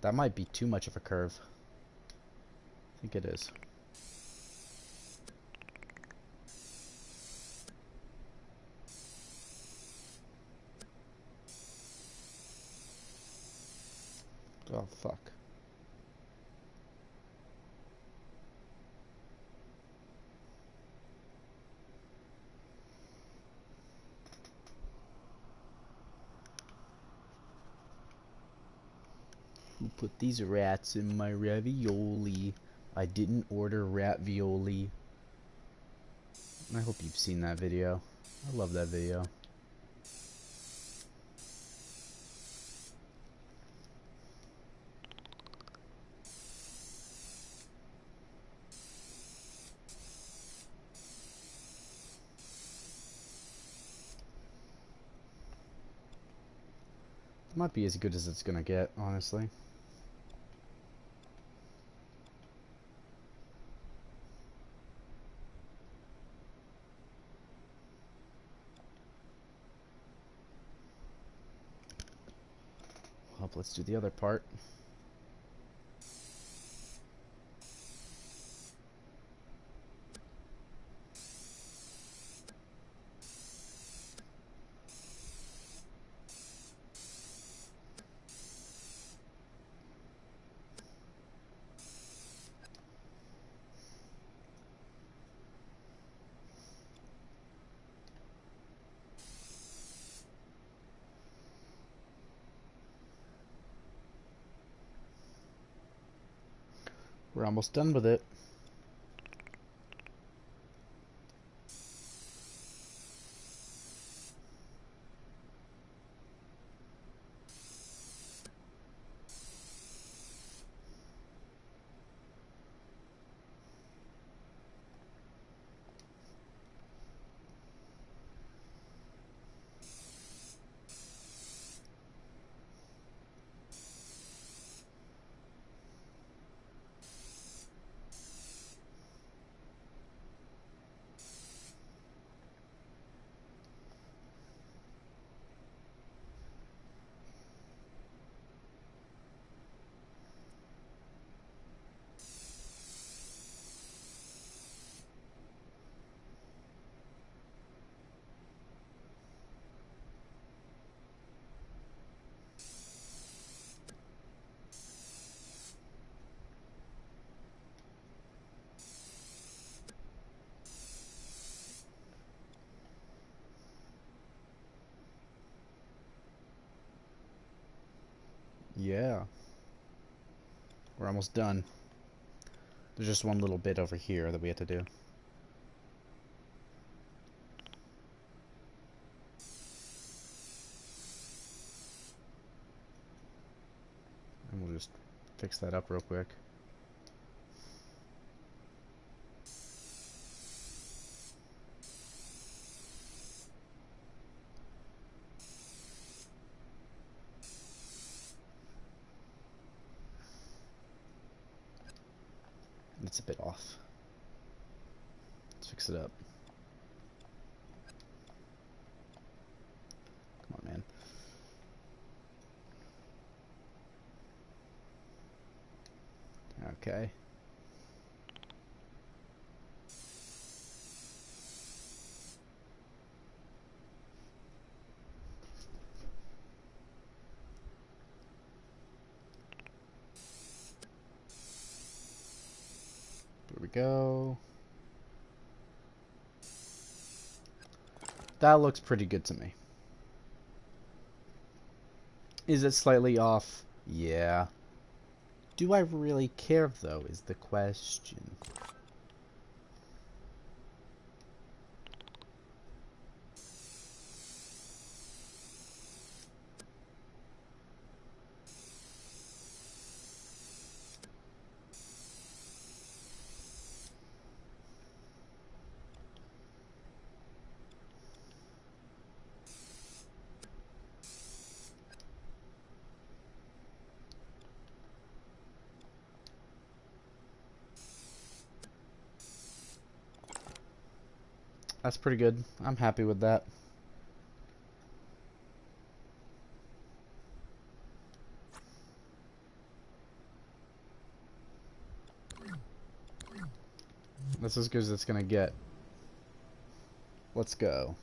That might be too much of a curve. I think it is. Oh, fuck. Who put these rats in my ravioli? I didn't order rat-violi. I hope you've seen that video. I love that video. It might be as good as it's gonna get, honestly. Well, let's do the other part. We're almost done with it. Yeah. We're almost done. There's just one little bit over here that we have to do. And we'll just fix that up real quick. It's a bit off. Let's fix it up. Come on, man. Okay. There we go. That looks pretty good to me. Is it slightly off? Yeah. Do I really care, though, is the question. That's pretty good. I'm happy with that. That's as good as it's gonna get. Let's go.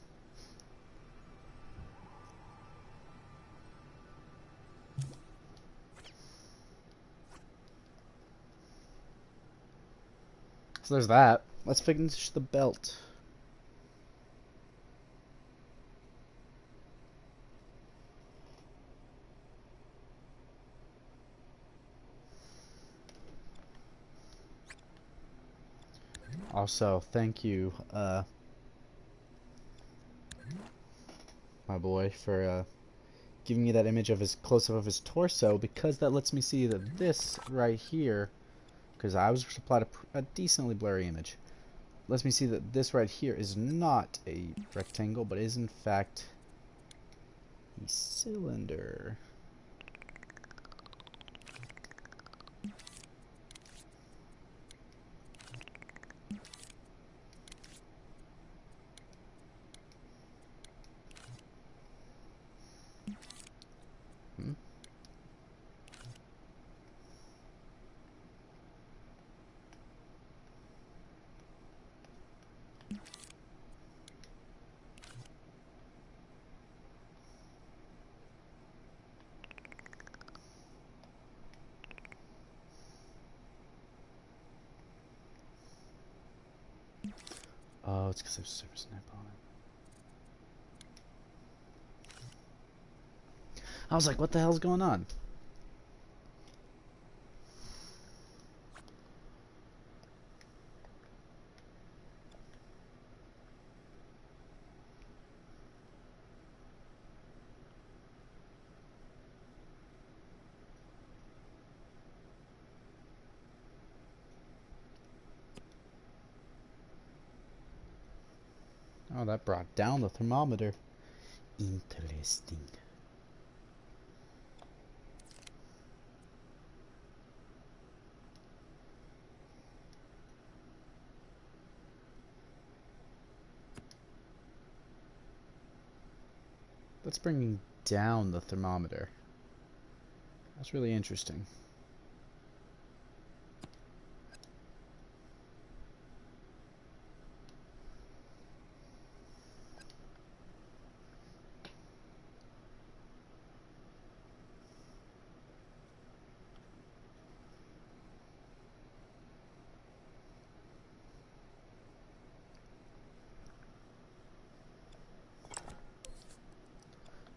So there's that. Let's finish the belt. Also, thank you, my boy, for giving me that image of his close-up of his torso, because that lets me see that this right here, because I was supplied a decently blurry image, lets me see that this right here is not a rectangle, but is in fact a cylinder. Hmm? Oh, it's because there's Super Snap on it. I was like, what the hell's going on? Oh, that brought down the thermometer. Interesting. That's bringing down the thermometer. That's really interesting.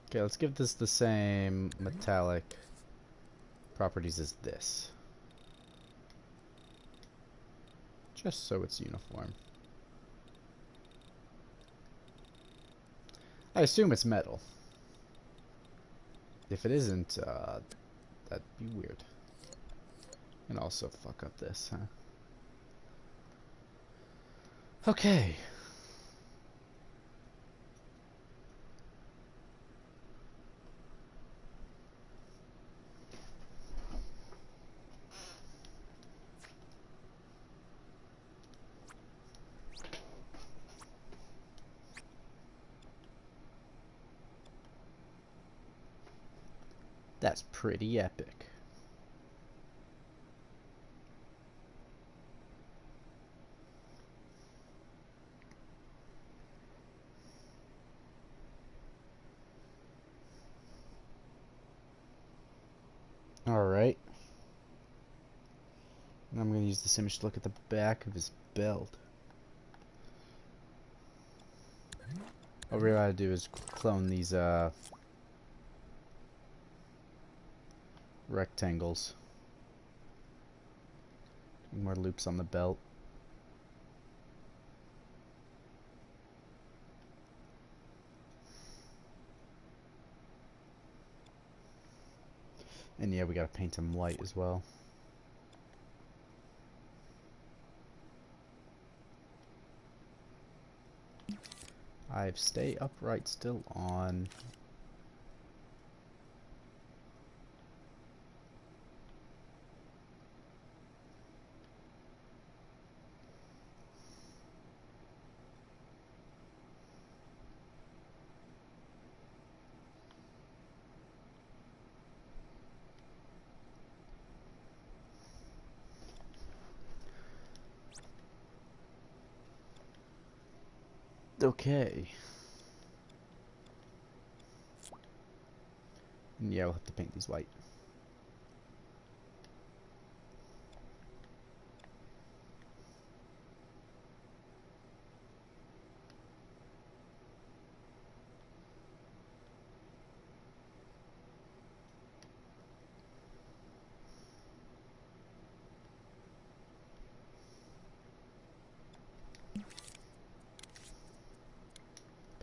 Okay, let's give this the same metallic properties as this. Just so it's uniform. I assume it's metal. If it isn't, that'd be weird. And also fuck up this, huh? Okay. That's pretty epic. Alright. I'm going to use this image to look at the back of his belt. What we gotta do is clone these, rectangles. More loops on the belt. And yeah, we gotta paint him white as well. I've stay upright still on. Okay. Yeah, we'll have to paint these white.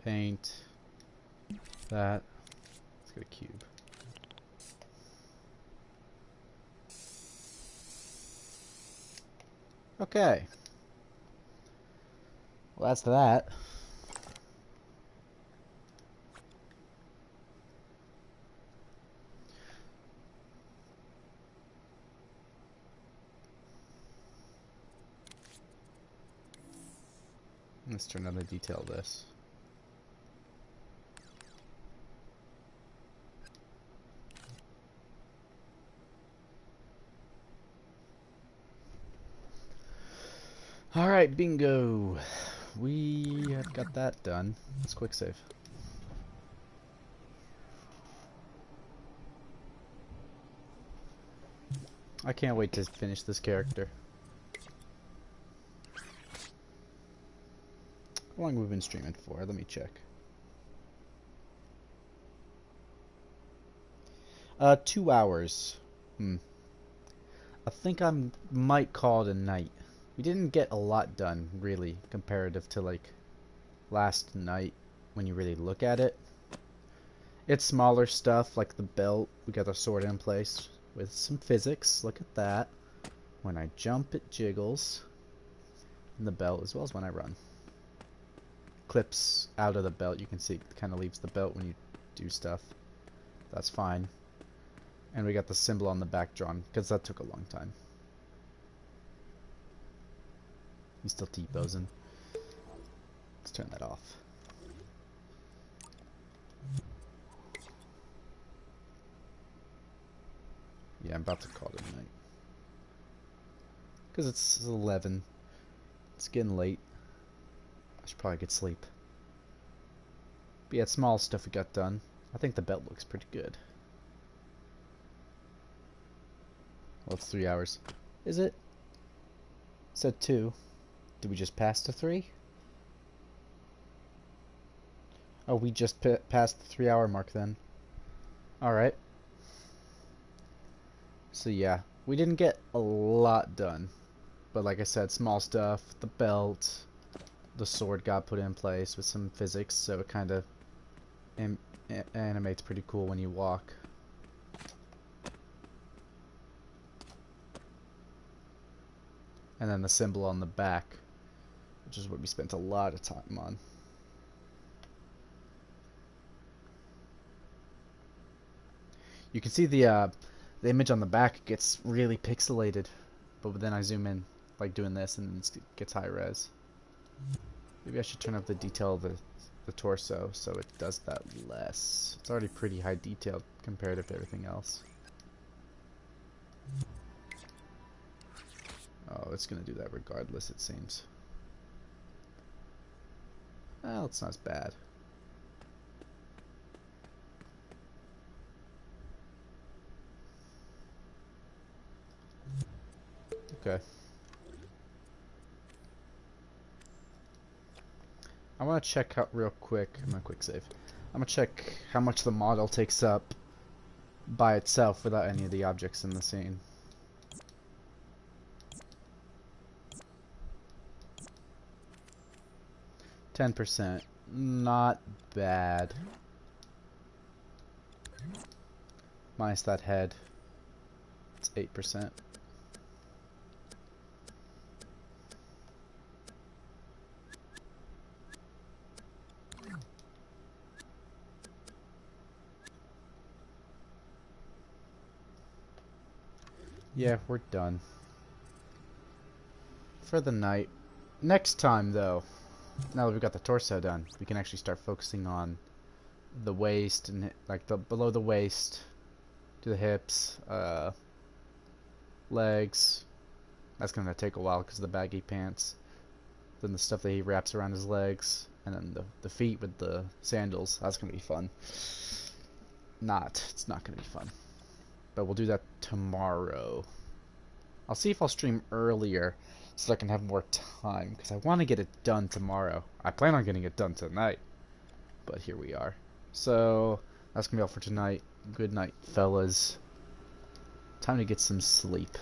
Paint that. Let's get a cube. Okay. Well, that's that. Let's turn on the detail of this. Alright, bingo. We have got that done. Let's quick save. I can't wait to finish this character. How long have we been streaming for? Let me check. 2 hours. I think I might call it a night. We didn't get a lot done, really, comparative to, like, last night when you really look at it. It's smaller stuff, like the belt. We got the sword in place with some physics. Look at that. When I jump, it jiggles. And the belt, as well as when I run. Clips out of the belt. You can see it kind of leaves the belt when you do stuff. That's fine. And we got the symbol on the back drawn, because that took a long time. He's still T-posing. Let's turn that off. Yeah, I'm about to call it a night. Because it's 11. It's getting late. I should probably get sleep. But yeah, small stuff we got done. I think the belt looks pretty good. Well, it's 3 hours. Is it? It said 2. Did we just pass the 3? Oh, we just passed the 3 hour mark then. Alright. So yeah, we didn't get a lot done. But like I said, small stuff, the belt, the sword got put in place with some physics, so it kind of animates pretty cool when you walk. And then the symbol on the back, which is what we spent a lot of time on. You can see the image on the back gets really pixelated, but then I zoom in, like doing this, and it gets high res. Maybe I should turn up the detail of the torso so it does that less. It's already pretty high detail comparative to everything else. Oh, it's gonna do that regardless, it seems. Well, it's not as bad. Okay. I want to check out real quick. I'm gonna quick save. I'm gonna check how much the model takes up by itself without any of the objects in the scene. %, not bad. Minus that head, it's 8%. Yeah, we're done for the night. Next time, though, now that we've got the torso done, we can actually start focusing on the waist and like the below the waist to the hips, legs. That's gonna take a while because of the baggy pants. Then the stuff that he wraps around his legs, and then the feet with the sandals. That's gonna be fun. It's not gonna be fun. But we'll do that tomorrow. I'll see if I'll stream earlier so I can have more time, because I want to get it done tomorrow. I plan on getting it done tonight, but here we are. So that's gonna be all for tonight. Good night, fellas. Time to get some sleep.